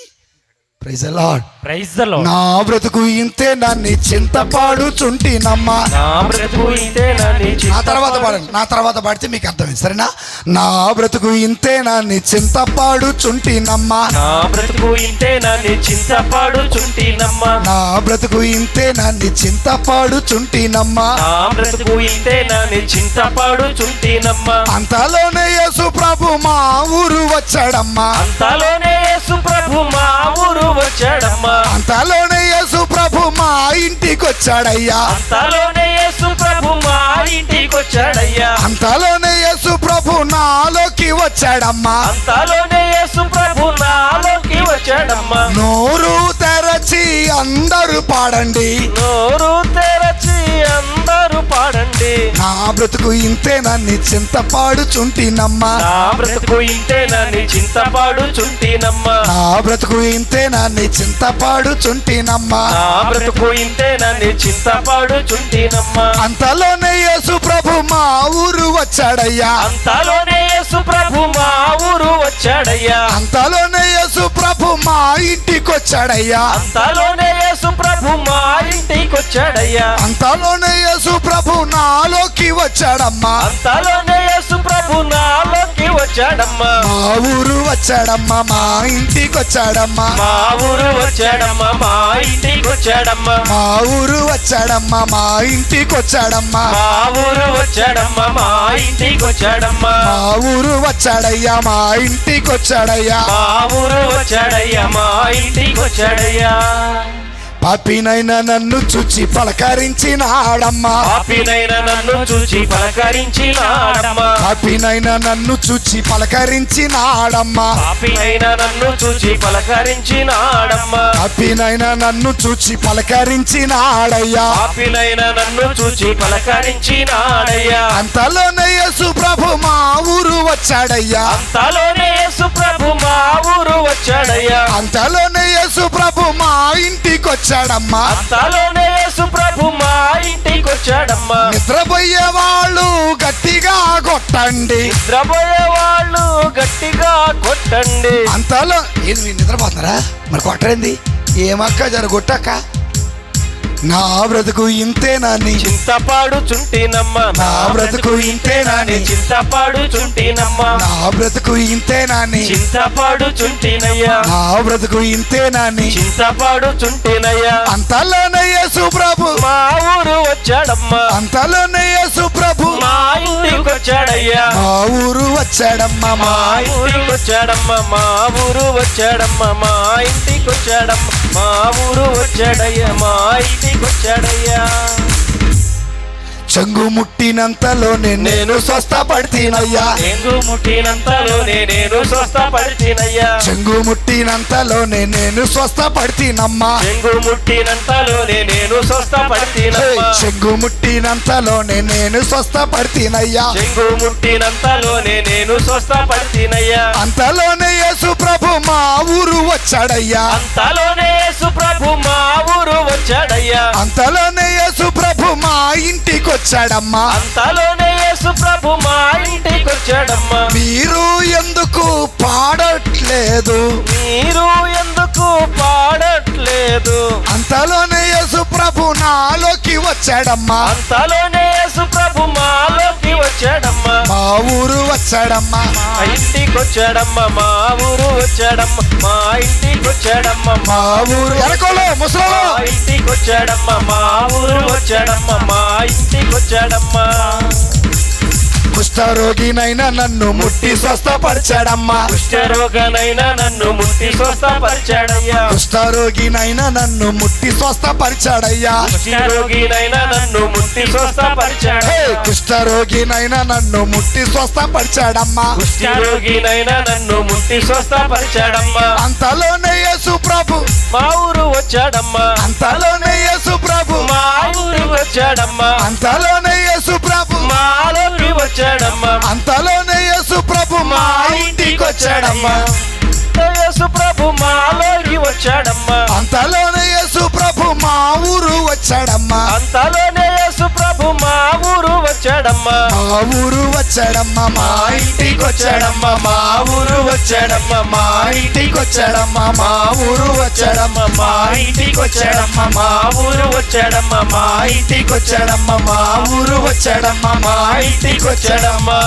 S1: praise the lord.
S3: Praise the lord.
S1: నా బ్రతుకు ఇంతే నన్ను చింతపాడుచుంటినమ్మా.
S3: నా బ్రతుకు ఇంతే నన్ను
S1: నా తర్వాత పాడండి, నా తర్వాత పాడితే మీకు అర్థమైంది సరేనా. నా బ్రతుకు ఇంతే నన్ను చింతపాడుచుంటినమ్మా.
S3: నా బ్రతుకు ఇంతే నన్ను చింతపాడుచుంటినమ్మా.
S1: నా బ్రతుకు ఇంతే నన్ను చింతపాడుచుంటినమ్మా.
S3: నా బ్రతుకు ఇంతే నన్ను చింతపాడుచుంటినమ్మా.
S1: అంతలోనే యేసు ప్రభు మా ఊరు వచ్చాడమ్మా.
S3: అంతలోనే యేసు ప్రభు మా ఊరు వచ్చాడమ్మా.
S1: అంతలోనే యేసు ప్రభు మా ఇంటికి వచ్చాడయ్యా.
S3: అంతలోనే యేసు ప్రభు మా ఇంటికి వచ్చాడయ్యా.
S1: అంతలోనే యేసు ప్రభు నాలోకి వచ్చాడమ్మా.
S3: అంతలోనే యేసు ప్రభు నాలోకి వచ్చాడమ్మా.
S1: నోరు తెరచి అందరూ పాడండి.
S3: నోరు తెరచి అందరూ పాడండి.
S1: నా బ్రతుకు ఇంతే నన్ను చింతపాడుచుంటినమ్మా.
S3: నా బ్రతుకు ఇంతే నన్ను చింతపాడుచుంటినమ్మా.
S1: నా బ్రతుకు ఇంతే నన్ను చింతపాడుచుంటినమ్మా.
S3: నా బ్రతుకు ఇంతే నన్ను చింతపాడుచుంటినమ్మా.
S1: అంతలోనే యేసు ప్రభు మా ఊరు వచ్చాడయ్యా.
S3: అంతలోనే యేసు ప్రభు మా ఊరు వచ్చాడయ్యా.
S1: అంతలోనే యేసు ప్రభు మా ఇంటికి వచ్చాడయ్యా.
S3: అంతలోనే యేసు ప్రభు మా ఇంటికి వచ్చాడయ్యా.
S1: అంతలోనే యేసు ప్రభు నాలోకి వచ్చాడమ్మా.
S3: అంతలోనే యేసు ప్రభు నాలోకి వచ్చాడమ్మా.
S1: మా ఊరు వచ్చాడమ్మా, మా ఇంటికి వచ్చాడమ్మా.
S3: మా ఊరు వచ్చాడమ్మా, మా ఇంటికి వచ్చాడమ్మా.
S1: మా ఊరు వచ్చాడమ్మా, మా ఇంటికి వచ్చాడమ్మా.
S3: మా ఊరు వచ్చాడమ్మా, మా ఇంటికి వచ్చాడమ్మా.
S1: మా ఊరు వచ్చాడయ్యా, మా ఇంటికి వచ్చాడయ్యా.
S3: మా ఊరు వచ్చాడయ్యా, మా ఇంటికి వచ్చాడయ్యా.
S1: పాపినైనా నన్ను చూచి పలకరించినాడమ్మా.
S3: పాపినైనా నన్ను చూచి పలకరించినాడమ్మా.
S1: పాపినైనా నన్ను చూచి పలకరించినాడమ్మా.
S3: పాపినైనా నన్ను చూచి పలకరించినాడమ్మా.
S1: పాపినైనా నన్ను చూచి పలకరించినాడయ్యా.
S3: పాపినైనా నన్ను చూచి పలకరించినాడయ్యా.
S1: అంతలోనే యేసు ప్రభు మా ఊరు వచ్చాడయ్యా.
S3: అంతలోనే యేసు ప్రభు మా ఊరు వచ్చాడయ్యా.
S1: అంతలోనే యేసు ప్రభు మా ఇంటికి వచ్చాడమ్మా.
S3: అంతలోనే యేసు ప్రభు మా ఇంటికి వచ్చాడమ్మా.
S1: నిద్రపోయే వాళ్ళు గట్టిగా కొట్టండి.
S3: నిద్రపోయే వాళ్ళు గట్టిగా కొట్టండి.
S1: అంతలో ఏది మీరు నిద్రపోతున్నారా? మరి కొట్టరేంది? ఏమక్క జర కొట్టక్క. నా బ్రతుకు ఇంతే నాని
S3: చింతపాడుచుంటినమ్మా.
S1: నా బ్రతుకు ఇంతే నాని
S3: చింతపాడుచుంటినమ్మా.
S1: నా బ్రతుకు ఇంతే నాని
S3: చింతపాడుచుంటినయ్యా.
S1: నా బ్రతుకు ఇంతే నాని
S3: చింతపాడుచుంటినయ్యా.
S1: అంతలోనే యేసు ప్రభు
S3: మా ఊరు వచ్చాడమ్మా.
S1: అంతలోనే యేసు ప్రభు
S3: మా ఇంటికి వచ్చాడయ్యా.
S1: మా ఊరు వచ్చాడమ్మా.
S3: మా ఇంటికి వచ్చాడమ్మా. మా ఊరు వచ్చాడమ్మా. మా ఇంటికి వచ్చాడమ్మా. మా ఊరు వచ్చాడయ్యా. మా ఇంటికి వచ్చాడయ్యా.
S1: చెంగు ముట్టినంతలోనే నేను స్వస్థపడితేనయ్యా.
S3: చెంగు ముట్టినంతలోనే నేను స్వస్థపడితినయ్యా.
S1: చెంగు ముట్టినంతలోనే నేను స్వస్థపడితేనమ్మా.
S3: చెంగు ముట్టినంతలోనే నేను స్వస్థపడితినమ్మా.
S1: చెంగు ముట్టినంతలోనే నేను స్వస్థపడితేనయ్యా.
S3: చెంగు ముట్టినంతలోనే నేను స్వస్థపడితినయ్యా.
S1: అంతలోనే యేసు ప్రభు మా ఊరు వచ్చాడయ్యా.
S3: అంతలోనే యేసు ప్రభు మా ఊరు వచ్చాడయ్యా.
S1: అంతలోనే యేసు ప్రభు మా ఇంటికి వచ్చాడమ్మా.
S3: అంతలోనే యేసు ప్రభు మా ఇంటికి వచ్చాడమ్మా.
S1: మీరు ఎందుకు పాడట్లేదు?
S3: మీరు ఎందుకు పాడట్లేదు?
S1: అంతలోనే యేసు ప్రభు నాలోకి వచ్చాడమ్మా.
S3: అంతలోనే యేసు ప్రభు మాలోకి వచ్చాడమ్మా.
S1: మా ఊరు వచ్చాడమ్మా.
S3: మా ఇంటికి వచ్చాడమ్మా. మా ఊరు వచ్చాడమ్మా. మా ఇంటికి వచ్చాడమ్మా.
S1: మా ఊరు ఎరకోలో ముసలో
S3: మా ఇంటికి వచ్చాడమ్మా. మా ఊరు వచ్చాడమ్మా. మా ఇంటికి వచ్చాడమ్మా.
S1: కుష్ఠరోగినైనా నన్ను ముట్టి స్వస్థపరిచాడమ్మా.
S3: కుష్ఠరోగనైనా నన్ను ముట్టి స్వస్థపరిచాడయ్యా.
S1: కుష్ఠరోగినైనా నన్ను ముట్టి స్వస్థపరిచాడయ్యా.
S3: కుష్ఠరోగినైనా నన్ను ముట్టి స్వస్థపరిచాడయ్యా.
S1: కుష్ఠరోగినైనా నన్ను ముట్టి స్వస్థపరిచాడమ్మా.
S3: కుష్ఠరోగినైనా నన్ను ముట్టి స్వస్థపరిచాడమ్మా.
S1: అంతలోనే యేసు ప్రభు
S3: మా ఊరు వచ్చాడమ్మా.
S1: అంతలోనే యేసు ప్రభు
S3: మా ఊరు వచ్చాడమ్మా.
S1: అంతలోనే యేసు ప్రభు
S3: మాలోకి వచ్చాడమ్మా.
S1: అంతలోనే యేసు ప్రభు మా ఇంటికి వచ్చాడమ్మా.
S3: యేసు ప్రభు మాలోకి వచ్చాడమ్మా.
S1: అంతలోనే యేసు ప్రభు మా ఊరు వచ్చాడమ్మా.
S3: అంతలోనే యేసు ప్రభు మా ఊరు వచ్చాడమ్మా. వచ్చాడమ్మా
S2: మా ఊరు వచ్చాడమ్మ మా ఇంటికి వచ్చాడమ్మ మా ఊరు వచ్చాడమ్మ మా ఇంటికి వచ్చాడమ్మ మా ఊరు వచ్చాడమ్మ మా ఇంటికి వచ్చాడమ్మ మా ఊరు వచ్చాడమ్మ మా ఇంటికి వచ్చాడమ్మ మా ఊరు వచ్చాడమ్మ మా ఇంటికి వచ్చాడమ్మా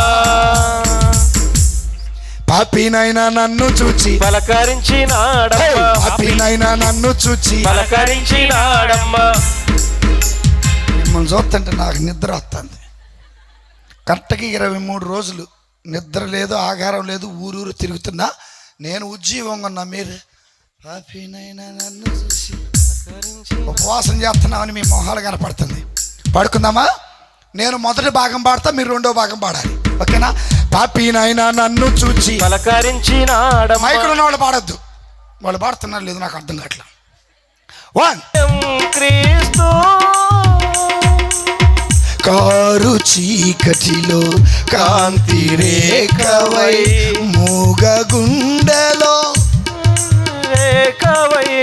S2: పాపినైనా నన్ను చూచి
S3: పలకరించినాడమ్మా
S2: పాపినైనా నన్ను చూచి
S3: పలకరించినాడమ్మా
S1: మిమ్మల్ని చూస్తుంటే నాకు నిద్ర వస్తుంది. కరెక్ట్గా 23 రోజులు నిద్ర లేదు, ఆహారం లేదు, ఊరూరు తిరుగుతున్నా. నేను ఉజ్జీవంగా ఉన్నా. మీరు పాపినైనా నన్ను చూసి ఉపవాసం చేస్తున్నామని మీ మొహాలు కనపడుతుంది. పడుకుందామా? నేను మొదటి భాగం పాడతా, మీరు రెండో భాగం పాడాలి. ఓకేనా? పాపినైనా నన్ను చూచి
S3: పలకరించినాడమ్మా
S1: మైకులు ఉన్న వాళ్ళు పాడొద్దు. వాళ్ళు పాడుతున్నారు లేదు నాకు అర్థం కావట్లా. 1
S3: క్రీస్తు
S2: కారు చీకటిలో కాంతి రేఖవై మూగ గుండెలో
S3: రేఖవై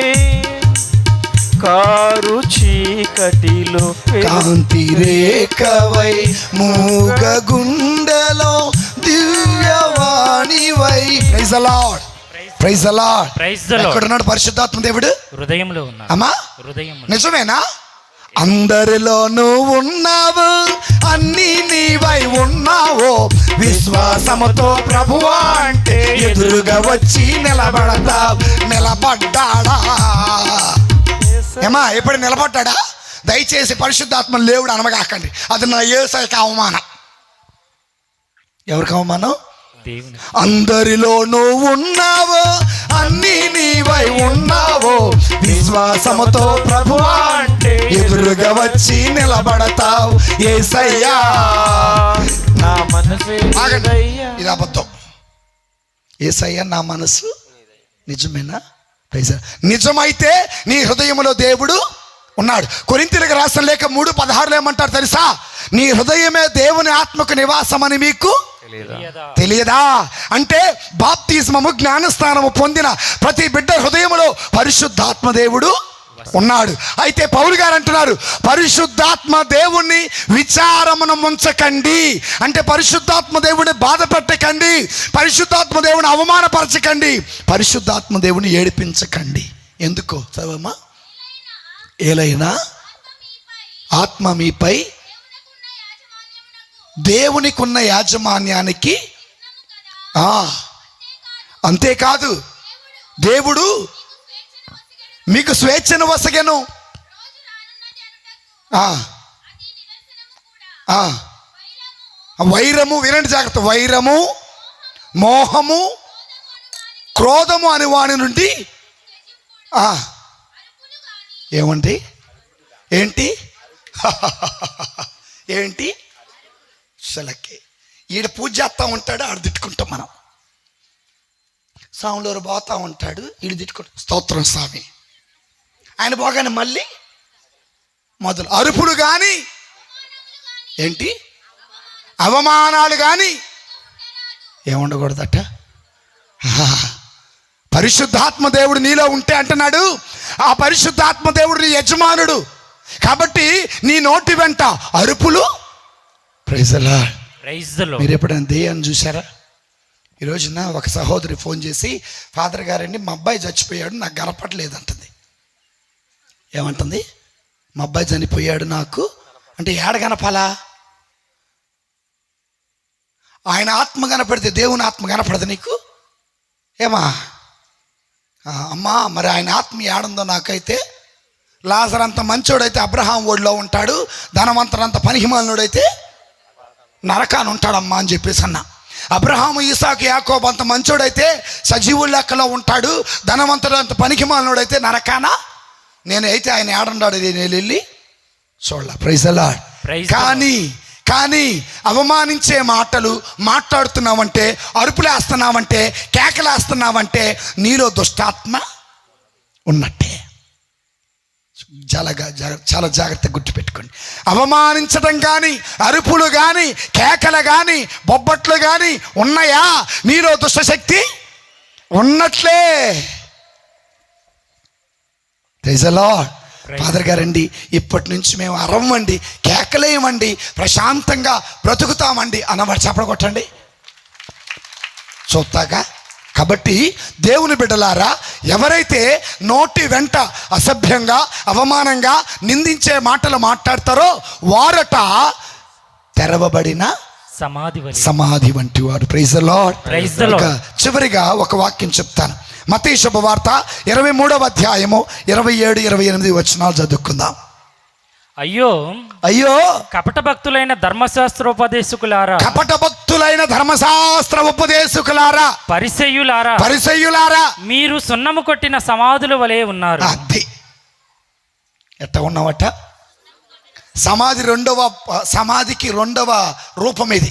S3: కారు చీకటిలో
S2: కాంతి రేఖవై మూగ గుండెలో దివ్యవాణివై. Praise the lord, praise the lord. ఎక్కడున్నాడు పరిశుద్ధాత్మ దేవుడు?
S5: హృదయంలో ఉన్నాడు.
S2: అమ్మా
S5: హృదయం
S2: నిజమేనా? అందరిలో నువ్వు ఉన్నావు, అన్ని నీవై ఉన్నావు. విశ్వాసముతో ప్రభువా అంటే ఎదురుగా వచ్చి నిలబడతావు. నిలబడ్డాడా? ఏమా ఎప్పుడు నిలబడ్డాడా? దయచేసి పరిశుద్ధాత్మ లేవుడు అనమగాకండి. అది నా యేసయ్యకి అవమానం. ఎవరికి అవమానం?
S5: దేవుని
S2: అందరిలో నువ్వు ఉన్నావు, అన్ని నీవై ఉన్నావు. విశ్వాసముతో ప్రభువా అంటే ఎదురుగా వచ్చి నిలబడతావు. యేసయ్యా
S3: నా మనసు
S2: ఆగండి, ఇది అబద్ధం. యేసయ్యా నా మనసు నిజమేనా? నిజమైతే నీ హృదయంలో దేవుడు ఉన్నాడు. కొరింథీయులకు రాసిన లేఖ 3:16 ఏమంటారు తెలుసా? నీ హృదయమే దేవుని ఆత్మకు నివాసం అని మీకు తెలియదా? అంటే బాప్తిస్మము జ్ఞానస్నానము పొందిన ప్రతి బిడ్డ హృదయంలో పరిశుద్ధాత్మ దేవుడు ఉన్నాడు. అయితే పౌలు గారు అంటున్నారు, పరిశుద్ధాత్మ దేవుణ్ణి విచారమును ముంచకండి. అంటే పరిశుద్ధాత్మ దేవుని బాధ పెట్టకండి, పరిశుద్ధాత్మ దేవుని అవమానపరచకండి, పరిశుద్ధాత్మ దేవుని ఏడిపించకండి. ఎందుకో చదవమ్మా. ఏలైనా ఆత్మ మీపై దేవునికున్న యాజమాన్యానికి అంతేకాదు దేవుడు మీకు స్వేచ్ఛను వసగెను. వైరము, వినండి జాగ్రత్త, వైరము, మోహము, క్రోధము అని వాని నుండి ఏమండి? ఏంటి ఏంటి? అసలకి ఈడ పూజ చేస్తూ ఉంటాడు, ఆడు తిట్టుకుంటాం మనం. సాములూరు పోతూ ఉంటాడు, ఈడు తిట్టుకుంటాం. స్తోత్రం స్వామి. ఆయన పోగానే మళ్ళీ మొదలు అరుపులు కానీ ఏంటి అవమానాలు కానీ ఏముండకూడదట. పరిశుద్ధాత్మ దేవుడు నీలో ఉంటే అంటున్నాడు, ఆ పరిశుద్ధాత్మ దేవుడు నీ యజమానుడు. కాబట్టి నీ నోటి వెంట అరుపులు. Praise the lord. మీరు ఎప్పుడైనా దెయ్యాన్ని చూసారా? ఈరోజున ఒక సహోదరి ఫోన్ చేసి, ఫాదర్ గారండి మా అబ్బాయి చచ్చిపోయాడు, నాకు కనపడలేదంటుంది. ఏమంటుంది? మా అబ్బాయి చనిపోయాడు నాకు అంటే ఏడ కనపాలా? ఆయన ఆత్మ కనపడితే దేవుని ఆత్మ కనపడదు నీకు? ఏమా అమ్మా, మరి ఆయన ఆత్మ ఏడుందో నాకైతే. లాజర్ అంత మంచోడైతే అబ్రహాం ఓడిలో ఉంటాడు, ధనవంతుడంత పనిహిమాలనుడైతే నరకాన్ని ఉంటాడమ్మా అని చెప్పేసి అన్నా. అబ్రహాము, ఇసాకు, యాకోబు అంత మంచోడైతే సజీవుల లెక్కలో ఉంటాడు, ధనవంతుడు అంత పనికిమాలనుడైతే నరకానా? నేను అయితే ఆయన ఏడున్నాడు నేను వెళ్ళి చూడాల. Praise the lord. కానీ అవమానించే మాటలు మాట్లాడుతున్నావంటే, అరుపులేస్తున్నావంటే, కేకలేస్తున్నావంటే నీలో దుష్టాత్మ ఉన్నట్టే. చాలా జాగ్రత్తగా గుర్తుపెట్టుకోండి. అవమానించడం కానీ, అరుపులు కానీ, కేకలు కానీ, బొబ్బట్లు కానీ ఉన్నాయా? నీలో దుష్టశక్తి ఉన్నట్లే. Praise the lord.
S1: ఫాదర్ గారండి ఇప్పటి నుంచి మేము అరవండి, కేకలేయమండి, ప్రశాంతంగా బ్రతుకుతామండి అన్నవాడు చప్పడ కొట్టండి చూస్తాగా. కాబట్టి దేవుని బిడ్డలారా, ఎవరైతే నోటి వెంట అసభ్యంగా, అవమానంగా, నిందించే మాటలు మాట్లాడతారో వారట తెరవబడిన సమాధి వంటి వాడు. Praise the lord. చివరిగా ఒక వాక్యం చెప్తాను. మత్తయి శుభవార్త 23వ అధ్యాయము 27, 28 వచనాలు చదువుకుందాం.
S5: అయ్యో
S1: అయ్యో
S5: కపట భక్తులైన ధర్మశాస్త్రోపదేశకులారా,
S1: పరిసయ్యులారా,
S5: మీరు సున్నము కొట్టిన సమాధుల వలె ఉన్నారు.
S1: అది ఎట్ట ఉన్నావట? సమాధికి రెండవ రూపం ఇది.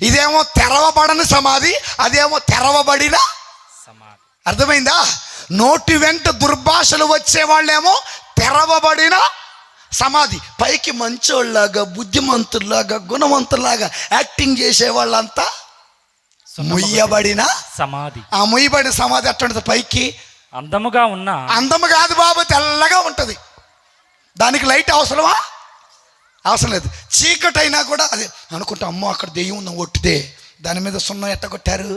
S1: ఇదేమో తెరవబడని సమాధి, అదేమో తెరవబడిన
S5: సమాధి.
S1: అర్థమైందా? నోటి వెంట దుర్భాషలు వచ్చే వాళ్ళేమో తెరవబడిన సమాధి. పైకి మంచోళ్ళలాగా, బుద్ధిమంతుల్లాగా, గుణవంతుల్లాగా యాక్టింగ్ చేసే వాళ్ళంతా ముయ్యబడిన
S5: సమాధి.
S1: ఆ ముయ్యబడిన సమాధి అట్లా పైకి
S5: అందముగా ఉన్న,
S1: అందము కాదు బాబు, తెల్లగా ఉంటుంది. దానికి లైట్ అవసరమా? అవసరం లేదు. చీకటైనా కూడా అదే అనుకుంటా, అమ్మో అక్కడ దెయ్యం ఉన్న ఒట్టిదే, దాని మీద సున్నం ఎట్ట కొట్టారు?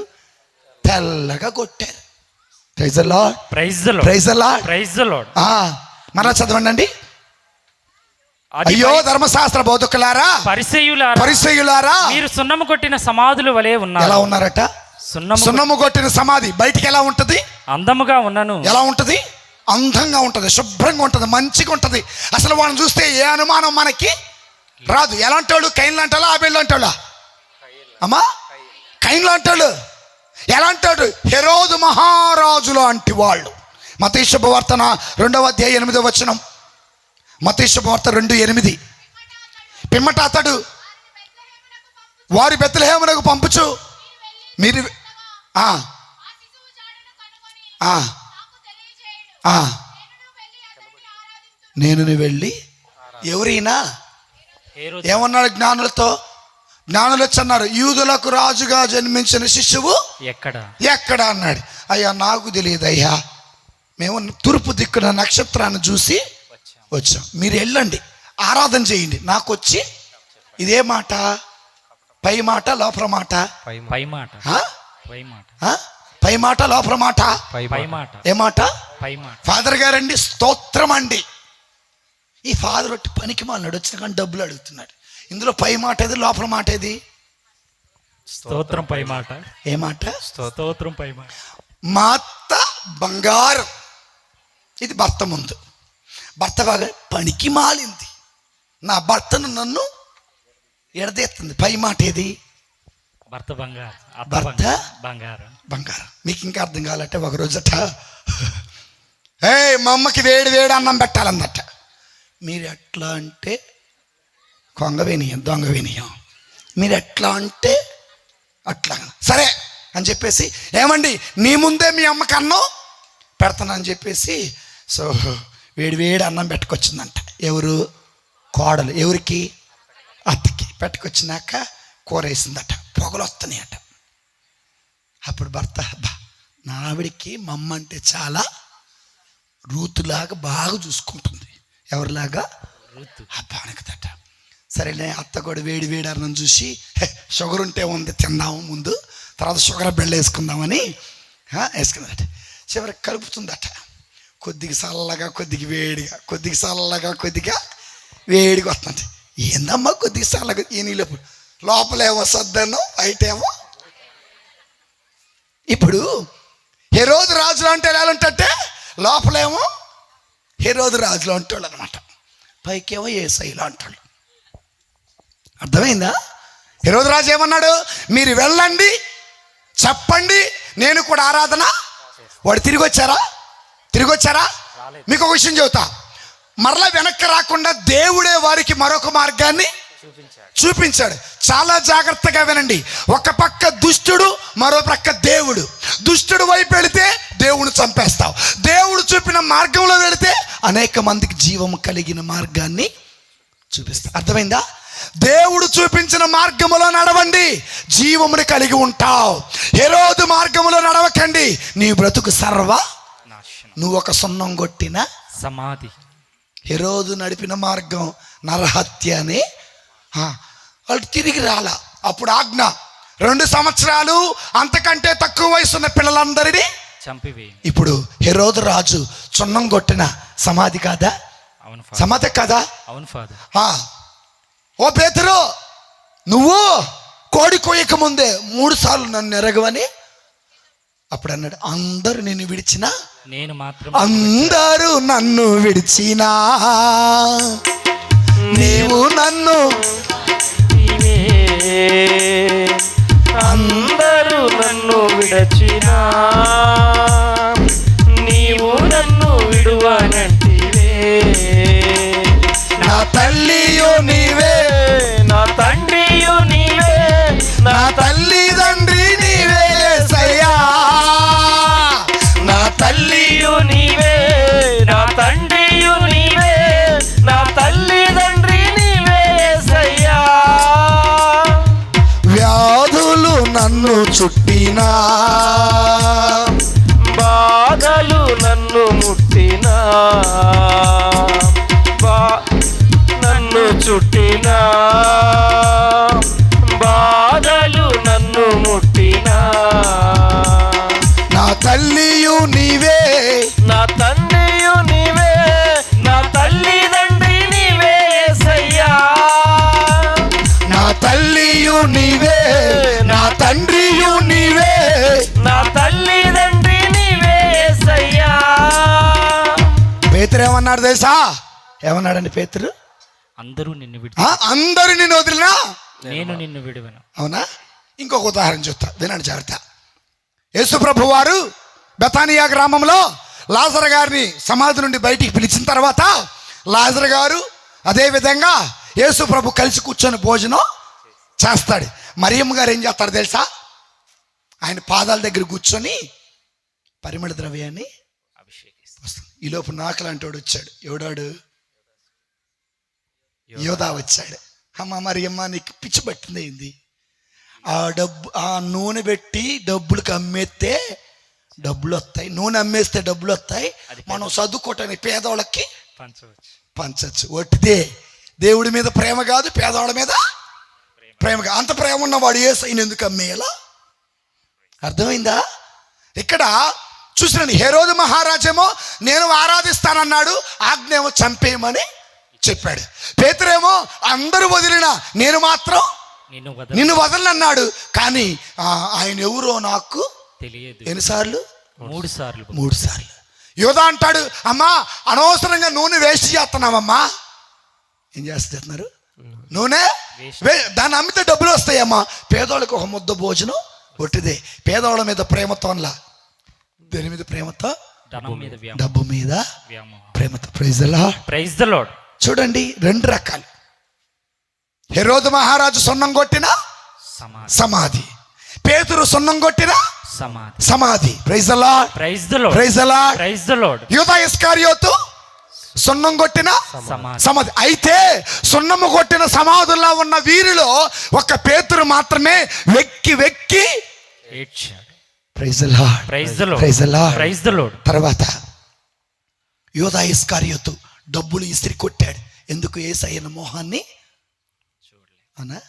S1: తెల్లగా కొట్టారు. Praise the lord.
S5: Praise the lord.
S1: మరలా చదవండి. అయ్యో ధర్మశాస్త్ర బోధకులారా, పరిసయ్యులారా,
S5: మీరు సున్నము కొట్టిన సమాధుల వలె ఉన్నారు.
S1: ఎలా ఉన్నారట? సున్నము కొట్టిన సమాధి. బయటికి ఎలా ఉంటది?
S5: అందముగా ఉన్నను.
S1: ఎలా ఉంటది? అందంగా ఉంటది, శుభ్రంగా ఉంటది, మంచిగా ఉంటది. అసలు వాళ్ళని చూస్తే ఏ అనుమానం మనకి రాదు. ఎలాంటి వాళ్ళు? కైన్లు అంటాడు, ఆబేళ్ళు అంటాడు. అమ్మా కైన్లు అంటాడు. ఎలాంటి వాడు? హెరోదు మహారాజులు అంటి వాళ్ళు. మత్తయి శుభవార్త 2వ అధ్యాయం 8వ వచనం. మత్తయి శుభవార్త 2:8. పిమ్మట అతడు వారి బెత్లెహేమునకు పంపుచు, మీరు నేను వెళ్ళి ఎవరైనా ఏమన్నాడు? జ్ఞానులు వచ్చి అన్నారు, యూదులకు రాజుగా జన్మించిన శిశువు ఎక్కడ అన్నాడు. అయ్యా నాకు తెలియదు అయ్యా, మేము తూర్పు దిక్కున నక్షత్రాన్ని చూసి వచ్చాం. మీరు వెళ్ళండి, ఆరాధన చేయండి, నాకు వచ్చి ఇదే మాట, పై మాట లోపల మాట, పై మాట లోపల మాట, ఏ మాట? ఫాదర్ గారండి స్తోత్రం అండి. ఈ ఫాదర్ ఒట్టి పనికి మాలినాడు, వచ్చిన కానీ డబ్బులు అడుగుతున్నాడు. ఇందులో పై మాట ఏది, లోపల మాట ఏది?
S5: స్తోత్రం పై మాట.
S1: ఏ మాట?
S5: స్తోత్రం పై మాట.
S1: మా అత్త బంగారం. ఇది భర్త ముందు. భర్త బాగా పనికి మాలింది, నా భర్తను నన్ను ఎడదెత్తుంది. పై మాట ఏది?
S5: భర్త బంగారం.
S1: భర్త బంగారం. మీకు ఇంకా అర్థం కావాలంటే ఒక రోజట మా అమ్మకి వేడి వేడి అన్నం పెట్టాలన్నట్ట. మీరు ఎట్లా అంటే కొంగ వినియం, దొంగ వినియం. మీరు ఎట్లా అంటే అట్లా సరే అని చెప్పేసి, ఏమండి నీ ముందే మీ అమ్మకి అన్నం పెడతానని చెప్పేసి, సో వేడి వేడి అన్నం పెట్టుకొచ్చిందంట. ఎవరు? కోడలు. ఎవరికి? అత్తకి. పెట్టుకొచ్చినాక కూర వేసిందట, పొగలు వస్తున్నాయట. అప్పుడు భర్త, నా ఆవిడికి మా అమ్మ అంటే చాలా రూతులాగా బాగా చూసుకుంటుంది. ఎవరిలాగా? అబ్బా అనకదట. సరేలే, అత్త కూడా వేడి వేడి అన్నం చూసి, షుగర్ ఉంటే ఉంది తిందాము ముందు, తర్వాత షుగర్ బెల్ల వేసుకుందామని వేసుకుందట. చివరికి కలుపుతుందట. కొద్దిగా చల్లగా, కొద్దిగా వేడిగా, కొద్దిగా చల్లగా, కొద్దిగా వేడిగా వస్తుందంట. ఏందమ్మా కొద్దిగా చల్లగా? ఈ నీళ్ళు లోపలేమో సద్దన్నం, బయటేమో. ఇప్పుడు హెరోదు రాజులు అంటే ఎలా ఉంటే, లోపలేమో హెరోదు రాజులు అంటాడు అనమాట, పైకేమో యేసయ్యలు అంటాడు. అర్థమైందా? హెరోదు రాజు ఏమన్నాడు? మీరు వెళ్ళండి, చెప్పండి, నేను కూడా ఆరాధన. వాడు తిరిగి వచ్చారా? మీకు ఒక విషయం చెబుతా. మరలా వెనక్కి రాకుండా దేవుడే వారికి మరొక మార్గాన్ని చూపించాడు. చాలా జాగ్రత్తగా వినండి. ఒక పక్క దుష్టుడు, మరో పక్క దేవుడు. దుష్టుడు వైపు వెళితే దేవుడు చంపేస్తావు, దేవుడు చూపిన మార్గంలో వెళితే అనేక మందికి జీవము కలిగిన మార్గాన్ని చూపిస్తా. అర్థమైందా? దేవుడు చూపించిన మార్గములో నడవండి, జీవమును కలిగి ఉంటావు. హెరోదు మార్గములో నడవకండి, నీ బ్రతుకు సర్వ. నువ్వు ఒక సున్నం కొట్టిన
S5: సమాధి.
S1: హెరోదు నడిపిన మార్గం నరహత్య అని వాళ్ళు తిరిగి రాలా. అప్పుడు ఆజ్ఞ 2 సంవత్సరాలు అంతకంటే తక్కువ వయసున్న పిల్లలందరినీ
S5: చంపివేయి.
S1: ఇప్పుడు హెరోదు రాజు చున్నం కొట్టిన సమాధి కాదా?
S5: అవును
S1: సమాధి కదా?
S5: అవును ఫాదర్.
S1: ఓ పేతురు, నువ్వు కోడి కోయక ముందే 3 సార్లు నన్ను ఎరగవని అప్పుడు అన్నాడు. అందరూ నిన్ను విడిచినా
S5: నేను మాత్రం
S1: అందరూ నన్ను విడిచినా నీవు నన్ను
S3: అందరూ నన్ను విడచినా నీవు నన్ను విడువనంటివే.
S1: నా తల్లియో నీవే,
S3: నా తండ్రియు నీవే,
S1: నా తల్లిదండ్రి నీవే యేసయ్యా.
S3: నా తల్లియు నీవే, నా తండ్రియు నీవే, నా తల్లిదండ్రి నీవే యేసయ్యా.
S1: వ్యాధులు నన్ను చుట్టినా
S3: బాధలు నన్ను ముట్టినా నన్ను చుట్టినా బాధలు నన్ను ముట్టినా
S1: నా తల్లియు నీవే,
S3: నా తండ్రియు నీవే, నా తల్లిదండ్రి నీవే యేసయ్యా.
S1: నా తల్లియు నీవే, నా తండ్రియు నీవే.
S3: నా తల్లిదండ్రి నీవే యేసయ్యా.
S1: పేతురు ఏమన్నాడు తెలుసా? ఏమన్నాడండి పేతురు?
S5: అందరూ నిన్ను విడి
S1: అందరు నిన్ను వదిలినా
S5: నేను నిన్ను విడువను.
S1: అవునా? ఇంకొక ఉదాహరణ చూస్తా, వినండి జాగ్రత్త. యేసు ప్రభు వారు బెతానియా గ్రామంలో లాజరు గారిని సమాధి నుండి బయటికి పిలిచిన తర్వాత లాజరు గారు అదేవిధంగా యేసు ప్రభు కలిసి కూర్చొని భోజనం చేస్తాడు. మరియమ్మ గారు ఏం చేస్తారు తెలుసా? ఆయన పాదాల దగ్గర కూర్చొని పరిమళ ద్రవ్యాన్ని
S5: అభిషేకిస్తాను.
S1: ఈ లోపు నాకలాంటి వాడు వచ్చాడు. ఎవడాడు? యోధా వచ్చాడు. అమ్మ మరియమ్మ, నీకు పిచ్చి పట్టింది ఏంది? ఆ నూనె పెట్టి డబ్బులకు అమ్మేస్తే డబ్బులు వస్తాయి, నూనె అమ్మేస్తే డబ్బులు వస్తాయి, మనం చదువుకోవటానికి పేదవాళ్ళకి పంచవచ్చు. ఒట్టిదే. దేవుడి మీద ప్రేమ కాదు, పేదవాళ్ళ మీద ప్రేమ కాదు. అంత ప్రేమ ఉన్నవాడు యేసయ్యను ఎందుకు అమ్మేయాలా? అర్థమైందా? ఇక్కడ చూసినండి, హెరోదు మహారాజేమో నేను ఆరాధిస్తానన్నాడు, ఆజ్ఞేమో చంపేయమని చెప్పాడు. పేతురేమో అందరూ వదిలినా నేను మాత్రం నిన్ను వదలనన్నాడు. కానీ ఆయన ఎవరో నాకు
S5: తెలియదు.
S1: ఎన్నిసార్లు?
S5: 3 సార్లు.
S1: 3 సార్లు. యోధా అంటాడు, అమ్మా అనవసరంగా నూనె వేస్ట్ చేస్తున్నావమ్మా. ఏం చేస్తున్నారు? నూనె దాన్ని అమ్మితే డబ్బులు వస్తాయమ్మా. పేదవాళ్ళకి ఒక ముద్ద భోజనం ఒట్టిదే. పేదవాళ్ళ మీద ప్రేమతోలా, దేని మీద ప్రేమతో? డబ్బు మీద ప్రేమతో. Praise the lord. చూడండి, 2 రకాలు. హెరోదు మహారాజు సున్నం కొట్టిన సమాధి, పేతురు సున్నం కొట్టిన సమాధి. Praise the lord. Praise the lord. యూదా ఇస్కరియోతు సున్నం కొట్టిన సమాధి. అయితే సున్నము కొట్టిన సమాధుల్లో ఉన్న వీరిలో ఒక పేతురు మాత్రమే వెక్కి వెక్కి ఏడ్చాడు. Praise the lord. Praise the lord. తర్వాత యూదా ఇస్కరియోతు డబ్బులు ఇస్త్రీ కొట్టాడు. ఎందుకు? యేసయ్య మోహాన్ని అనా,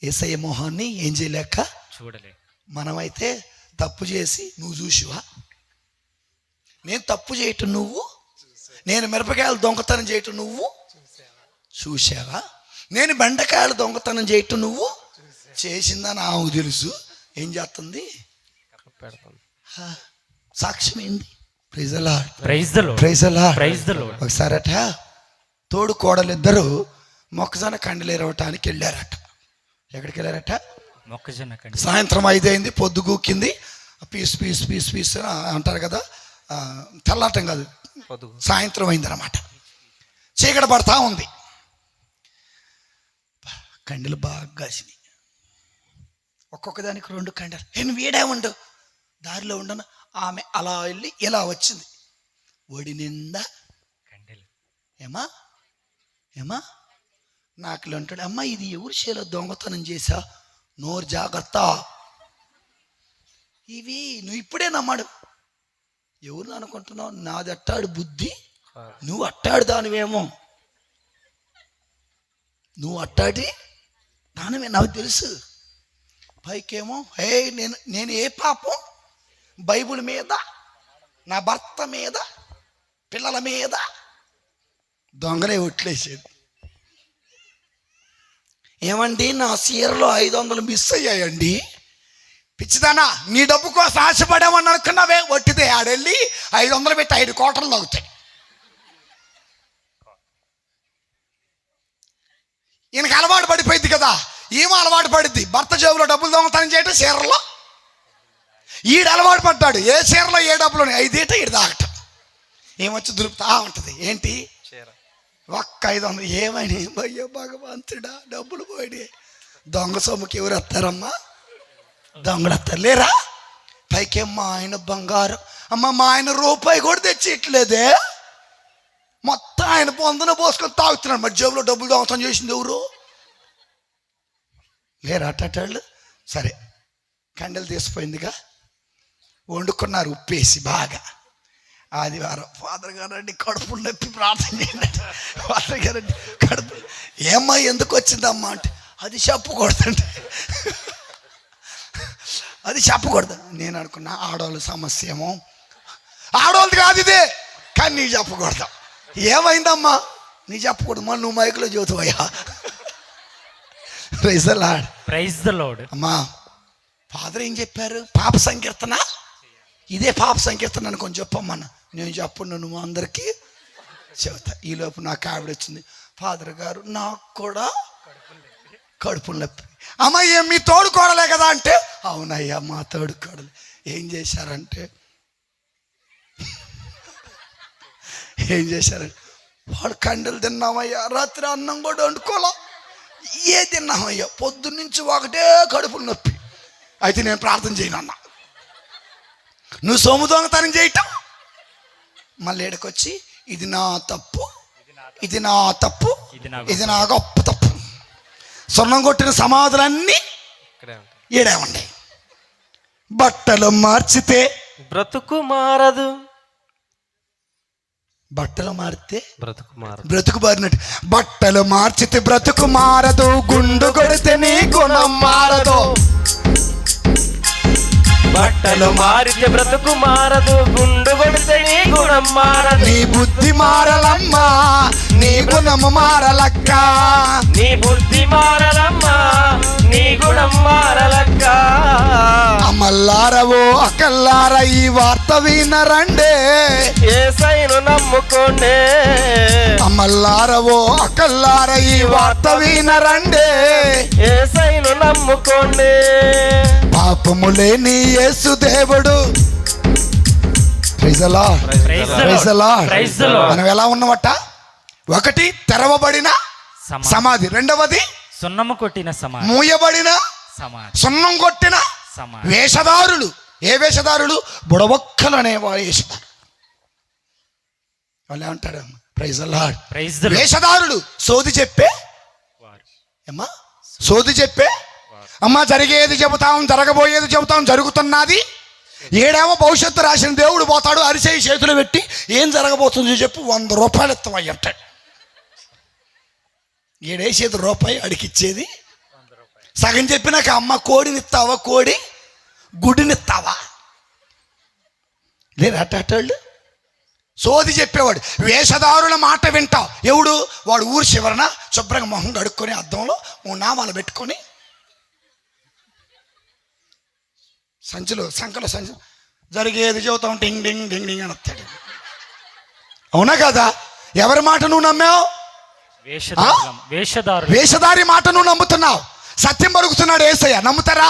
S1: యేసయ్య మోహాన్ని ఏం చేయలేక చూడలేక. మనమైతే తప్పు చేసి నువ్వు చూసివా? నేను తప్పు చేయటం నువ్వు, నేను మిరపకాయలు దొంగతనం చేయటం నువ్వు చూసావా? నేను బెండకాయలు దొంగతనం చేయటం నువ్వు చేసిందని ఆమెకు తెలుసు. ఏం చేస్తుంది? సాక్ష్యం ఏంది? Praise the lord. ఒకసారట తోడు కోడలిద్దరూ మొక్కజొన్న కండలు ఎరవటానికి వెళ్ళారట. ఎక్కడికి వెళ్ళారట?
S5: మొక్కజొన్న కండి.
S1: సాయంత్రం 5 అయింది, పొద్దుగూకింది. పీస్ పీస్ పీస్ పీస్ అంటారు కదా, తెల్లాటం కాదు, సాయంత్రం అయిందన్నమాట. చీకటి పడతా ఉంది. కండలు బాగా కాసినాయి. ఒక్కొక్క దానికి 2 కండలు. నేను వీడే ఉండు, దారిలో ఉండను. ఆమె అలా వెళ్ళి ఇలా వచ్చింది, ఒడి నిండా కండలు. ఏమా నాకులు అంటాడు, అమ్మ ఇది ఎవరి చేలో దొంగతనం చేసా? నోరు జాగ్రత్త, ఇవి నువ్వు ఇప్పుడే నమ్మాడు. ఎవరు అనుకుంటున్నావు? నాది అట్టాడు బుద్ధి నువ్వు అట్టాడు దానివేమో, నువ్వు అట్టాడి దానివే, నాకు తెలుసు. పైకేమో నేను ఏ పాపం బైబుల్ మీద, నా భర్త మీద, పిల్లల మీద దొంగనే ఒట్లేసేది. ఏమండి నా చీరలో 500 మిస్ అయ్యాయండి. పిచ్చిదానా, నీ డబ్బు కోసం ఆశపడామని అనుకున్నావే, ఒట్టిదే. ఆడెళ్ళి 500 పెట్టి 5 కోటలు తాగుతాయి. ఈయనకి అలవాటు పడిపోయింది కదా, ఏమో అలవాటు పడిద్ది. భర్త జేబులో డబ్బులు దొంగతనం చేయటం, చీరలో. ఈడు అలవాటు పడ్డాడు, ఏ చీరలో ఏ డబ్బులు 5 ఈడు తాగటం. ఏమొచ్చి దులుపుతా ఉంటుంది. ఏంటి ఒక్క 500. ఏమైనా అయ్యో భగవంతుడా, డబ్బులు పోయి. దొంగ సొమ్ముకి ఎవరు వస్తారమ్మా? దొంగలు వస్తారు లేరా? పైకేం మా ఆయన బంగారం. అమ్మ మా ఆయన రూపాయి కూడా తెచ్చి ఇట్లేదే, మొత్తం ఆయన పొందన పోసుకొని తాగుతున్నాడు. మరి జేబులో డబ్బులు దొంగతనం చేసింది ఎవరు? లేరా అట్టాళ్ళు? సరే, కండలు తీసిపోయిందిగా, వండుకున్నారు ఉప్పేసి బాగా. ఆదివారం ఫాదర్ గారండి కడుపు నొప్పి ప్రార్థన చేయండి. ఫాదర్ గారండి కడుపు, ఏమ్మా ఎందుకు వచ్చిందమ్మా అంటే, అది చెప్పకూడదండి, అది చెప్పకూడదు. నేను అనుకున్నా ఆడవాళ్ళ సమస్య ఏమో, ఆడవాళ్ళది కాదు ఇదే, కానీ నీకు చెప్పకూడదు. ఏమైందమ్మా? నీ చెప్పకూడదు, మళ్ళీ నువ్వు మైకులో చూతువయ్యా. Praise the lord.
S5: Praise the lord.
S1: అమ్మా ఫాదర్ ఏం చెప్పారు? పాప సంకీర్తన, ఇదే పాప సంకీర్తన అని కొంచెం చెప్పమ్మా. నేను చెప్పను, నువ్వు అందరికీ చెబుతా. ఈలోపు నాకు ఆవిడ వచ్చింది, ఫాదర్ గారు నాకు కూడా కడుపు నొప్పి. అమ్మ ఏం మీ తోడు కోడలే కదా అంటే, అవునయ్యా మా తోడు కోడలే. ఏం చేశారంటే వాడు కండలు తిన్నామయ్యా, రాత్రి అన్నం కూడా వండుకోలే, ఏ తిన్నామయ్యా, పొద్దున్నుంచి ఒకటే కడుపులు నొప్పి. అయితే నేను ప్రార్థన చేయను అన్నా. నువ్వు సొమ్ము దొంగతనం చేయటం, మళ్ళీ ఏడకొచ్చి ఇది నా తప్పు, ఇది నా తప్పు, ఇది నా గొప్ప తప్పు. స్వర్ణం కొట్టిన సమాధులన్నీ ఈడే ఉన్నాయి. బట్టలు మార్చితే
S3: బ్రతుకు మారదు,
S1: బట్టలు మారితే
S3: బ్రతుకు
S1: మారినట్టు. బట్టలు మార్చితే బ్రతుకు మారదు, గుండు కొడితే నీ గుణం మారదు.
S3: బట్టలు మారితే బ్రతుకు మారదు, గుండు కొడితే నీ గుణం మారదు.
S1: నీ బుద్ధి మారలమ్మా, నీ గుణము మారలక్క.
S3: నీ బుద్ధి మారలమ్మా, నీ గుణం మారలక్క.
S1: అమ్మల్లారవో అక్కల్లార ఈ వార్త వినరండే,
S3: యేసయ్యను నమ్ముకోండి.
S1: అమ్మల్లారవో అక్కల్లార ఈ వార్త వినరండే,
S3: యేసయ్యను నమ్ముకోండి.
S1: పాపము లేని యేసు దేవుడు. Praise the lord. Praise the lord. మనం ఎలా ఉన్నవట? ఒకటి తెరవబడిన సమాధి, రెండవది
S5: సున్నము కొట్టిన సమాధి,
S1: మూయబడిన
S5: సమాధి,
S1: సున్నం కొట్టిన
S5: సమాధి.
S1: వేషధారులు. ఏ వేషధారులు? బుడబొక్కలు అనేవారు వేషధారు. వాళ్ళు ఏమంటారు? Praise the lord.
S5: Praise the lord.
S1: వేషధారులు సోది చెప్పే, అమ్మా సోది చెప్పే, అమ్మా జరిగేది చెబుతాం, జరగబోయేది చెబుతాం, జరుగుతున్నది. ఏడేమో భవిష్యత్తు రాసిన దేవుడు పోతాడు, అరిచేయి చేతులు పెట్టి ఏం జరగబోతుందో చెప్పు, 100 రూపాయలు ఇస్తామని అంటాడు. ఏడేసేది రూపాయి అడిగిచ్చేది. సగం చెప్పినాక అమ్మ కోడినిస్తావా, కోడి గుడినిస్తావా? లేదు అట్టాళ్ళు సోది చెప్పేవాడు. వేషధారుల మాట వింటావు. ఎవడు? వాడు ఊరు చివరన శుభ్రంగా మొహం కడుక్కొని అద్దంలో 3 నామాలు పెట్టుకొని సంచిలో సంకల సంచి జరిగేది చెబుతాం, టింగ్ డింగ్ డింగ్ డింగ్ అని వస్తాడు. అవునా కదా? ఎవరి మాట నువ్వు నమ్మావు? వేషధారి మాట నువ్వు నమ్ముతున్నావు. సత్యం పలుకుతున్నాడు యేసయ్య, నమ్ముతారా?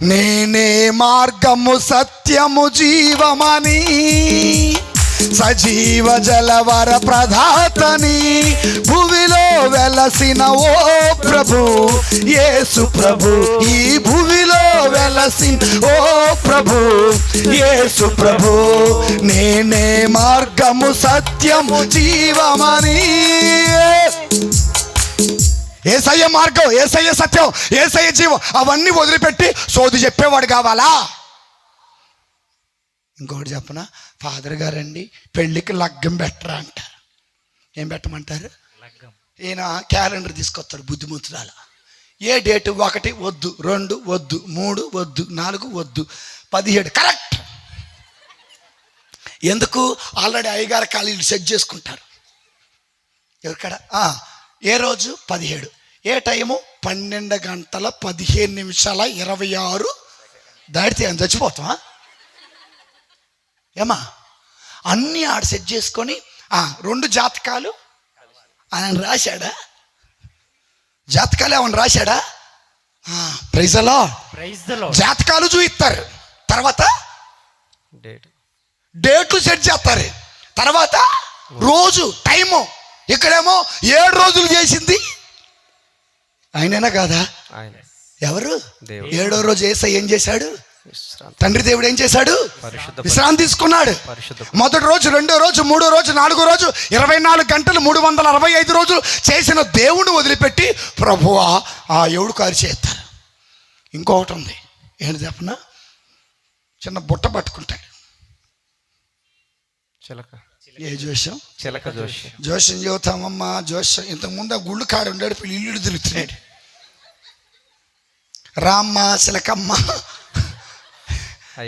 S1: నేనే మార్గము సత్యము జీవమని, సజీవ జలవర ప్రదాతని, భువిలో వెలసిన ఓ ప్రభు యేసు ప్రభు, ఈ భువిలో వెలసిన ఓ ప్రభు యేసు ప్రభు. నేనే మార్గము సత్యము జీవమని. యేసయ్య మార్గం, యేసయ్య సత్యం, యేసయ్య జీవం, అవన్నీ వదిలిపెట్టి సోది చెప్పేవాడు కావాలా? ఇంకొకటి చెప్పనా, ఫాదర్ గారండి పెళ్ళికి లగ్గం పెట్టరా అంటారు. ఏం పెట్టమంటారు?
S5: లగ్గం.
S1: ఈయన క్యాలెండర్ తీసుకొస్తాడు బుద్ధిమంతురాల. ఏ డేటు? 1 వద్దు, 2 వద్దు, 3 వద్దు, 4 వద్దు, 17 కరెక్ట్. ఎందుకు? ఆల్రెడీ అయ్యగారు ఖాళీలు సెట్ చేసుకుంటారు. ఎక్కడ? ఏ రోజు? 17. ఏ టైము? 12:15:26 దాటితే అని చచ్చిపోతామా? ఏమా అన్నీ ఆడ సెట్ చేసుకొని 2 జాతకాలు ఆయన రాశాడా? జాతకాలు ఏమన్నా రాశాడా? Praise the lord.
S5: Praise the lord.
S1: జాతకాలు చూయిస్తారు, తర్వాత డేట్లు సెట్ చేస్తారు, తర్వాత రోజు టైము. ఇక్కడేమో 7 రోజులు చేసింది ఆయనైనా కాదా? ఎవరు? 7వ రోజు యేసయ్య ఏం చేశాడు? తండ్రి దేవుడు ఏం చేశాడు? విశ్రాంతి తీసుకున్నాడు. మొదటి రోజు, 2వ రోజు, 3వ రోజు, 4వ రోజు, 24 గంటలు 365 రోజులు చేసిన దేవుణ్ణి వదిలిపెట్టి ప్రభువా ఆ ఎవడు కారు చేస్తారు. ఇంకొకటి ఉంది, ఏంటి చెప్పనా? చిన్న బుట్ట పట్టుకుంటాడు. ఏ జోష్యం? జోష్యం చెబుతామమ్మా. జోష్యం ఇంతకుముందు ఆ గుళ్ళు కాడ ఉండాడు, ఇల్లు తిరుగుతున్నాడు. రామ్మ చిలకమ్మ,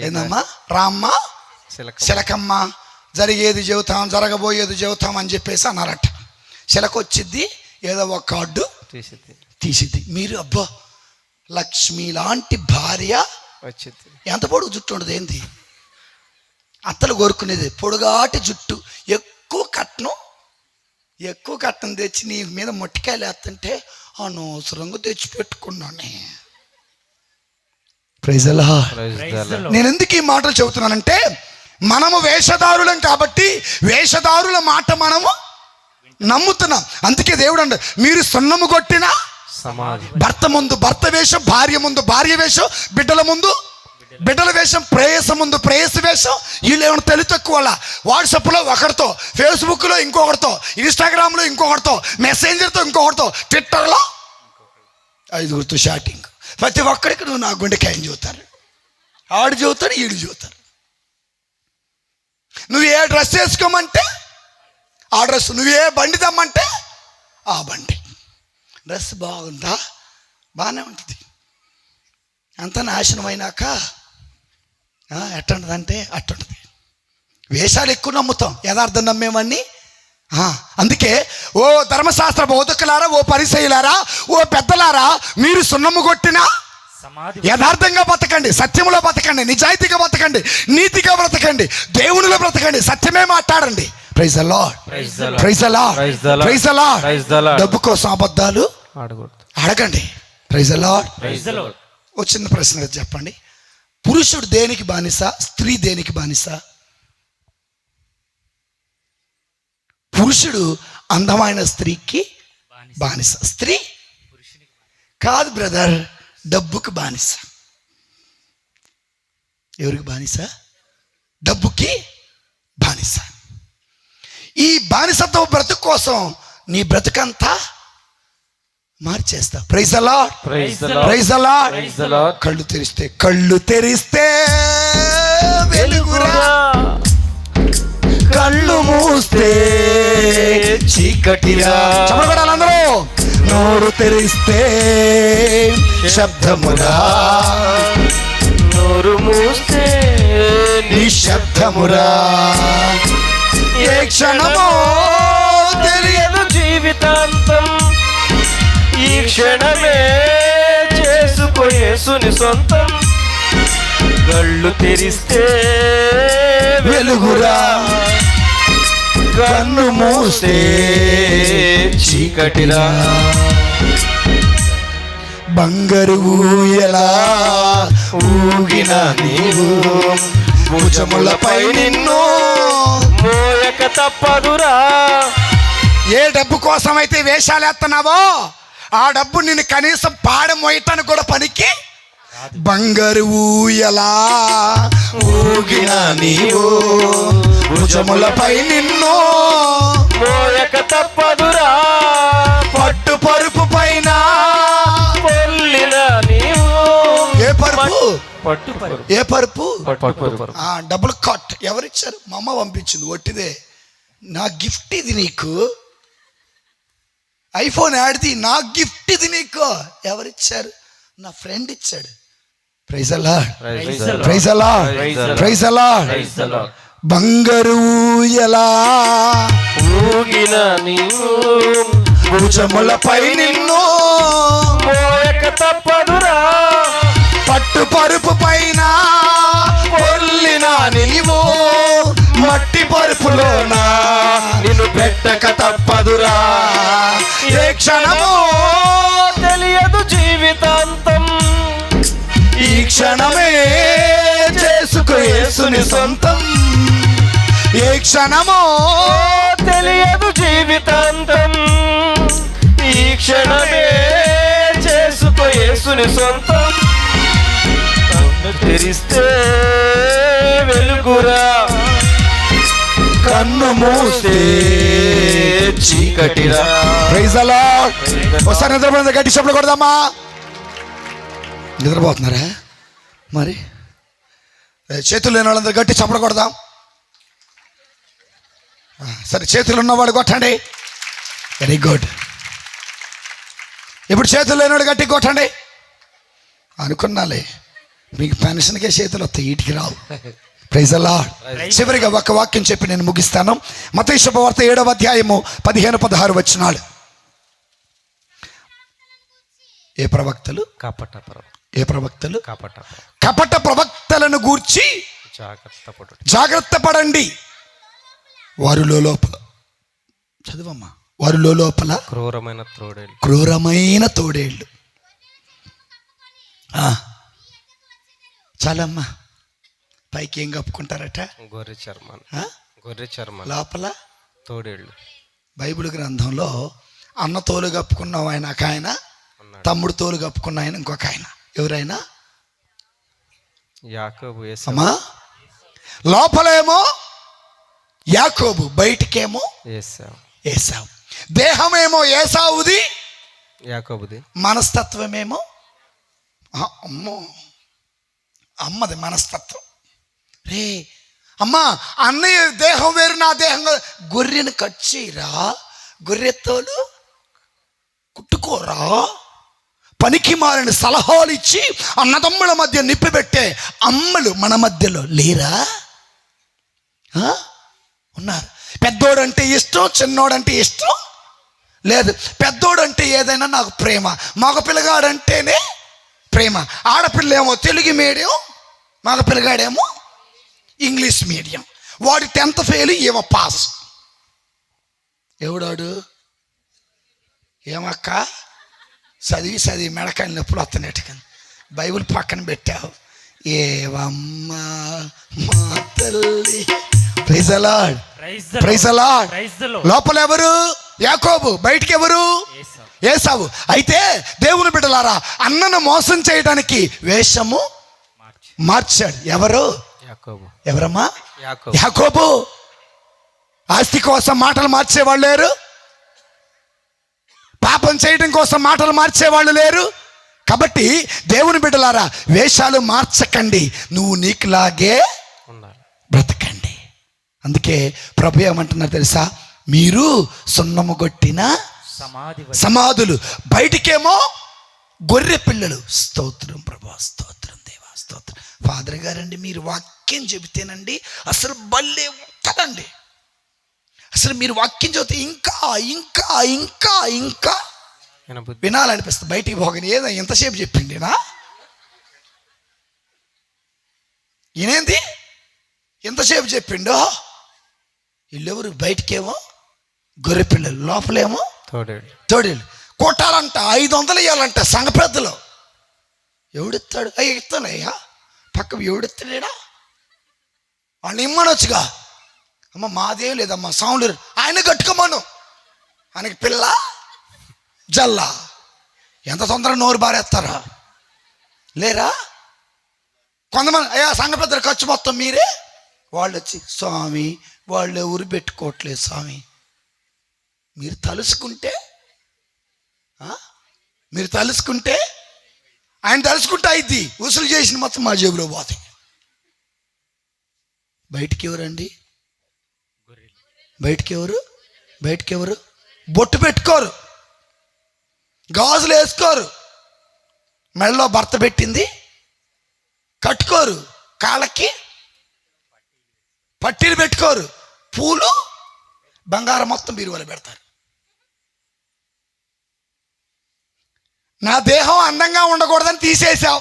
S1: ఏందమ్మా? రామ్మ చిలకమ్మ, జరిగేది చెబుతాం, జరగబోయేది చెబుతాం అని చెప్పేసి అన్నారట. చిలక వచ్చిద్ది, ఏదో ఒక కార్డు తీసిద్ది. మీరు అబ్బా లక్ష్మి లాంటి భార్య వచ్చింది. ఎంత పొడుగు జుట్టు ఉండదు ఏంది? అత్తలు కోరుకునేది పొడుగాటి జుట్టు, ఎక్కువ కట్నం తెచ్చి నీ మీద మొట్టికాయలు వేస్తుంటే అనవసరంగా తెచ్చిపెట్టుకున్నానే. Praise the lord. నేను ఎందుకు ఈ మాటలు చెబుతున్నానంటే, మనము వేషధారులం కాబట్టి వేషధారుల మాట మనము నమ్ముతున్నాం. అందుకే దేవుడు అంటే, మీరు సున్నము కొట్టిన భర్త ముందు భర్త వేషం, భార్య ముందు భార్య వేషం, బిడ్డల ముందు బిడ్డల వేషం, ప్రేయస ముందు ప్రేయస వేషం. వీళ్ళు ఏమైనా తెలివి తక్కువ? వాట్సాప్లో ఒకరితో, ఫేస్బుక్లో ఇంకొకరితో, ఇన్స్టాగ్రామ్లో ఇంకొకరితో, మెసెంజర్తో ఇంకొకరితో, ట్విట్టర్లో 5గురితో షాటింగ్. ప్రతి ఒక్కరికి నువ్వు నా గుండెకాయని చూస్తారు. ఆడు చూస్తాడు, ఈడు చూస్తారు. నువ్వు ఏ డ్రెస్ వేసుకోమంటే ఆ డ్రెస్, నువ్వు ఏ బండి తెమ్మంటే ఆ బండి. డ్రెస్ బాగుందా? బాగానే ఉంటుంది. అంత నాశనం అయినాక ఎట్టుంటుందంటే అట్టుంటుంది. వేషాలు ఎక్కువ నమ్ముతాం, యథార్థం నమ్మేవాడిని. అందుకే ఓ ధర్మశాస్త్ర బోధకులారా, ఓ పరిసయ్యులారా, ఓ పెద్దలారా, మీరు సున్నము కొట్టిన యథార్థంగా బతకండి, సత్యములో బతకండి, నిజాయితీగా బతకండి, నీతిగా బ్రతకండి, దేవునిలో బ్రతకండి, సత్యమే మాట్లాడండి. Praise the lord. Praise the lord. Praise the lord. డబ్బు కోసం అబద్ధాలు అడగండి. Praise the lord. ఓ చిన్న ప్రశ్న చెప్పండి, పురుషుడు దేనికి బానిస, స్త్రీ దేనికి బానిస? పురుషుడు అందమైన స్త్రీకి బానిస, స్త్రీ కాదు బ్రదర్, డబ్బుకి బానిస. ఎవరికి బానిస? డబ్బుకి బానిస. ఈ బానిసత్వ బ్రతుకు కోసం నీ బ్రతుకంతా మార్చేస్తా. Praise the lord. Praise the lord. కళ్ళు తెరిస్తే వెలుగురా, కళ్ళు మూస్తే చీకటిరా. చెప్పబడాలి అందరూ. నోరు తెరిస్తే శబ్దమురా,
S3: నోరు మూస్తే
S1: నిశ్శబ్దమురా. ఏ క్షణమో తెలియదు
S3: జీవితాంతం, ఈ క్షణమే చేసుకో యేసుని సొంతం. కళ్ళు తెరిస్తే
S1: వెలుగురా, కన్ను మూస్తే చీకటిరా. బంగారు ఊయలా ఊగిన నీవు, భుజములపై నిన్ను
S3: మోయక తప్పదురా.
S2: ఏ డబ్బు కోసం అయితే వేషాలు వేస్తున్నావో ఆ డబ్బు నిన్ను కనీసం పాడ మోయటానికి కూడా పనికి.
S1: బంగారు ఊయలా ఊగిన నీవు, భుజములపై నిన్ను
S3: మోయక తప్పదురా.
S1: పట్టు పరుపు పైన
S3: పొల్లిన నీవు,
S1: ఏ పరుపు?
S3: పట్టు పరుపు.
S1: ఏ పరుపు?
S3: పట్టు పరుపు.
S1: Double cot. ఎవరిచ్చారు? మా అమ్మ పంపించింది. ఒట్టిదే. నా గిఫ్ట్ ఇది నీకు. ఐఫోన్ ఆడిది. నా గిఫ్ట్ ఇది నీకు. ఎవరిచ్చారు? నా ఫ్రెండ్ ఇచ్చాడు. Praise the lord. Praise the lord. Praise the lord. బంగారు ఎలా
S3: ఊగిన నీవు
S1: భుజములపై నిన్ను
S3: మోయక తప్పదురా.
S1: పట్టు పరుపు పైన పొర్లిన నీవు మట్టి పరుపులోనా
S3: నిన్ను పెట్టక తప్పదురా.
S1: ఏ క్షణము
S3: తెలియదు జీవితాంతం.
S1: ఈ క్షణమే చేసుకో యేసుని సొంతం. ఏ క్షణమో
S3: తెలియదు జీవితాంతం. ఈ క్షణమే చేసుకో యేసుని సొంతం. కన్ను తెరిస్తే వెలుగురా,
S1: కన్ను మూస్తే
S3: చీకటిరా.
S1: Praise the lord. ఒకసారి నిద్రపోయిన గట్టి చెప్పులు కొడదామా? నిద్రపోతున్నారా? మరి చేతులు లేని వాళ్ళందరూ గట్టి చప్పలు కొడదాం. సరే, చేతులు ఉన్నవాడు కొట్టండి. Very good. ఇప్పుడు చేతులు లేనివాడు గట్టి కొట్టండి. అనుకున్నాలే మీకు పెన్షన్కే చేతులు వస్తాయి, వీటికి రావు. Praise the lord. చివరిగా ఒక వాక్యం చెప్పి నేను ముగిస్తాను. మత్తయి శుభవార్త 7వ అధ్యాయము 15-16 వచనాలు. ఏ ప్రవక్తలు?
S4: కపట ప్రవక్త.
S1: ఏ ప్రవక్తలు?
S4: కపట ప్రవక్త.
S1: కపట ప్రవక్తలను గూర్చి
S4: జాగ్రత్త పడు.
S1: జాగ్రత్త పడండి. వారిలో లోపల చదువమ్మా. వారిలో లోపల
S4: క్రూరమైన త్రోడేలు.
S1: క్రూరమైన తోడేళ్ళు. చాలమ్మా. పైకి ఏం కప్పుకుంటారట?
S4: గొర్రె చర్మాన్ని.
S1: ఆ?
S4: గొర్రె చర్మాన్ని.
S1: లోపల
S4: తోడేళ్ళు.
S1: బైబిల్ గ్రంథంలో అన్న తోలు కప్పుకున్న ఆయన ఒక ఆయన, తమ్ముడు తోలు కప్పుకున్న ఆయన ఇంకొక ఆయన. ఎవరైనా?
S4: యాకోబు.
S1: అమ్మా. లోపలేమో యాకోబు, బయటికేమో
S4: ఏశావు.
S1: ఏసావు. దేహమేమో ఏసావుది,
S4: యాకోబుది.
S1: మనస్తత్వమేమో అమ్మో అమ్మది మనస్తత్వం. రే అమ్మా, అన్నయ్య దేహం వేరు, నా దేహం గొర్రెను కట్ చేయరా, గొర్రెతోలు కుట్టుకోరా, పనికి మారిన సలహాలు ఇచ్చి అన్నదమ్ముల మధ్య నిప్పి పెట్టే అమ్మలు మన మధ్యలో లేరా? ఉన్నారు. పెద్దోడంటే ఇష్టం, చిన్నోడంటే ఇష్టం లేదు. పెద్దోడంటే ఏదైనా నాకు ప్రేమ, మగ పిల్లగాడంటేనే ప్రేమ. ఆడపిల్లేమో తెలుగు మీడియం, మగ పిల్లగాడేమో ఇంగ్లీష్ మీడియం. వాడి 10th ఫెయిల్, ఏమో పాస్. ఎవడాడు? ఏమక్క చదివి చదివి మెడకాయలు నొప్పులు వస్తున్నట్టు బైబిల్ పక్కన పెట్టావు. ఏవమ్మా మా తల్లి. Praise the lord. Praise the lord. లోపల ఎవరు? యాకోబు. బయటికి ఎవరు? ఏసావు. అయితే దేవుని బిడ్డలారా, అన్నను మోసం చేయడానికి వేషము మార్చాడు. ఎవరు?
S4: యాకోబు.
S1: ఎవరమ్మా?
S4: యాకోబు.
S1: యాకోబు. ఆస్తి కోసం మాటలు మార్చేవాళ్ళు లేరు, పాపం చేయడం కోసం మాటలు మార్చేవాళ్ళు లేరు. కాబట్టి దేవుని బిడ్డలారా, వేషాలు మార్చకండి, నువ్వు నీకులాగే
S4: ఉండాలి,
S1: బ్రతకండి. అందుకే ప్రభు ఏమంటున్నారు తెలుసా? మీరు సున్నము కొట్టిన సమాధులు, బయటికేమో గొర్రె పిల్లలు. స్తోత్రం ప్రభా, స్తోత్రం దేవా, స్తోత్రం. ఫాదర్ గారండి, మీరు వాక్యం చెబితేనండి అసలు భలే ఉంటుందండి. అసలు మీరు వాక్యం చదివితే ఇంకా ఇంకా ఇంకా ఇంకా వినాలనిపిస్తుంది. బయటికి పోగని ఏదో ఎంతసేపు చెప్పిండినా ఈయనేంది ఎంతసేపు చెప్పిండో. వీళ్ళెవరు? బయటికేమో గొర్రె పిల్లలు, లోపలేమో తోడేళ్ళు. కొట్టాలంట, 500 ఇవ్వాలంట సంఘ పెద్దలు. ఎవడెత్తాడు? అయ్యా ఇస్తానయ్యా, పక్క ఎవడెత్తాడా? వాళ్ళని ఇమ్మనొచ్చుగా. అమ్మ మాదేం లేదమ్మా, సౌండ్ ఆయన కట్టుకోమను. ఆయనకి పిల్ల జల్లా. ఎంత తొందరగా నోరు బారేస్తారా? లేరా? కొంతమంది అయ్యా సంఘ పెద్దల ఖర్చు మొత్తం మీరే. వాళ్ళు వచ్చి స్వామి వాళ్ళు ఎవరు పెట్టుకోవట్లేదు స్వామి. మీరు తలుసుకుంటే ఆయన తలుచుకుంటా అయింది, వసూలు చేసిన మొత్తం మా జేబులో పోతాయి. బయటికి ఎవరండి? బయటికి ఎవరు బొట్టు పెట్టుకోరు, గాజులు వేసుకోరు, మెడలో భర్త పెట్టింది కట్టుకోరు, కాళ్ళకి పట్టీలు పెట్టుకోరు, పూలు బంగారం మొత్తం బీరువాలో పెడతారు. నా దేహం అందంగా ఉండకూడదని తీసేశావు,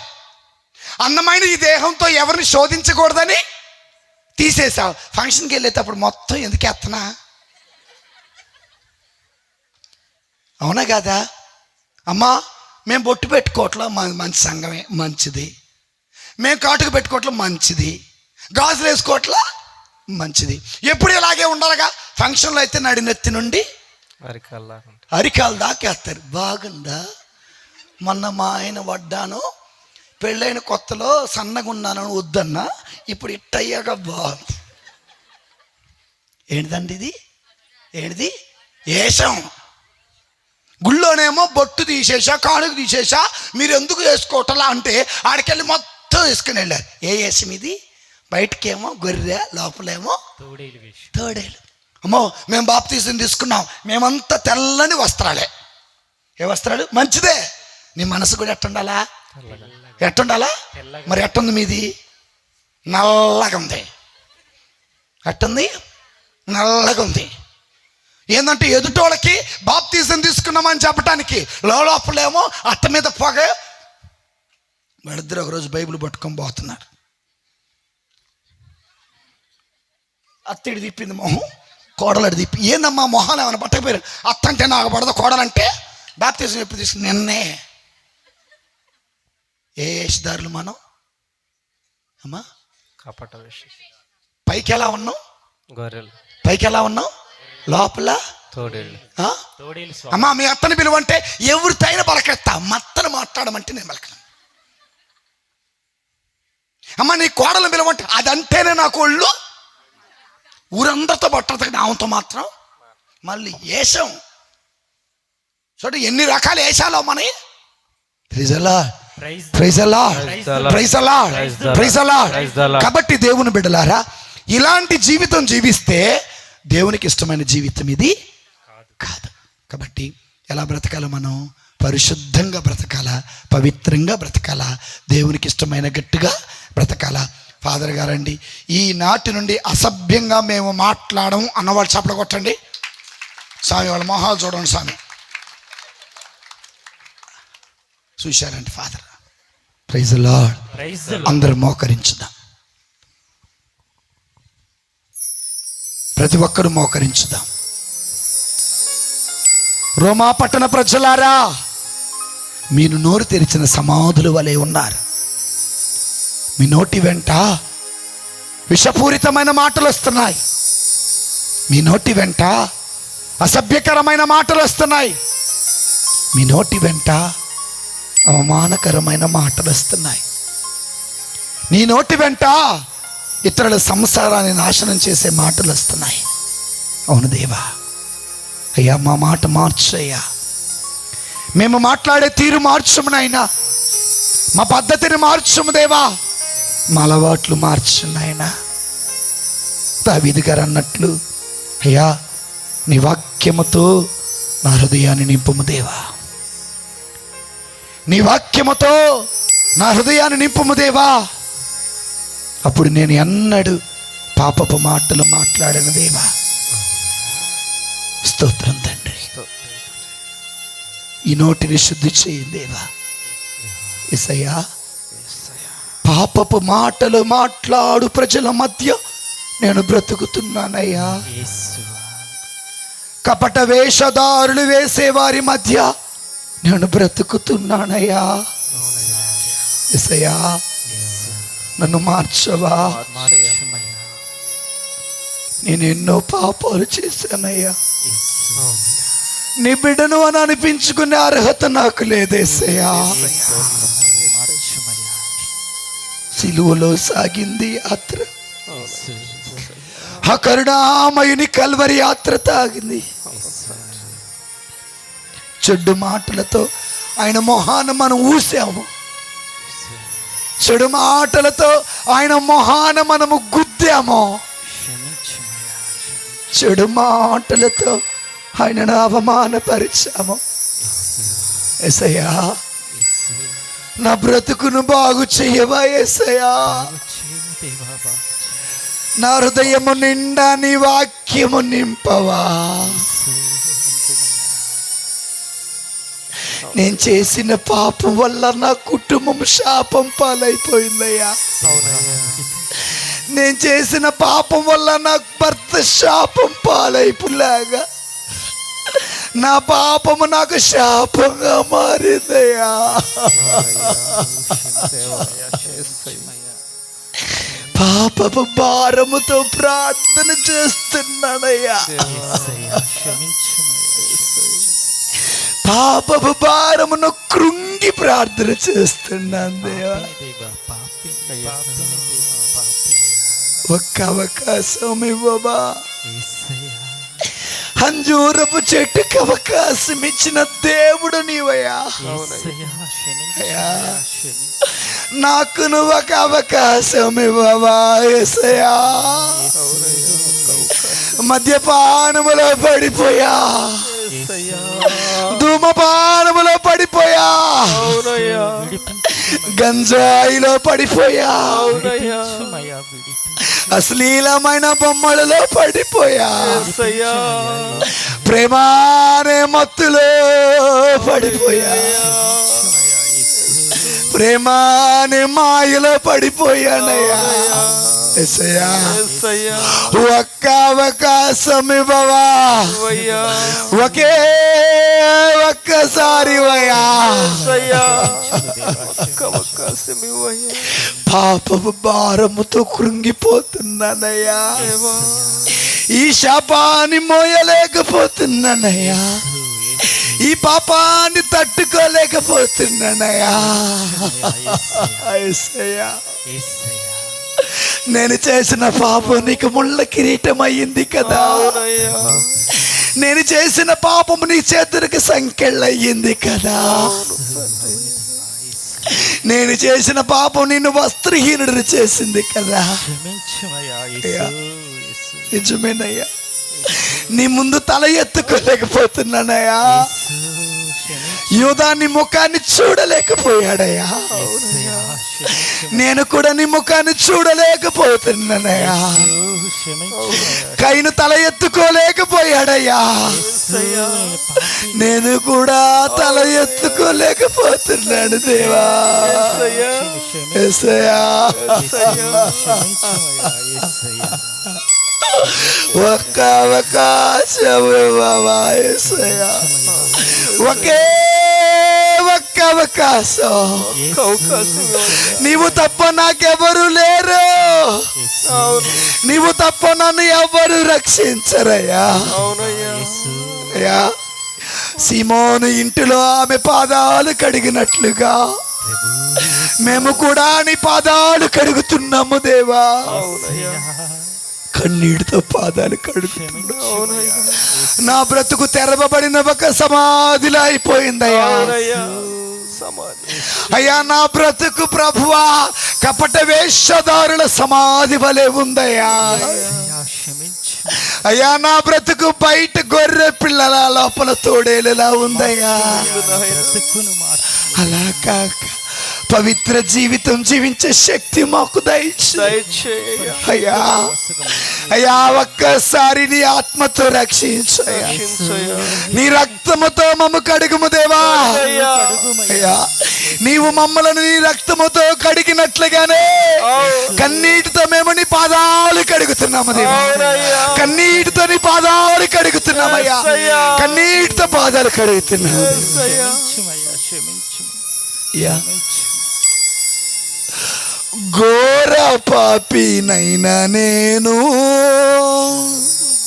S1: అందమైన ఈ దేహంతో ఎవరిని శోధించకూడదని తీసేశావు. ఫంక్షన్కి వెళ్ళేటప్పుడు మొత్తం ఎందుకు ఎత్తనా? అవునా కదా? అమ్మా మేము బొట్టు పెట్టుకోవట్లో మంచి సంఘమే మంచిది, మేము కాటుకు పెట్టుకోవట్లో మంచిది, గాజులు వేసుకోవట్లో మంచిది. ఎప్పుడు ఇలాగే ఉండాలిగా. ఫంక్షన్లో అయితే నడినెత్తి నుండి అరికాల దాకేస్తారు. బాగుందా? మొన్న మా ఆయన వడ్డాను, పెళ్ళైన కొత్తలో సన్నగా ఉన్నాను వద్దన్నా, ఇప్పుడు ఇట్టయ్యాక బాగుంది. ఏంటిదండి ఇది? ఏంటిది? ఏషం. గుళ్ళోనేమో బొట్టు తీసేసా, కానుక తీసేసా, మీరు ఎందుకు వేసుకోవటలా అంటే ఆడికెళ్ళి మొత్తం వేసుకుని వెళ్ళారు. ఏ వేషం ఇది? బయటకేమో గొర్రె, లోపలేమో తోడేలు. అమ్మో మేము బాప్తీసం తీసుకున్నాం, మేమంతా తెల్లని వస్త్రాలే. ఏ వస్త్రాలు? మంచిదే. నీ మనసు కూడా ఎట్టుండాలా? ఎట్టుండాలా? మరి ఎట్టుంది మీది? నల్లగా ఉంది. ఎట్టుంది? నల్లగా ఉంది. ఏంటంటే ఎదుటోళ్ళకి బాప్తీసం తీసుకున్నామని చెప్పడానికి, లోపలేమో అట్ట మీద పొగ. వాళ్ళిద్దరు ఒకరోజు బైబిల్ పట్టుకొని పోతున్నారు. అత్తడి తిప్పింది మొహం, కోడలడి తిప్పి. ఏందమ్మా మొహాలు ఏమైనా పట్టకపోయారు? అత్త అంటే నాకు పడదు, కోడలంటే బాప్తీసం ఎప్పుడు తీసుకుని నిన్నే. ఏ వేషధారులు మనం అమ్మా?
S4: కపట వేషం.
S1: పైకి ఎలా ఉన్నాం?
S4: గొర్రెలు.
S1: పైకి ఎలా ఉన్నాం? లోపల
S4: తోడేళ్ళు.
S1: అమ్మా మీ అత్తని పిలువంటే ఎవరితైనా పలకెత్తా, మత్తను మాట్లాడమంటే నేను పలకను. అమ్మ నీ కోడలు పిలువంటే అదంటేనే నాకు ఒళ్ళు. ఊరందరితో పట్టదు, ఆమెతో మాత్రం మళ్ళీ వేషం. చూడండి ఎన్ని రకాల వేషాలు మనకి. కాబట్టి దేవుని బిడ్డలారా, ఇలాంటి జీవితం జీవిస్తే దేవునికి ఇష్టమైన జీవితం ఇది కాదు. కాబట్టి ఎలా బ్రతకాలో? మనం పరిశుద్ధంగా బ్రతకాలా, పవిత్రంగా బ్రతకాలా, దేవునికి ఇష్టమైన గట్టిగా బ్రతకాలా. ఫాదర్ గారండి, ఈనాటి నుండి అసభ్యంగా మేము మాట్లాడము అన్నవాళ్ళు చప్పలు కొట్టండి. స్వామి వాళ్ళ మొహాలు చూడండి. స్వామి చూశారండి ఫాదర్. Praise the lord. అందరూ మోకరించుదాం, ప్రతి ఒక్కరు మోకరించుదాం. రోమా పట్టణ ప్రజలారా, మీరు నోరు తెరిచిన సమాధుల వలె ఉన్నారు. మీ నోటి వెంట విషపూరితమైన మాటలు వస్తున్నాయి, మీ నోటి వెంట అసభ్యకరమైన మాటలు వస్తున్నాయి, మీ నోటి వెంట అవమానకరమైన మాటలు వస్తున్నాయి, నీ నోటి వెంట ఇతరుల సంసారాన్ని నాశనం చేసే మాటలు వస్తున్నాయి. అవును దేవా, అయ్యా మా మాట మార్చయ్యా, మేము మాట్లాడే తీరు మార్చము నాయనా, మా పద్ధతిని మార్చము దేవా, మా అలవాట్లు మార్చు నాయనా. దావీదు గారు అన్నట్లు అయ్యా నీ వాక్యముతో నా హృదయాన్ని నింపుము దేవా, నీ వాక్యముతో నా హృదయాన్ని నింపుము దేవా. అప్పుడు నేను ఎన్నడూ పాపపు మాటలు మాట్లాడను దేవా. స్తోత్రం తండ్రి. ఈ నోటిని శుద్ధి చేయండి దేవా. యేసయ్యా, పాపపు మాటలు మాట్లాడు ప్రజల మధ్య నేను బ్రతుకుతున్నానయ్యా. కపట వేషధారులు వేసేవారి మధ్య నేను బ్రతుకుతున్నానయ్యా. యేసయ్యా, నన్ను మార్చవా. నేను ఎన్నో పాపాలు చేశానయ్యా. నీ బిడ్డను అని అనిపించుకునే అర్హత నాకు లేదేసయ్యా. సిలువలో సాగింది యాత్ర, ఆ కరుణామయుని కల్వరి యాత్ర తాగింది. చెడ్డు మాటలతో ఆయన మొహాన్ని మనం ఊసాము, చెడు మాటలతో ఆయన మొహాన మనము గుద్దాము. చెడు మాటలతో ఆయనను అవమానపరిచాము. యేసయ్యా, నా బ్రతుకును బాగు చెయ్యవా యేసయ్యా. నా హృదయము నిండా నీ వాక్యము నింపవా. నేను చేసిన పాపం వల్ల నా కుటుంబం శాపం పాలైపోయిందయ్యా. నేను చేసిన పాపం వల్ల నా భర్త శాపం పాలైపోలాగా నా పాపము నాకు శాపంగా మారిందయ్యా. పాపపు భారముతో ప్రార్థన చేస్తున్నానయ్యా. పాపపు భారమును కృంగి ప్రార్థన చేస్తున్నాను దేవా. ఒక్క అవకాశం ఇవ్వబా. అంజూరపు చెట్టుకు అవకాశం ఇచ్చిన దేవుడు నీవయ్యా. నాకు నువ్వు ఒక అవకాశం ఇవ్వవా యేసయ్యా. మద్యపానములో పడిపోయా, ధూమపానములో పడిపోయా, గంజాయిలో పడిపోయా, అశ్లీలమైన బొమ్మలలో పడిపోయా, ప్రేమానే మత్తులో పడిపోయా, ప్రేమానే మాయలో పడిపోయానయ్యా. యేసయ్యా, ఒక్క అవకాశం ఇవ్వవా. ఒకే ఒక్కసారి వయ్యా. పాపపు భారముతో కృంగిపోతున్నానయ్యా. ఈ శాపాన్ని మోయలేకపోతున్నానయ్యా. ఈ పాపాన్ని తట్టుకోలేకపోతున్నానయ్యా. యేసయ్యా, నేను చేసిన పాపం నీకు ముళ్ళ కిరీటం అయ్యింది కదా. నేను చేసిన పాపం నీ చేతులకు సంకెళ్ళయ్యింది కదా. నేను చేసిన పాపం నిన్ను వస్త్రహీనుడు చేసింది కదా. నిజమేనయ్యా, నీ ముందు తల ఎత్తుకోలేకపోతున్నానయ్యా. యూదా నీ ముఖాన్ని చూడలేకపోయాడయ్యా. నేను కూడా నీ ముఖాన్ని చూడలేకపోతున్నానయ్యా. కైను తల ఎత్తుకోలేకపోయాడయ్యా. నేను కూడా తల ఎత్తుకోలేకపోతున్నాను దేవా. యేసయ్యా, ఒక్క అవకాశం ఇవ్వవా యేసయ్యా. ఒకే ఒక్క అవకాశం. నీవు తప్ప నాకెవరు లేరు. నీవు తప్ప నన్ను ఎవరు రక్షించరయ్యా. అయ్యా, సీమోను ఇంటిలో ఆమె పాదాలు కడిగినట్లుగా మేము కూడా నీ పాదాలు కడుగుతున్నాము దేవా. కన్నీటితో పాదాలు కడుగుతున్నాము. నా బ్రతుకు తెరవబడిన ఒక సమాధిలో అయిపోయిందయ్యా. అయ్యా, నా బ్రతుకు ప్రభువా కపట వేషధారుల సమాధి వలె ఉందయ్యా. అయ్యా, నా బ్రతుకు బయట గొర్రె పిల్లల లోపల తోడేలులా ఉందయ్యా. అలా కాక పవిత్ర జీవితం జీవించే శక్తి మాకు దయచేయ అయ్యా. అయ్యా, ఒక్కసారి నీ ఆత్మతో రక్షించయ్యా. నీ రక్తముతో మమ్మ కడుగుము దేవా. అయ్యా, నీవు మమ్మలను నీ రక్తముతో కడిగినట్లుగానే కన్నీటితో మేము నీ పాదాలు కడుగుతున్నాము దేవా. కన్నీటితో నీ పాదాలు కడుగుతున్నామయ్యా. కన్నీటితో పాదాలు కడుగుతున్నాము. ఘోర పాపినైనా నేను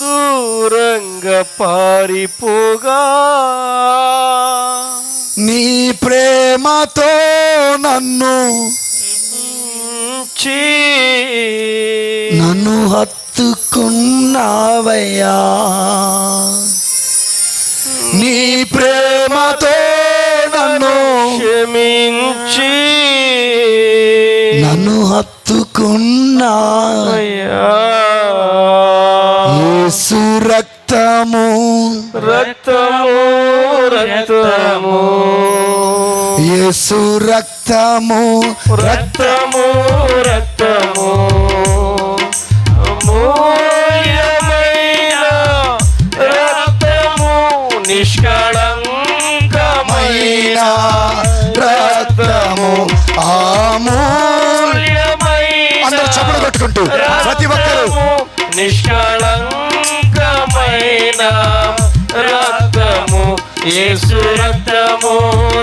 S3: దూరంగా పారిపోగా
S1: నీ ప్రేమతో నన్ను హత్తుకున్నావయ్యా. నీ ప్రేమతో నన్ను
S3: క్షమించి
S1: తీసుకున్నా యేసు రక్తము
S3: రక్తము రక్తము
S1: యేసు రక్తము
S3: రక్తము రక్తము అమూల్యమైన రక్తము నిష్కళంకమైన
S1: రక్తము
S3: అమూల్యమైన
S1: అందరూ చప్పట్లు కొట్టుకుంటూ ప్రతి ఒక్కరు
S3: నిష్కళంకమైన రక్తము యేసు రక్తము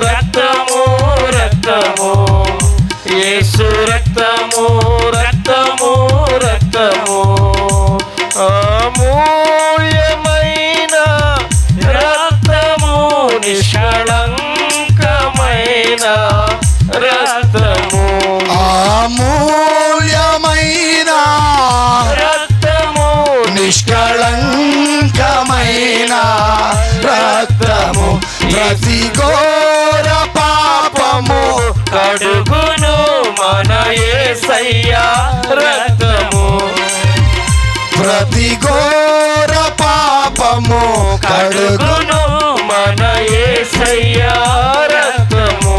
S3: రక్తము రక్తము యేసు రక్తము రక్తము రక్తము అమూల్యమైన రక్తము నిష్కళంకమైన రక్తము
S1: అమూల్యమైన
S3: రక్తము
S1: నిష్కళంకమైన రక్తము ప్రతి ఘోర పాపము
S3: కడుగును మన యేసయ్యా రక్తము
S1: ప్రతి ఘోర పాపము కడుగు
S3: కడుగును మన యేసయ్యా రక్తము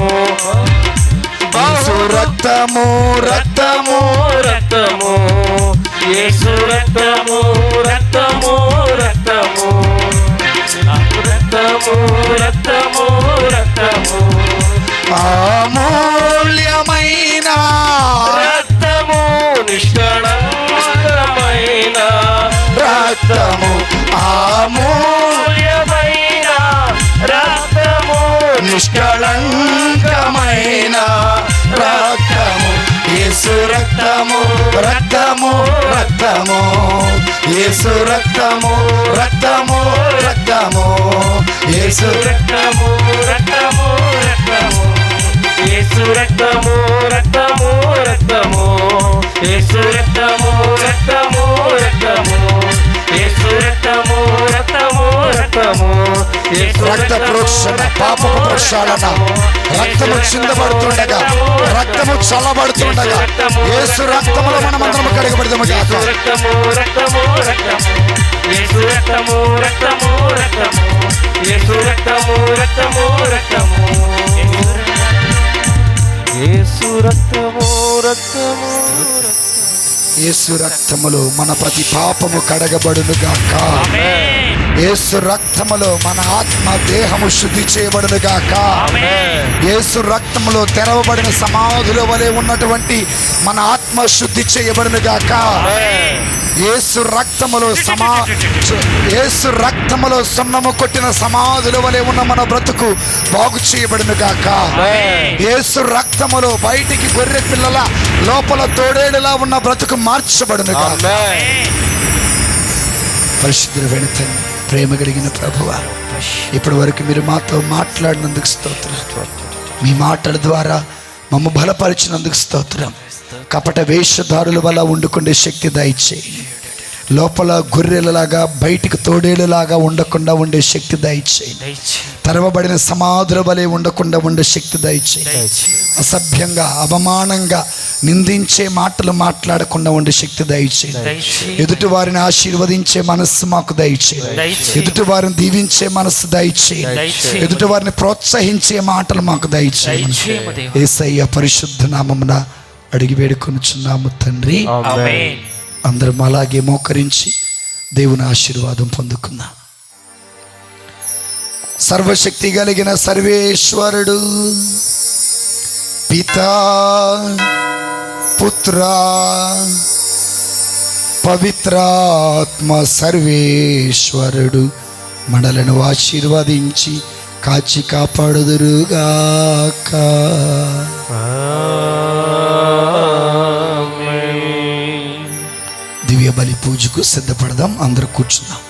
S1: యేసు రక్తము రక్తము
S3: రక్తము యేసు రక్తము రక్తము రక్తము రక్తము రక్తము రక్తము
S1: అమూల్యమైన
S3: రక్తము నిష్కళంకమైన
S1: రక్తము
S3: అమూల్యమైన రక్తము
S1: నిష్కళంకమైన రక్తము యేసు రక్తము రక్తము రక్తము యేసు రక్తము రక్తము రక్తము యేసు
S3: రక్తము రక్తము రక్తము యేసు రక్తము రక్తము రక్తము యేసు రక్తము రక్తము రక్తము యేసు రక్తము రక్తము రక్తము యేసు
S1: రక్త ప్రోక్షణ పాపపు ప్రక్షాళన రక్తము చిందబడుతుండగా రక్తము చల్లబడుతుండగా యేసు రక్తములో మనమందరం కడగబడదాము గాక.
S3: రక్తము రక్తము రక్తము యేసు రక్తము రక్తము రక్తము యేసు రక్తము రక్తము రక్తము యేసు రక్తము రక్తము
S1: యేసు రక్తములో మన ప్రతి పాపము కడగబడును గాక. యేసు రక్తములో మన ఆత్మ దేహము శుద్ధి చేయబడును గాక. యేసు రక్తములో తెరవబడిన సమాధుల వలె ఉన్నటువంటి మన ఆత్మ శుద్ధి చేయబడును గాక. యేసు రక్తములో యేసు రక్తములో సున్నము కొట్టిన సమాధుల వలె ఉన్న మన బ్రతుకు బాగు చేయబడును గాక. యేసు రక్తములో బయటికి గొర్రె పిల్లల లోపల తోడేడులా ఉన్న బ్రతుకు మార్చబడును గాక. పరిశుద్ధుడు వెళుతండి ప్రేమ కలిగిన ప్రభువా, ఇప్పటి వరకు మీరు మాతో మాట్లాడినందుకు స్తోత్రం. మీ మాటల ద్వారా మమ్మ బలపరిచినందుకు స్తోత్రం. కపట వేషధారుల వల్ల వండుకునే శక్తి దయచేయి. లోపల గొర్రెలలాగా బయటికి తోడేలులాగా ఉండకుండా ఉండే శక్తి దయచేయి. తెరవబడిన సమాధుల వలె ఉండకుండా ఉండే శక్తి దయచేయి. అసభ్యంగా అవమానంగా నిందించే మాటలు మాట్లాడకుండా ఉండే శక్తి దయచేయి. ఎదుటి వారిని ఆశీర్వదించే మనస్సు మాకు దయచేయి. ఎదుటి వారిని దీవించే మనస్సు దయచేయి. ఎదుటి వారిని ప్రోత్సహించే మాటలు మాకు దయచేయి. యేసయ్య పరిశుద్ధ నామమున అడిగి వేడుకొనుచున్నాము తండ్రి. అందరం అలాగే మోకరించి దేవుని ఆశీర్వాదం పొందుకుందాం. సర్వశక్తి కలిగిన సర్వేశ్వరుడు పితా పుత్ర పవిత్రాత్మ సర్వేశ్వరుడు మనలను ఆశీర్వదించి కాచి కాపాడుదురుగాక. దివ్య బలి పూజకు సిద్ధపడదాం. అందరూ కూర్చుందాం.